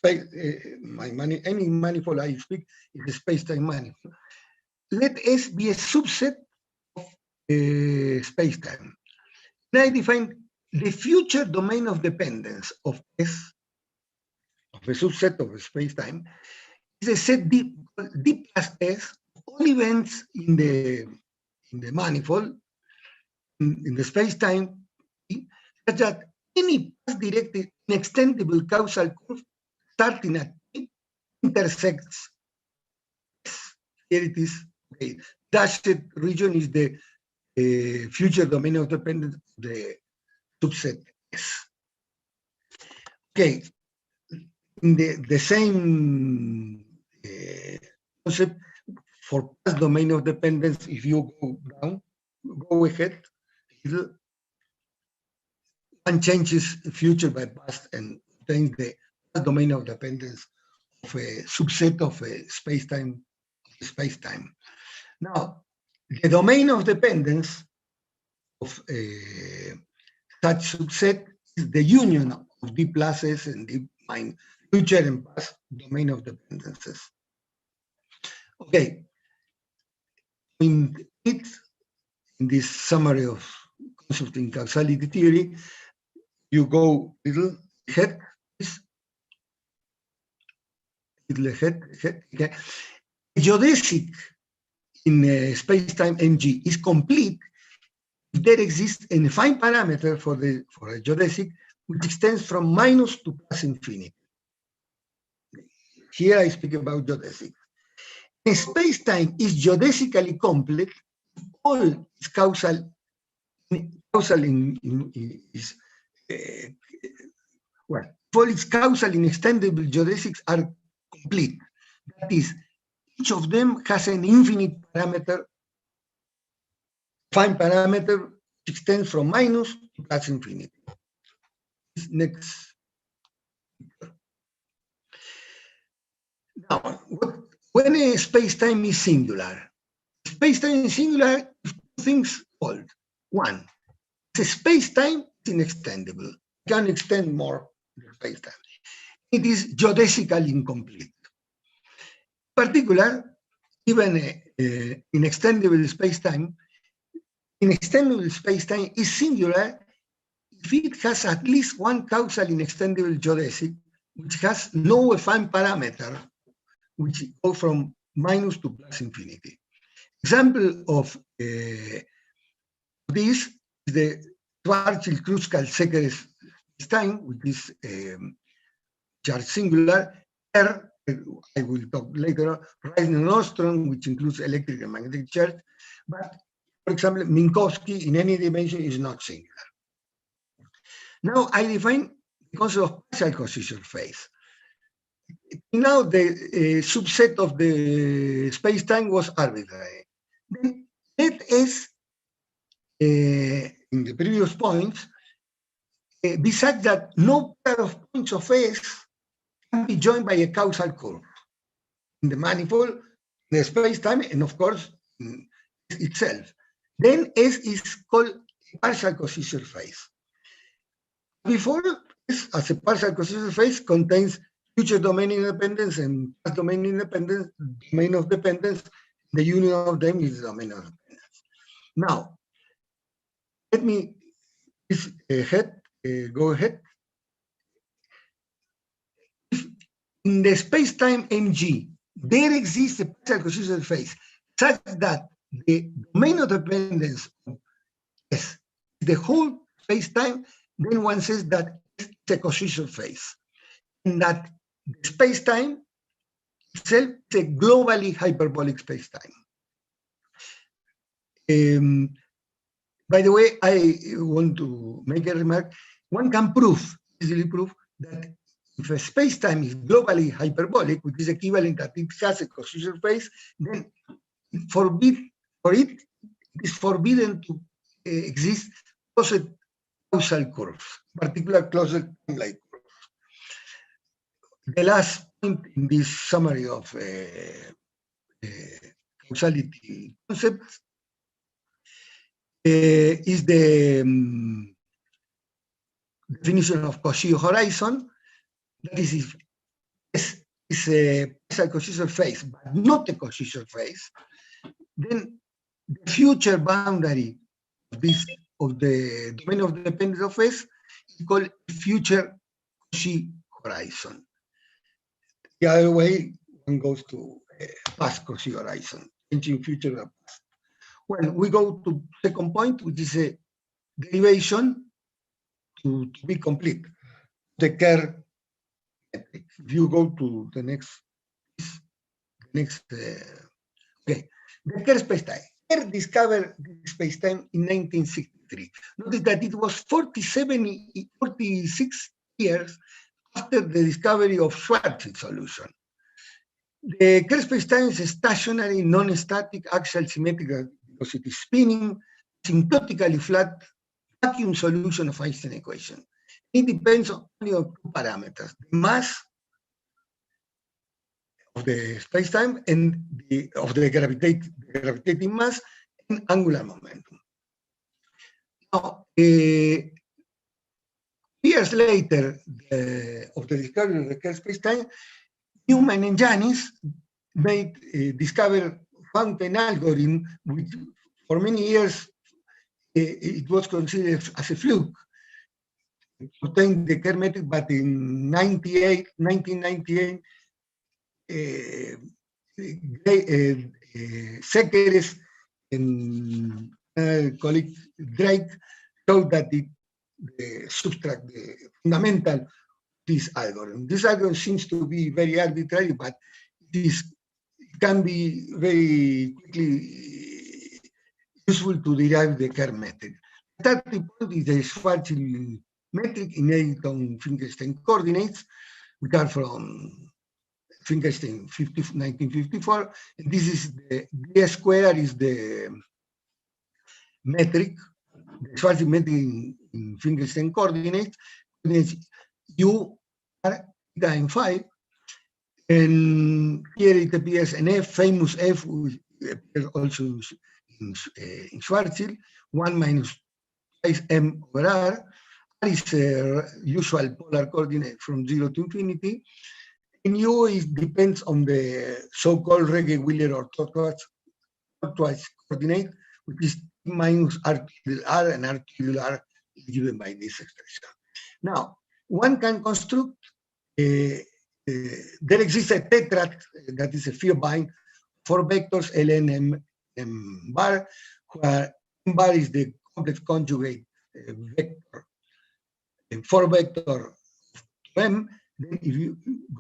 any manifold I speak is a space-time manifold. Let S be a subset of space-time. And I define the future domain of dependence of S, of a subset of a space-time, is a set D plus S, all events in the manifold, in the space-time, such that any path-directed inextendable causal curve starting at T intersects S. Here it is. Okay. Dashed region is the future domain of dependence of the subset S. Okay, in the same concept for past domain of dependence, if you go down, go ahead, one changes future by past and obtains the past domain of dependence of a subset of a space-time. Now, the domain of dependence of such subset is the union of D pluses and D minus, future and past domain of dependences. Okay, in this summary of concept in causality theory, you go little ahead, okay. Geodesic in space-time Mg is complete if there exists a fine parameter for a geodesic which extends from minus to plus infinity. Here I speak about geodesic. A space-time is geodesically complete. All its causal inextendable geodesics are complete. That is, each of them has an infinite parameter, fine parameter, which extends from minus to plus infinity. Next. Now, when a space-time is singular, space-time is singular if two things hold. One, the space-time is inextendable. It can extend more the space-time. It is geodesically incomplete. In particular, even inextendable space-time is singular if it has at least one causal inextendable geodesic, which has no affine parameter, which go from minus to plus infinity. Example of this is the Schwarzschild-Kruskal-Sekeres space-time, which is charge singular. R, I will talk later, Reisner-Nordstrom, which includes electric and magnetic charge. But, for example, Minkowski in any dimension is not singular. Now I define the concept of partial cohesion phase. Now the subset of the space-time was arbitrary. Then let S, in the previous points, be such that no pair of points of S can be joined by a causal curve in the manifold, in the space-time, and of course, itself. Then S is called a partial cohesion phase. Before, S as a partial cohesion phase contains future domain independence and past domain independence, domain of dependence. The union of them is the domain of dependence. Now, let me go ahead. If in the space-time Mg, there exists a partial cohesion phase such that the domain of dependence of S is the whole space-time, then one says that it's a cohesion phase, and that the space-time itself is a globally hyperbolic space-time. By the way, I want to make a remark. One can easily prove, that if a space-time is globally hyperbolic, which is equivalent that it has a cohesion phase, then it is forbidden to exist closed causal curves, particular closed time-like curves. The last point in this summary of causality concepts is the definition of Cauchy horizon. That is, if S is a partial cohesion phase, but not a cohesion phase, then the future boundary of the domain of dependence of S is called future Cauchy horizon. The other way, one goes to past crossing horizon, changing future and past. Well, we go to second point, which is a derivation to be complete. The Kerr metric. If you go to the next, okay, the Kerr spacetime. Kerr discovered the spacetime in 1963. Notice that it was 46 years after the discovery of Schwarzschild solution. The Kerr spacetime is a stationary, non-static, axial symmetrical because it is spinning, asymptotically flat vacuum solution of Einstein equation. It depends only on two parameters: the mass of the spacetime and the gravitating mass and angular momentum. Now, years later of the discovery of the Kerr spacetime, Newman and Janis found an algorithm which, for many years, it was considered as a fluke to obtain the Kerr metric, but in 1998, Sekeres and colleague Drake showed that the subtract the fundamental of this algorithm. This algorithm seems to be very arbitrary, but it can be very quickly useful to derive the Kerr metric. The third point is the Schwarzschild metric in Eddington-Finkelstein coordinates, which are from Finkelstein 1954. And this is the D square is the metric, the Schwarzschild metric in Finkelstein coordinates U, R, theta, and phi. And here it appears an F, famous F, which appears also in Schwarzschild, 1 minus twice M over R. R is a usual polar coordinate from 0 to infinity. And U depends on the so-called Regge-Wheeler or tortoise coordinate, which is minus R tilde R, and R tilde R is given by this expression. Now, one can construct, there exists a tetrad that is a Vierbein, 4 vectors, ln m bar, where m bar is the complex conjugate vector, 4 vector m. Then if you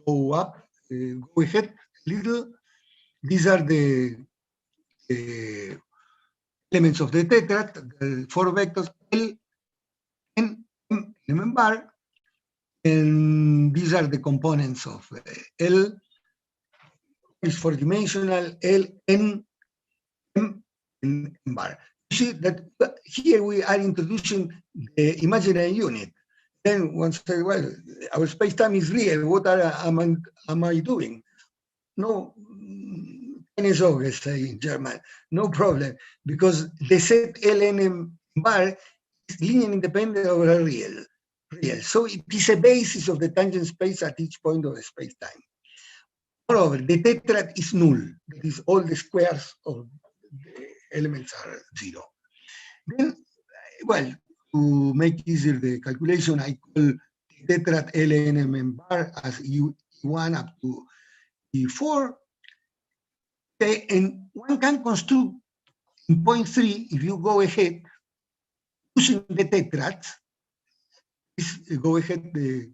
go up, go ahead a little, these are the elements of the tetrad, the 4 vectors L, N, M, M bar, and these are the components of L, is 4-dimensional, L, N, M, and M bar. You see that here we are introducing the imaginary unit. Then one says, well, our space-time is real. What am I doing? No, keine Sorge, say in German. No problem, because the set LNM bar is linear independent of a real. So it is a basis of the tangent space at each point of the space-time. Moreover, the tetrad is null. That is, all the squares of the elements are 0. Then, well, to make easier the calculation, I call tetrad LNM bar as E1 up to E4. Okay, and one can construct in point 3, if you go ahead, using the tetrads, go ahead the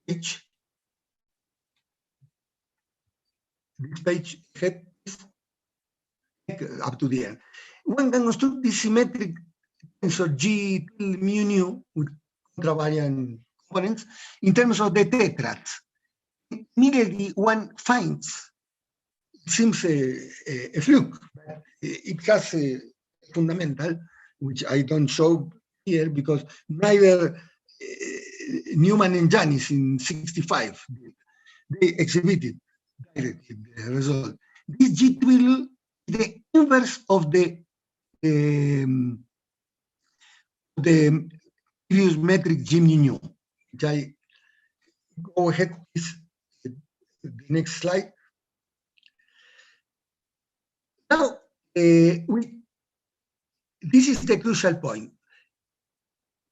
page, this page ahead up to the end. One can construct this symmetric tensor G mu nu with contravariant components in terms of the tetrads. Immediately one finds, it seems a fluke, but it has a fundamental, which I don't show here because neither Newman and Janis in 65, they exhibited directly the result. This G twiddle is the inverse of the previous metric G mu nu, which I go ahead, please, the next slide. Now, this is the crucial point.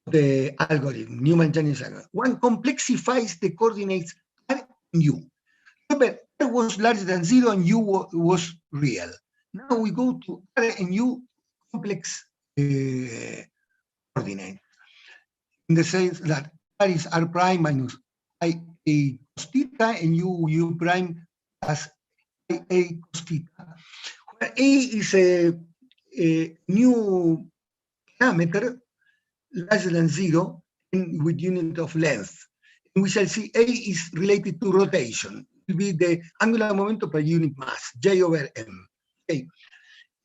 The algorithm, Newman-Janis algorithm. One complexifies the coordinates R and U. Remember, R was larger than 0 and U was real. Now we go to R and U complex coordinate, in the sense that R is R prime minus I A cos theta and U prime plus I A cos theta, where A is a new parameter larger than 0 and with unit of length. And we shall see A is related to rotation. It will be the angular momentum per unit mass, J over M. Okay.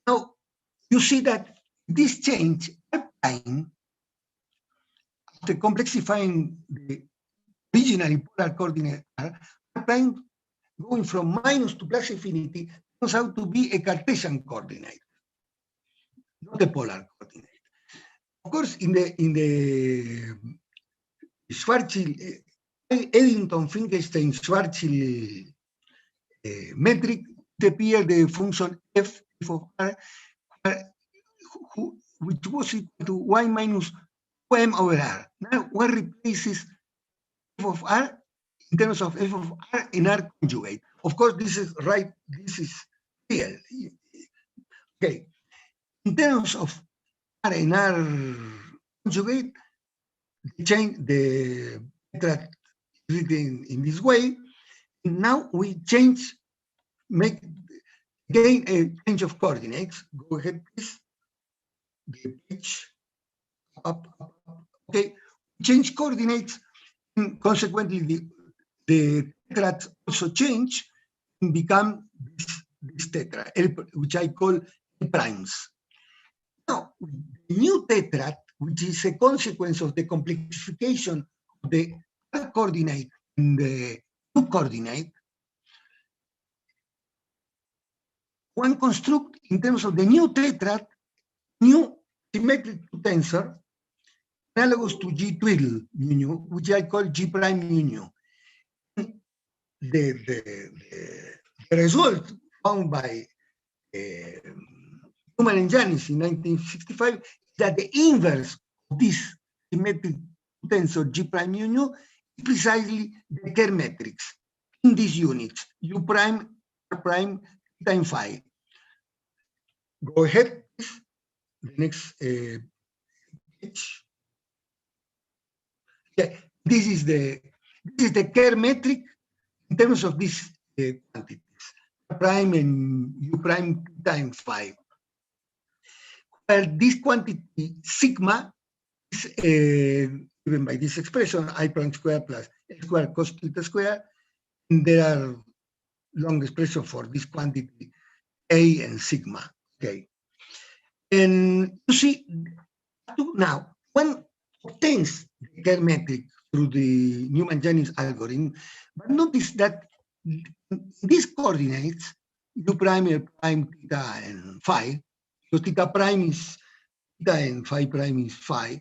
Now you see that this change R prime, after complexifying the originally polar coordinate R prime going from minus to plus infinity turns out to be a Cartesian coordinate, not a polar coordinate. Of course, in the Schwarzschild, Eddington-Finkelstein-Schwarzschild metric, it appeared the function f of R, which was equal to y minus 2m over R. Now one replaces f of R in terms of f of R in R conjugate. Of course, this is right, this is real. Okay. In terms of R in R conjugate, change the tetrad written in this way. Now we change, gain a change of coordinates. Go ahead, please. The page up. Okay, change coordinates, and consequently the tetrads also change and become this tetrad, which I call L primes. Now, the new tetrad, which is a consequence of the complexification of the R coordinate and the U coordinate, one construct in terms of the new tetrad, new symmetric tensor, analogous to G twiddle mu, which I call G prime mu. The result found by Newman and Janis in 1965 is that the inverse of this symmetric tensor G prime mu is precisely the Kerr matrix in these units, U prime, R prime, theta and phi. Go ahead, please. The next page. Yeah, this is the Kerr metric in terms of these quantities, R prime and U prime, theta and phi. Where this quantity sigma is given by this expression, I prime square plus X square cos theta square, and there are long expressions for this quantity A and sigma. Okay, and you see now one obtains the Kerr metric through the Newman-Janis algorithm, but notice that these coordinates U prime, L prime, theta and phi, so theta prime is theta and phi prime is phi.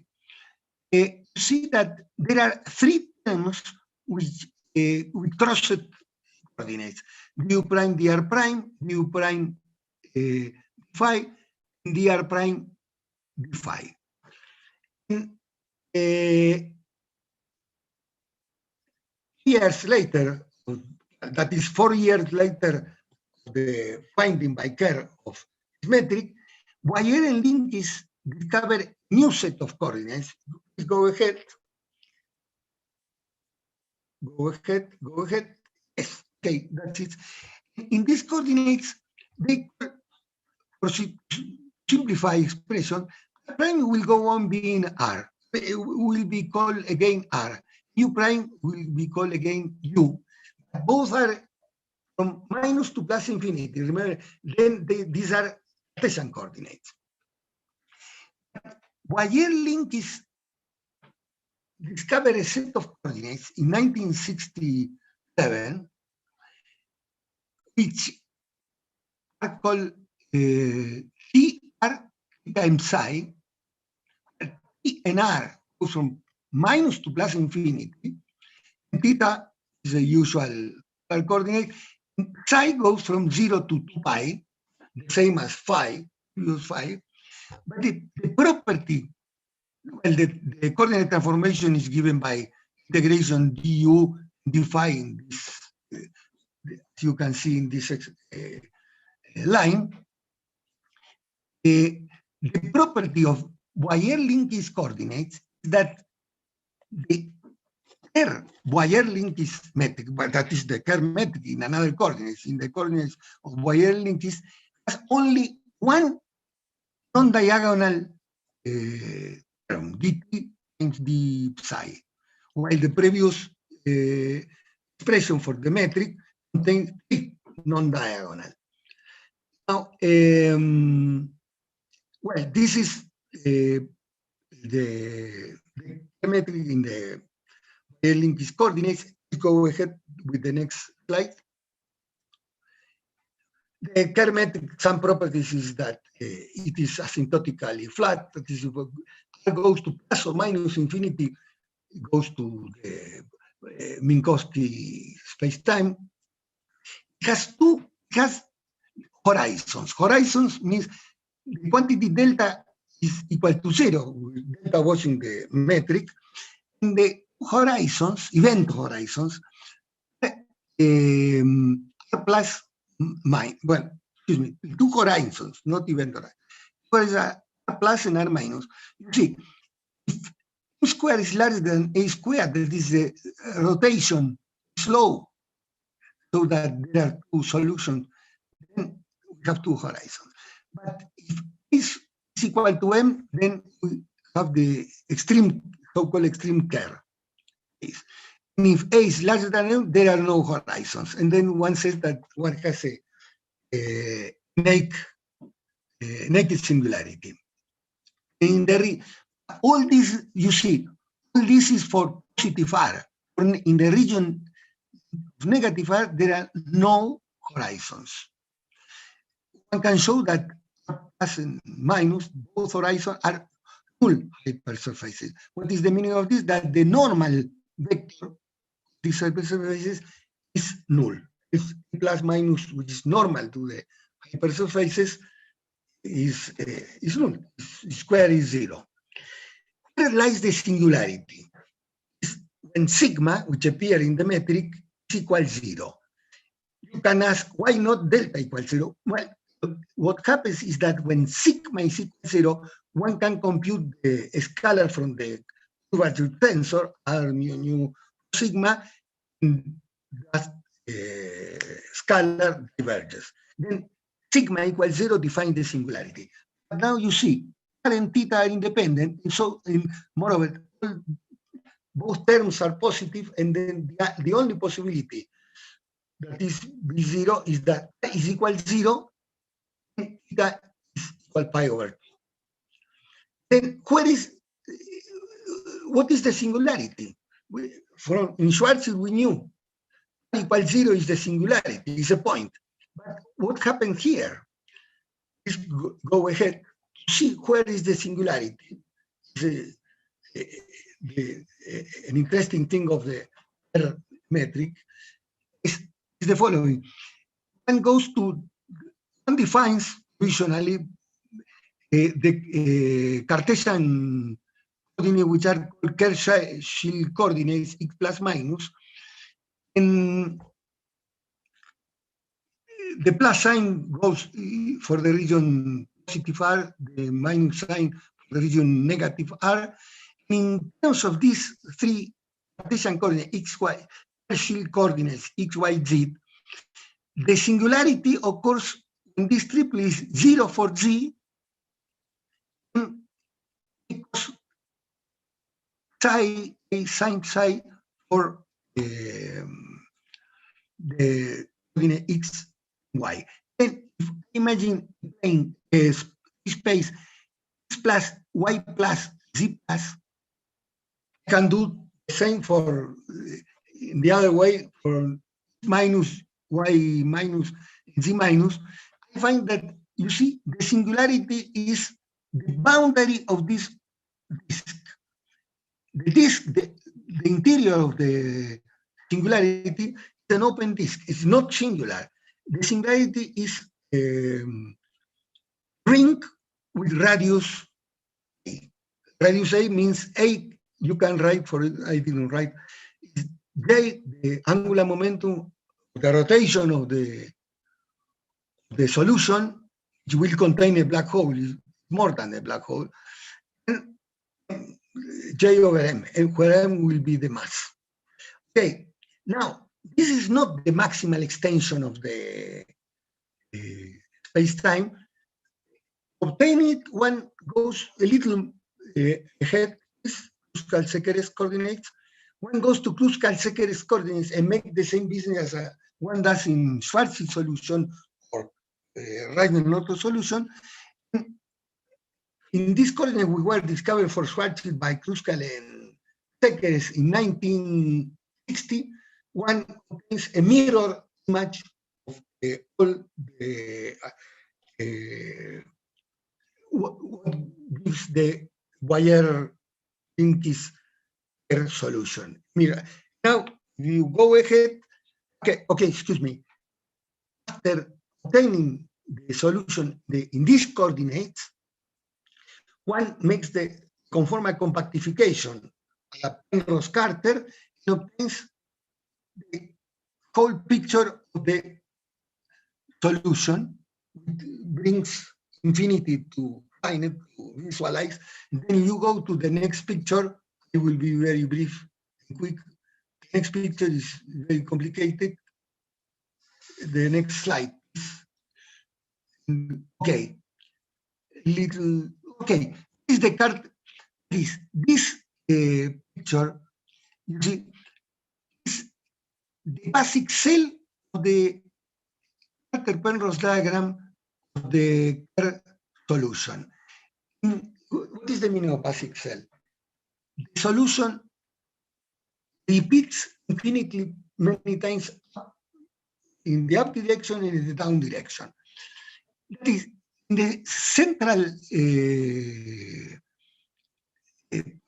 You see that there are three terms which with crossed coordinates: du prime, dr prime, du prime phi, and dr prime d phi. Years later, that is 4 years later, the finding by Kerr of this metric, Boyer and Linkis discovered a new set of coordinates. Please go ahead. Go ahead. Yes, okay, that's it. In these coordinates, they simplify expression. Prime will go on being R. It will be called again R. U prime will be called again U. Both are from minus to plus infinity. Remember, then these are Cartesian coordinates. Boyer-Linkis discovered a set of coordinates in 1967, which are called T, R, theta and psi. T and R goes from minus to plus infinity, and theta is the usual coordinate. Psi goes from 0 to 2 pi, the same as phi, use phi. But the property, well, the coordinate transformation is given by integration du, d phi in this you can see in this line, the property of Boyer-Linkis coordinates is that the Kerr Boyer-Linkis metric, but that is the Kerr metric in another coordinates, in the coordinates of Boyer-Linkis, has only one non-diagonal term, dt times d psi, while the previous expression for the metric contains three non-diagonal. Now, well, this is the metric in the Linkis coordinates. Let's go ahead with the next slide. The Kerr metric, some properties is that it is asymptotically flat. That is, if it goes to plus or minus infinity, it goes to the Minkowski space-time. It has horizons. Horizons means the quantity delta is equal to 0, delta watching the metric, and the horizons, event horizons, are plus minus, well, excuse me, two horizons, not event horizons. There is a plus and a minus. You see, if m squared is larger than a squared, that is the rotation slow, so that there are two solutions, then we have two horizons. But if is equal to m, then we have the extreme, so-called extreme Kerr. And if a is larger than m, there are no horizons. And then one says that one has a naked singularity. In the all this, you see, all this is for positive R. In the region of negative R, there are no horizons. One can show that plus and minus, both horizons are null hypersurfaces. What is the meaning of this? That the normal vector of these hypersurfaces is null. It's plus minus, which is normal to the hypersurfaces, is null. Square is 0. Where lies the singularity? It's when sigma, which appears in the metric, is equal 0. You can ask, why not delta equals 0? Well, what happens is that when sigma is equal to 0, one can compute the scalar from the curvature tensor, R mu nu sigma, and that scalar diverges. Then sigma equals 0 defines the singularity. But now you see, R and theta are independent, and so moreover, both terms are positive, and then the only possibility that is B0 is that is equal to 0, and theta is equal pi over 2. Then what is the singularity? In Schwarzschild, we knew equal 0 is the singularity, is a point. But what happened here? Let's go ahead to see where is the singularity. An interesting thing of the metric is the following. One defines provisionally the Cartesian coordinates, which are called Kerr-Schild coordinates, x plus minus, and the plus sign goes for the region positive R, the minus sign for the region negative R. In terms of these three Cartesian coordinates, x, y, Kerr-Schild coordinates, x, y, z, the singularity occurs when this triple is 0 for z, equals psi, a sine psi for the coordinate x, y. Then if imagine plane space x plus y plus z plus, I can do the same for the other way for minus y minus z minus. I find that, you see, the singularity is the boundary of this disk. The disk, the interior of the singularity is an open disk. It's not singular. The singularity is a ring with radius A. Radius A means A, you can write for it, I didn't write, J, the angular momentum rotation of the solution, which will contain a black hole, is more than a black hole, and J over M, and where M will be the mass. Okay, now this is not the maximal extension of the space-time. Obtaining it, one goes a little ahead, Kruskal-Sekeres coordinates. One goes to Kruskal-Sekeres coordinates and make the same business as one does in Schwarzschild solution or Reisner-Norton solution. In this coordinate, we were discovered for Schwarzschild by Kruskal and Sekeres in 1960. One obtains a mirror image of all the what gives the Weyl-Pinkies solution. Mirror. Now you go ahead. Okay, excuse me. After obtaining the solution in these coordinates, one makes the conformal compactification a Penrose Carter and obtains the whole picture of the solution. It brings infinity to find it, to visualize. And then you go to the next picture. It will be very brief and quick. The next picture is very complicated. The next slide. Okay. Okay. This is the card. This picture, you see, is the basic cell of the Carter-Penrose diagram of the solution. What is the meaning of basic cell? The solution repeats infinitely many times in the up direction and in the down direction. That is, in the central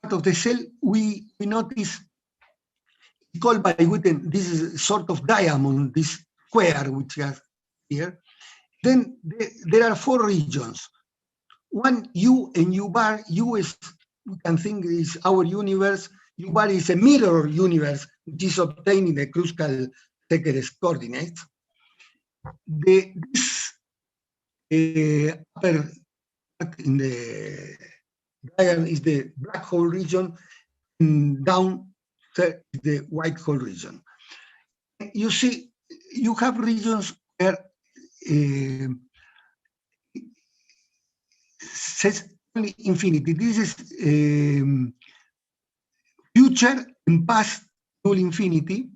part of the cell, we notice, called by Witten, this is a sort of diamond, this square which you have here. Then there are four regions. One, U and U bar. U is, we can think, is our universe. U bar is a mirror universe, which is obtained in the Kruskal-Sekeres coordinates. This upper part in the diagram is the black hole region, and down the white hole region. You see, you have regions where says only infinity. This is future and past null infinity.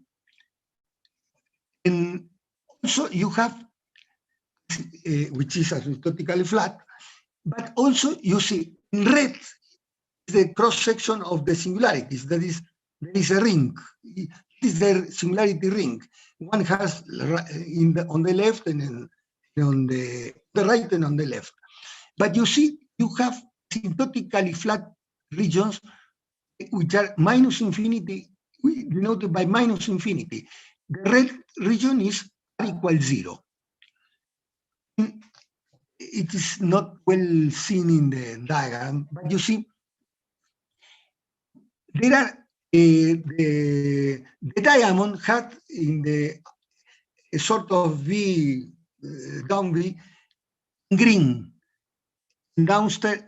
And also you have, which is asymptotically flat, but also you see in red is the cross-section of the singularities. That is, there is a ring. It is the singularity ring. One has on the left and on the right and on the left. But you see, you have asymptotically flat regions which are minus infinity, denoted by minus infinity. The red region is r equals 0. It is not well seen in the diagram, but you see, there are the diamond had in the a sort of V, down V, green, downstairs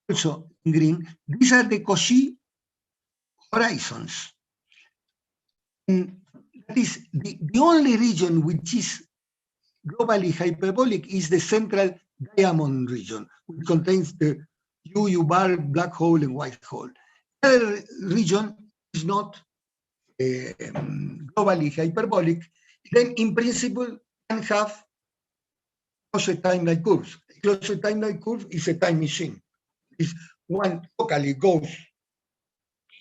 also in green. These are the Cauchy horizons. And that is the only region which is globally hyperbolic is the central diamond region, which contains the U bar, black hole, and white hole. The other region is not globally hyperbolic. Then, in principle, can have closed time-like curves. A closed time-like curve is a time machine. If one locally goes to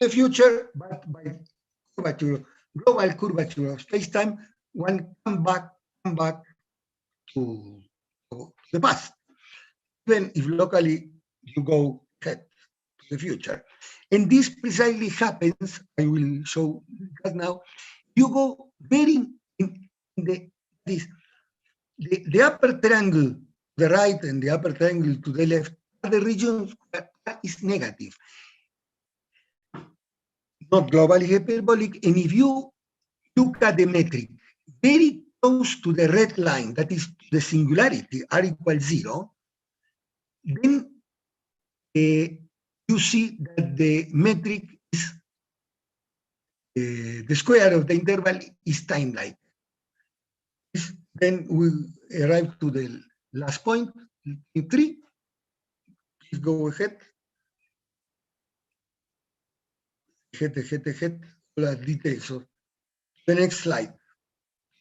the future, but by curvature, global curvature of space-time, one come back to the past. Even if locally you go ahead to the future. And this precisely happens, I will show that now. You go very in the upper triangle to the right and the upper triangle to the left are the regions where R is negative, not globally hyperbolic. And if you look at the metric very close to the red line, that is the singularity, r equals 0, then you see that the metric is the square of the interval is time-like. Then we arrive to the last point, 3. Please go ahead. Ahead, all the details of the next slide.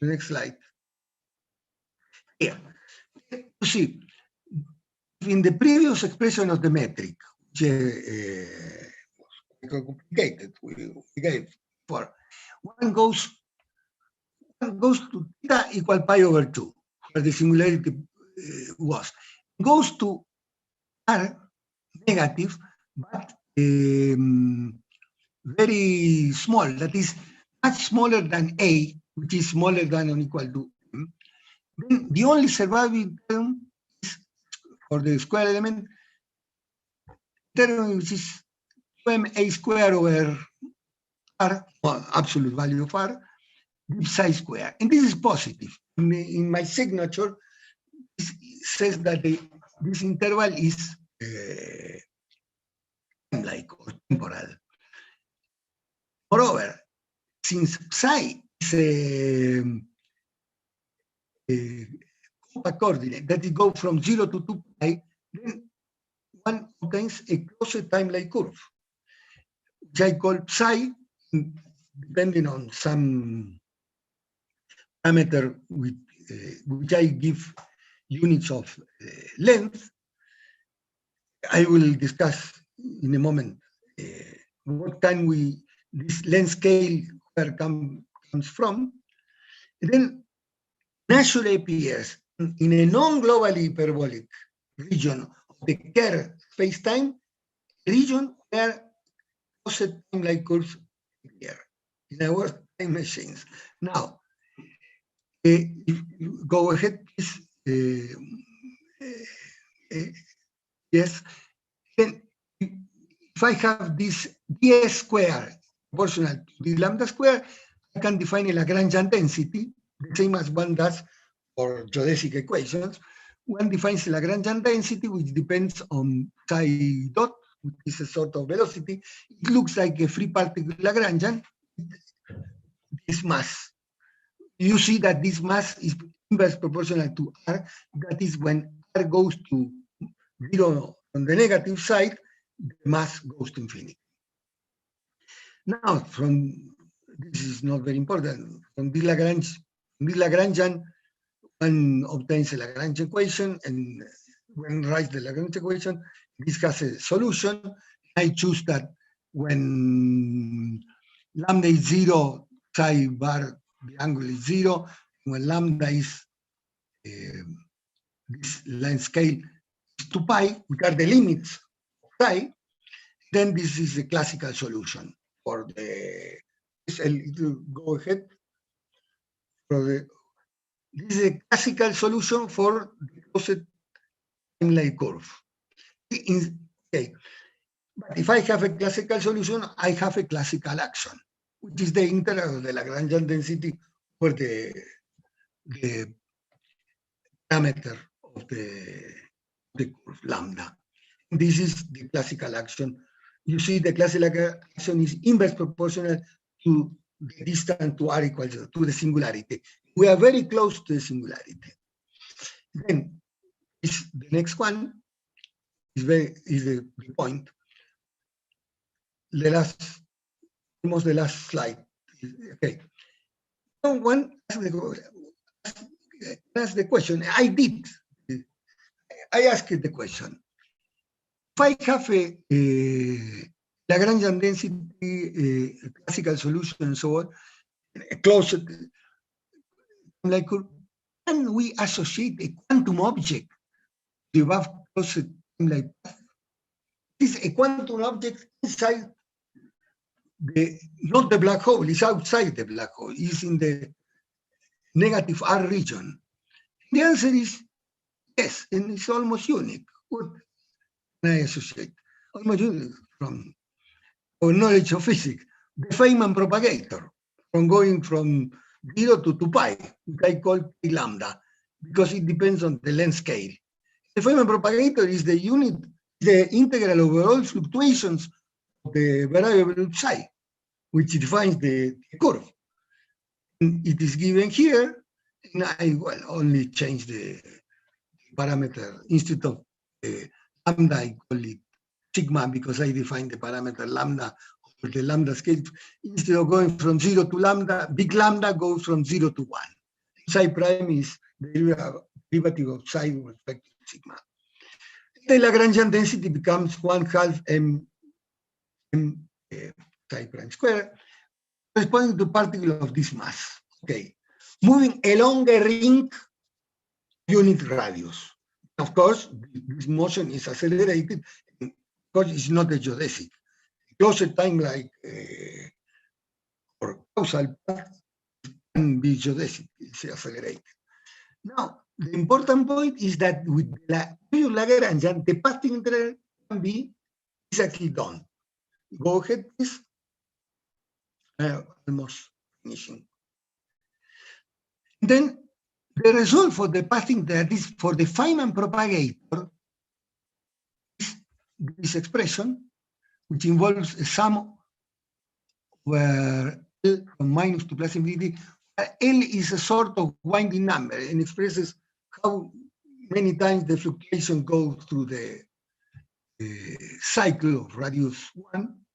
The next slide. Here, you see, in the previous expression of the metric, which complicated, we gave for one goes to theta equal pi over 2, where the singularity was. Goes to r negative, but very small, that is much smaller than a, which is smaller than or equal to m. Then the only surviving term is for the square element term, which is 2ma square over r, or absolute value of r, gives psi square. And this is positive. In my signature, it says that this interval is time-like or temporal. Moreover, since psi is a compact coordinate that it goes from 0 to 2 pi, then one obtains a closed time-like curve, which I call psi, depending on some parameter which I give units of length. I will discuss in a moment what time this length scale where comes from. And then naturally appears in a non-globally hyperbolic region of the Kerr spacetime, region where closed time-like curves appear in our time machines. Now, go ahead, please. Yes. Then, if I have this ds square proportional to the lambda square, I can define a Lagrangian density, the same as one does for geodesic equations. One defines a Lagrangian density, which depends on psi dot, which is a sort of velocity. It looks like a free particle Lagrangian. This mass. You see that this mass is inverse proportional to r. That is, when r goes to 0 on the negative side, the mass goes to infinity. Now, this is not very important. From this Lagrangian, one obtains a Lagrangian equation, and when writes the Lagrangian equation, this has a solution. I choose that when lambda is 0, psi bar, the angle is 0. When lambda is this length scale is 2 pi, which are the limits of psi, then this is a classical solution for the. Go ahead. This is a classical solution for the closed time-like curve. Okay. But if I have a classical solution, I have a classical action, which is the integral of the Lagrangian density for the parameter of the curve lambda. This is the classical action. You see, the classical action is inverse proportional to the distance to r equals 0, to the singularity. We are very close to the singularity. Then the next one is the point. Almost the last slide. Okay. So one asked the question. I asked the question. If I have a Lagrangian density, classical solution, and so on, a closed like, can we associate a quantum object to the above closed like path? This is a quantum object inside not the black hole, it's outside the black hole, it's in the negative R region. The answer is yes, and it's almost unique. What can I associate? Almost unique from our knowledge of physics. The Feynman propagator, from going from 0 to 2 pi, which I call P lambda, because it depends on the length scale. The Feynman propagator is the unit, the integral over all fluctuations of the variable psi, which defines the curve. And it is given here, and I will only change the parameter. Instead of lambda, I call it sigma, because I define the parameter lambda over the lambda scale. Instead of going from 0 to lambda, big lambda goes from 0 to 1. Psi prime is the derivative of psi with respect to sigma. The Lagrangian density becomes 1/2 m psi prime square, corresponding to particle of this mass. Okay, moving along a ring unit radius. Of course, this motion is accelerated because it's not a geodesic. Closer time like or causal path can be geodesic, it's accelerated. Now, the important point is that with the Lagrangian, the pathing interval can be exactly done. Go ahead, please. Almost finishing. Then the result for the pathing, that is for the Feynman propagator, is this expression, which involves a sum where L from minus to plus infinity. L is a sort of winding number and expresses how many times the fluctuation goes through the cycle of radius 1.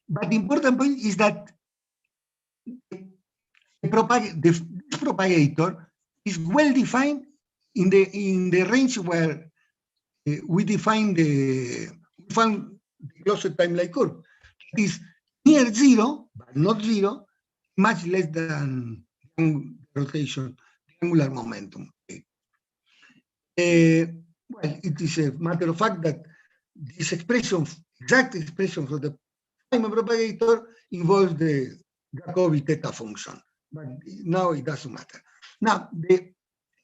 But the important point is that this propagator is well defined in the range where we define the closed time-like curve. It is near 0, but not 0, much less than rotation, angular momentum. Well, it is a matter of fact that this expression, exact expression for the Feynman propagator, involves the Jacobi theta function, but now it doesn't matter. Now,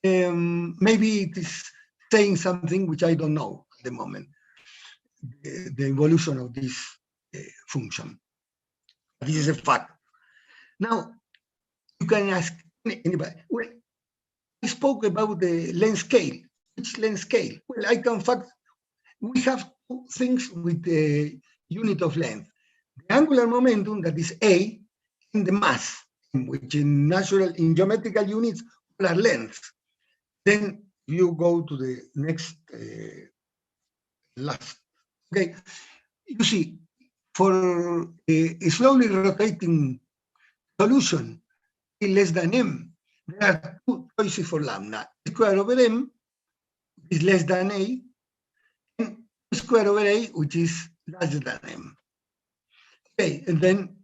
maybe it is saying something which I don't know at the moment, the evolution of this function. This is a fact. Now, you can ask anybody, well, I spoke about the length scale. Which length scale? Well, I can fact, we have two things with the unit of length. The angular momentum, that is A, and the mass, which in geometrical units are lengths. Then you go to the next last. Okay, you see, for a slowly rotating solution less than m, there are two choices for lambda. Square over m is less than a, and square over a, which is larger than m. Okay, and then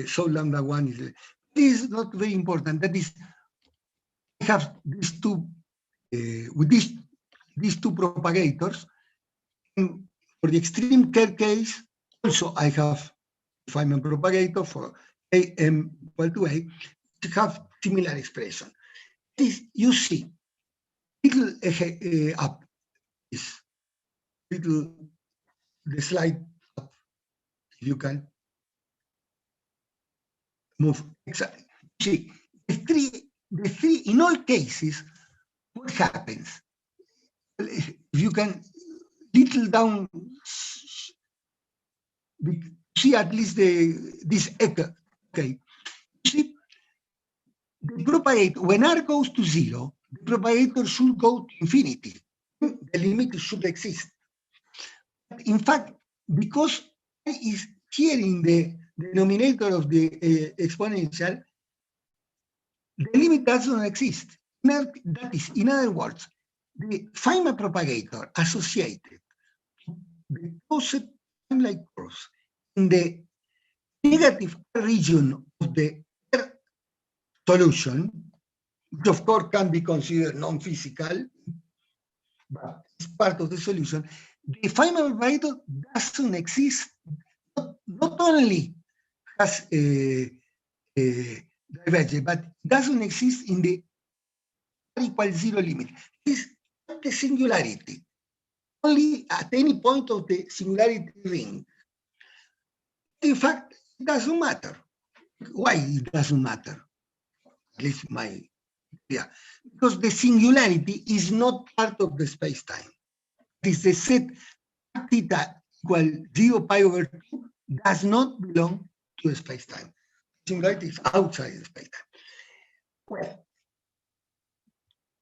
so lambda 1 is. This is not very important. That is, I have these two with these two propagators. And for the extreme Kerr case, also I have Feynman propagator for am equal to a to have similar expression. This you see, little up is little the slide up. If you can move exactly. See, the three in all cases, what happens? If you can little down, see at least this echo. Okay, see the propagator when r goes to 0, the propagator should go to infinity. The limit should exist. But in fact, because I is here in the denominator of the exponential, the limit does not exist. That is, in other words, the Feynman propagator associated to the closed time-like curves in the negative region of the solution, which of course can be considered non-physical, but it's part of the solution. The Feynman propagator doesn't exist. Not only has a divergence, but doesn't exist in the r equals 0 limit. It's the singularity, only at any point of the singularity ring. In fact, it doesn't matter. Why it doesn't matter? at least my idea, because the singularity is not part of the space-time. It is the set theta equal 0 pi over 2 does not belong to the space-time. Singularity is outside the space-time. Well,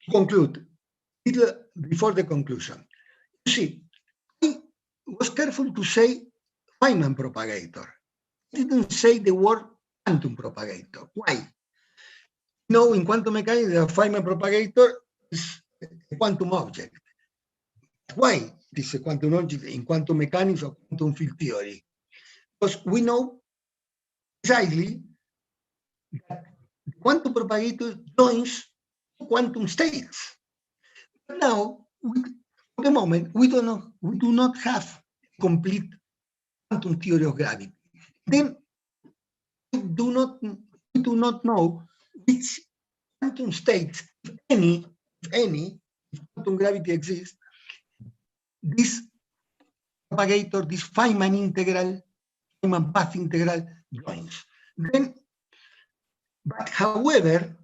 to conclude, before the conclusion, you see, I was careful to say Feynman propagator. I didn't say the word quantum propagator. Why? No, in quantum mechanics, the Feynman propagator is a quantum object. Why it is a quantum object in quantum mechanics or quantum field theory? Because we know precisely that the quantum propagator joins quantum states. But now, for the moment, we do not have complete quantum theory of gravity. Then we do not know which quantum states, if any, if quantum gravity exists, this propagator, this Feynman integral, Feynman path integral joins. Then, but however,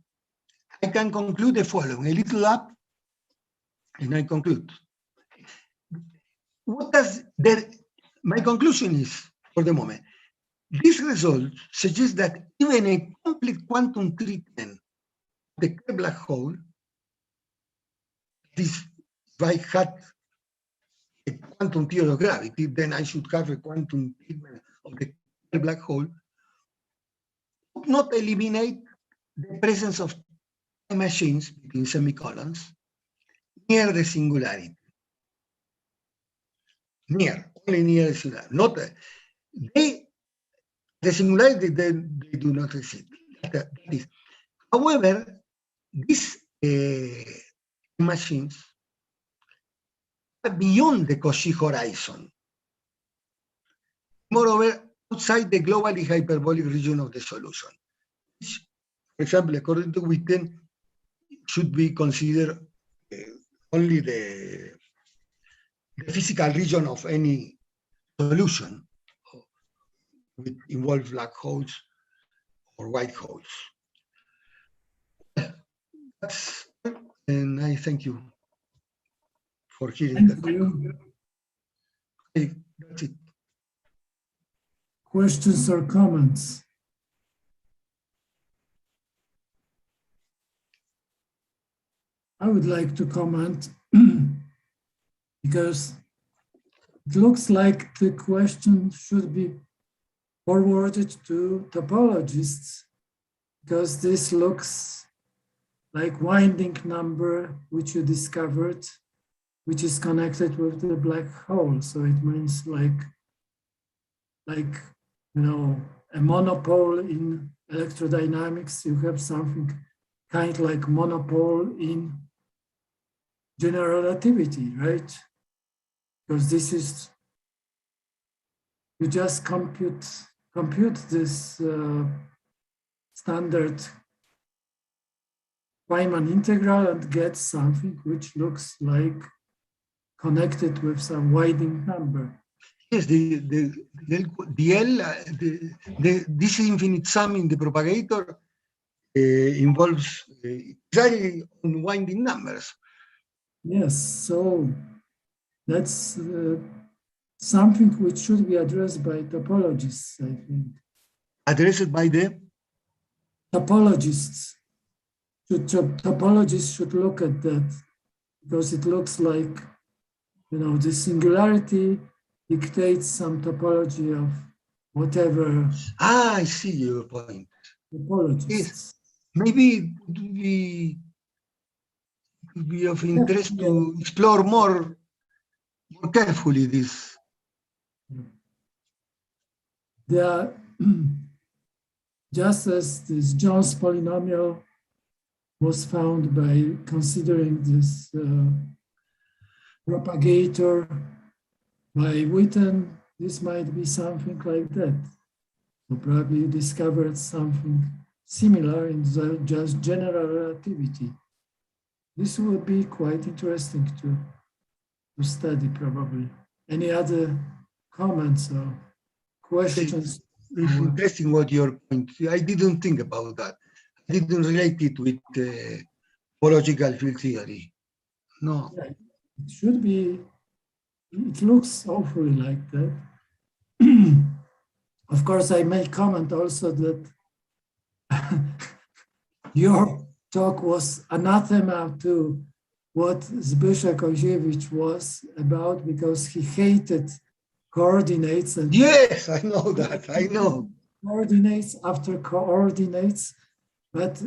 I can conclude the following, a little up, and I conclude. My conclusion is, for the moment, this result suggests that even a complete quantum treatment of the Kerr black hole, if I had a quantum theory of gravity, then I should have a quantum treatment of the Kerr black hole, would not eliminate the presence of time machines between semicolons near the singularity. Only near the singularity. Not the singularity, they do not exist. That is. However, these machines are beyond the Cauchy horizon. Moreover, outside the globally hyperbolic region of the solution, which, for example, according to Witten, should be considered only the physical region of any solution which involves black holes or white holes. And I thank you for hearing that. That's it. Questions or comments? I would like to comment because it looks like the question should be forwarded to topologists, because this looks like winding number which you discovered, which is connected with the black hole. So it means like you know, a monopole in electrodynamics. You have something kind like monopole in general relativity, right? Because this is, you just compute this standard Feynman integral and get something which looks like connected with some winding number. Yes, this infinite sum in the propagator involves exactly unwinding numbers. Yes, so that's something which should be addressed by topologists, I think. Addressed by the? Topologists. Topologists should look at that, because it looks like, you know, the singularity dictates some topology of whatever. Ah, I see your point. Topologists. Yes. Maybe it would be of interest to explore more carefully this. There are, just as this Jones polynomial was found by considering this propagator by Witten, this might be something like that. So probably you discovered something similar in just general relativity. This would be quite interesting to study, probably. Any other comments or questions? It's interesting what your point. I didn't think about that. didn't relate it with topological field theory. No. Yeah, it should be, it looks awfully like that. Of course, I may comment also that your talk was anathema to what Zbyszek Ojewicz was about, because he hated coordinates. And yes, I know that, I know. Coordinates after coordinates, but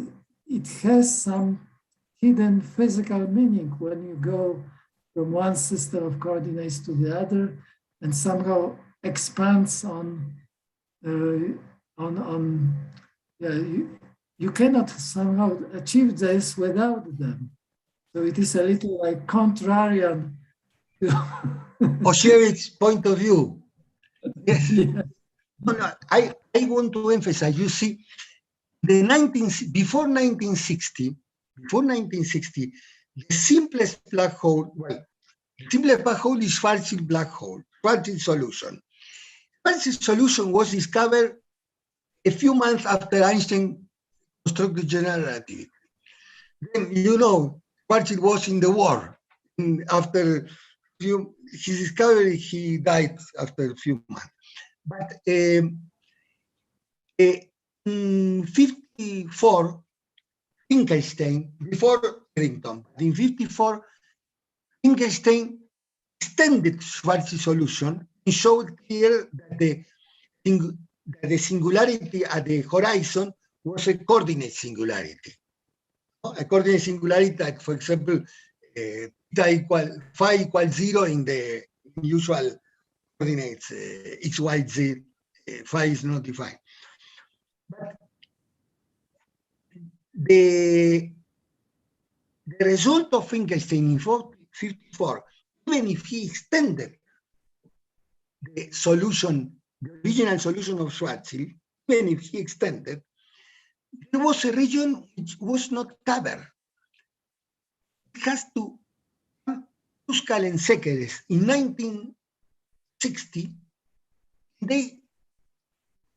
it has some hidden physical meaning when you go from one system of coordinates to the other and somehow expands on yeah, you cannot somehow achieve this without them. So it is a little like contrarian to Osiewicz's point of view. Yes. Yeah. No, I want to emphasize, you see, before 1960, the simplest black hole, well, the simplest black hole is Schwarzschild black hole, Schwarzschild solution. Schwarzschild solution was discovered a few months after Einstein constructed general relativity. Then, you know, Schwarzschild was in the war. After his discovery, he died after a few months. But in 54, Finkelstein, before Eddington, in 54, Finkelstein extended Schwarzschild solution and showed here that the singularity at the horizon was a coordinate singularity. A coordinate singularity that, for example, phi equals 0 in the usual coordinates, x, y, z, phi is not defined. But the result of Finkelstein in 54, even if he extended the solution, the original solution of Schwarzschild, even if he extended, there was a region which was not covered. It has to Kruskal and Sekeres in 1960, they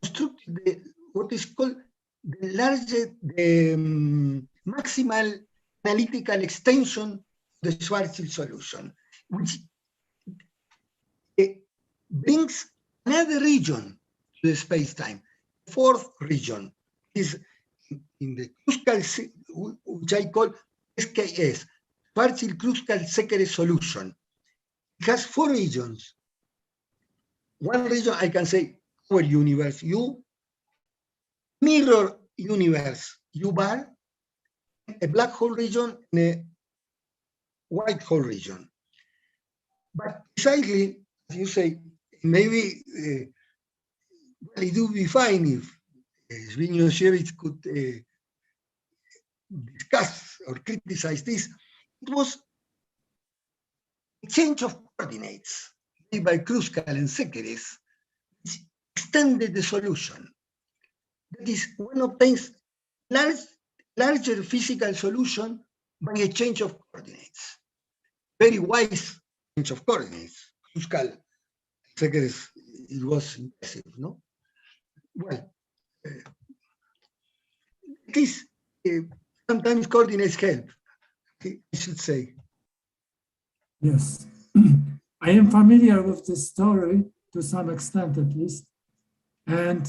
constructed what is called the largest, the maximal analytical extension of the Schwarzschild solution, which brings another region to the space-time. The fourth region is in the Kruskal, which I call SKS, Schwarzschild-Kruskal-Sekeres solution. It has 4 regions. One region I can say our universe U, mirror universe U bar, a black hole region and a white hole region. But precisely, as you say, maybe well, it would be fine if Zbigniew could discuss or criticize this. It was a change of coordinates made by Kruskal and Sekeres, which extended the solution. That is, one obtains larger physical solution by a change of coordinates. Very wise change of coordinates. Kruskal, Sekeres, it was impressive, no? Well, at least sometimes coordinates help, I should say. Yes. I am familiar with this story to some extent, at least. And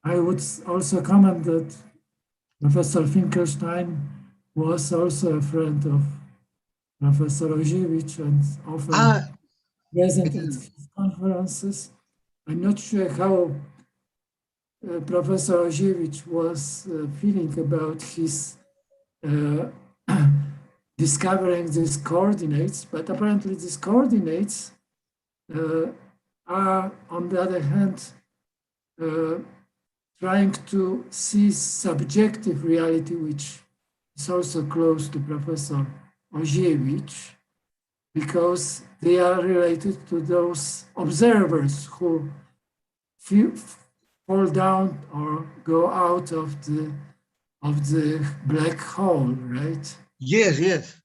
I would also comment that Professor Finkelstein was also a friend of Professor Ojewicz and often present at his conferences. I'm not sure how Professor Ojewicz was feeling about his discovering these coordinates, but apparently these coordinates are, on the other hand, trying to see subjective reality, which is also close to Professor Ojewicz, because they are related to those observers who fall down or go out of the black hole, right? Yes, yes.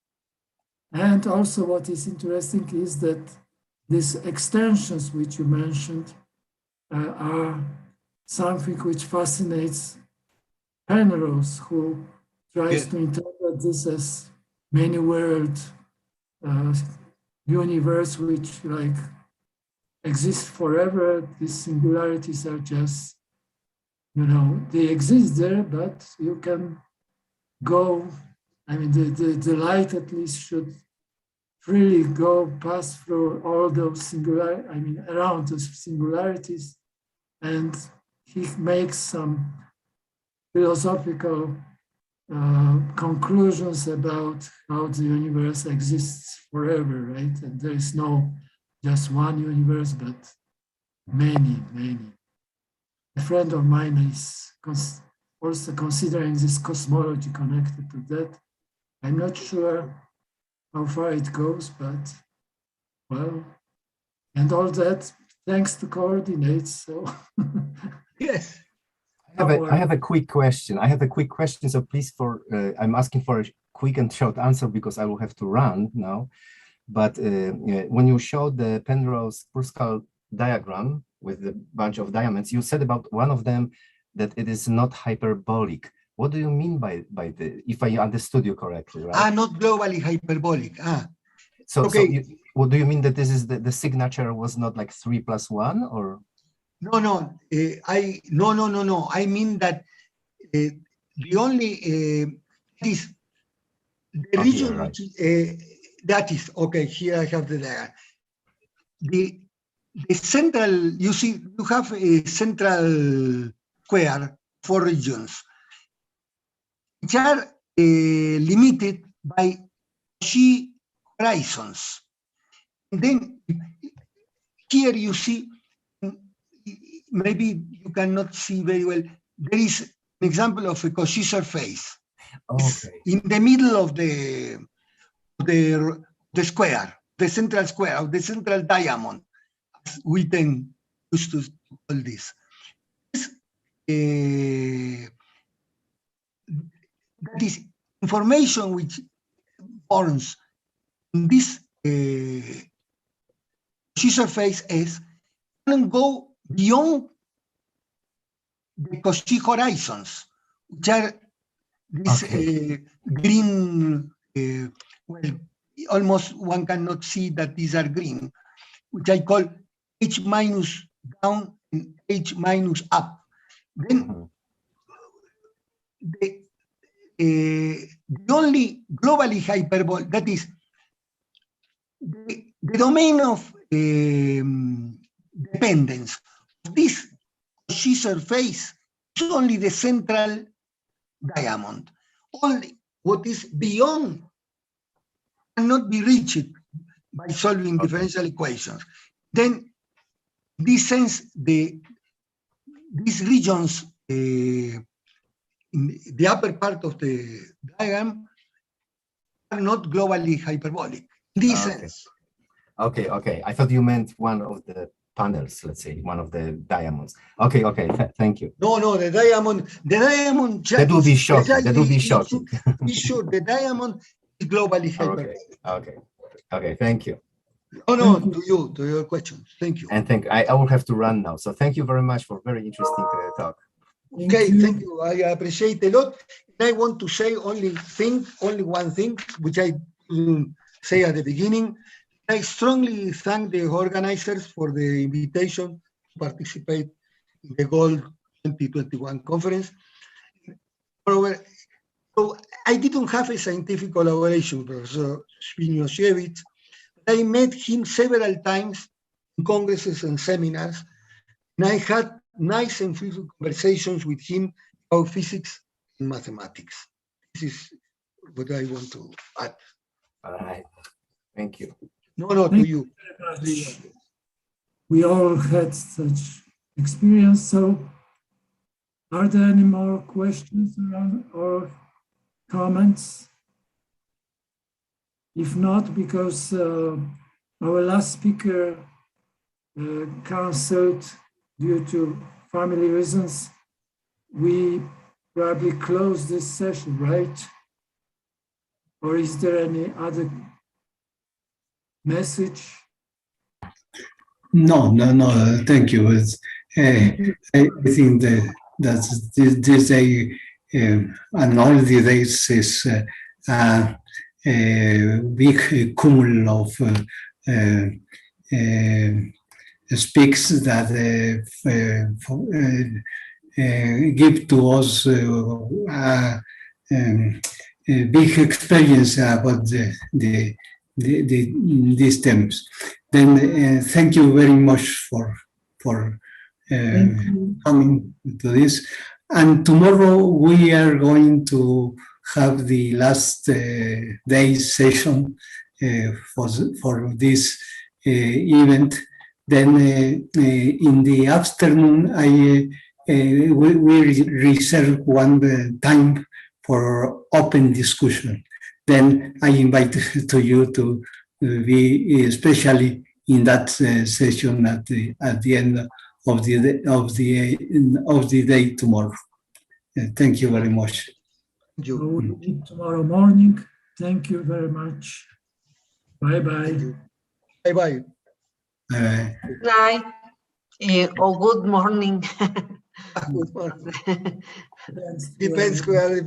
And also what is interesting is that these extensions which you mentioned are something which fascinates Penrose, who tries to interpret this as many world universe which like exists forever. These singularities are just, they exist there, but you can go, I mean, the light at least should freely pass through all those around those singularities. And he makes some philosophical conclusions about how the universe exists forever, right? And there is no just one universe, but many, many. A friend of mine is also considering this cosmology connected to that. I'm not sure how far it goes, but well, and all that thanks to coordinates. So Yes. I have a quick question. So please, I'm asking for a quick and short answer because I will have to run now. But when you showed the Penrose-Purscal diagram with the bunch of diamonds, you said about one of them that it is not hyperbolic. What do you mean by the? If I understood you correctly, right? Not globally hyperbolic. So, okay. What do you mean that this is the signature was not like 3 + 1 or? No. No. I mean that the only is the region right. which that is okay. Here I have the diagram. The central, you see, you have a central square, 4 regions, which are limited by Cauchy horizons. And then here you see, maybe you cannot see very well, there is an example of a Cauchy surface. Okay. In the middle of the square, the central square, of the central diamond, as we then used to call this. That is information which forms in this Cauchy surface S can go beyond the Cauchy horizons, which are this green, well, almost one cannot see that these are green, which I call H minus down and H minus up. Then the only globally hyperbolic, that is the domain of dependence of this Cauchy surface is only the central diamond. Only what is beyond cannot be reached by solving differential equations. Then, in this sense, these regions in the upper part of the diagram are not globally hyperbolic. In this sense. Okay. I thought you meant one of the panels, let's say, one of the diamonds. Okay. Thank you. No, the diamond. That will be shocking. That will be shocking. Be sure the diamond is globally hyperbolic. Okay. Thank you. No, to your question. Thank you. And I will have to run now. So thank you very much for very interesting talk. Okay, thank you. I appreciate a lot. And I want to say only one thing, which I say at the beginning. I strongly thank the organizers for the invitation to participate in the Gold 2021 conference. Moreover, so I didn't have a scientific collaboration with Professor Zbigniew. I met him several times in congresses and seminars, and I had nice and fruitful conversations with him about physics and mathematics. This is what I want to add. All right. Thank you. No, to you. We all had such experience. So, are there any more questions or comments? If not, because our last speaker canceled due to family reasons, we probably close this session, right? Or is there any other message? No, thank you. I think that this day and all the days is a big cumul of speaks that give to us a big experience about these themes. Then thank you very much for coming to this. And tomorrow we are going to have the last day session for this event. Then in the afternoon, we reserve one time for open discussion. Then I invite to you to be especially in that session at the end of the day tomorrow. Thank you very much. We'll meet tomorrow morning. Thank you very much. Bye-bye. Bye-bye. Good night. Or good morning. Good morning. Depends where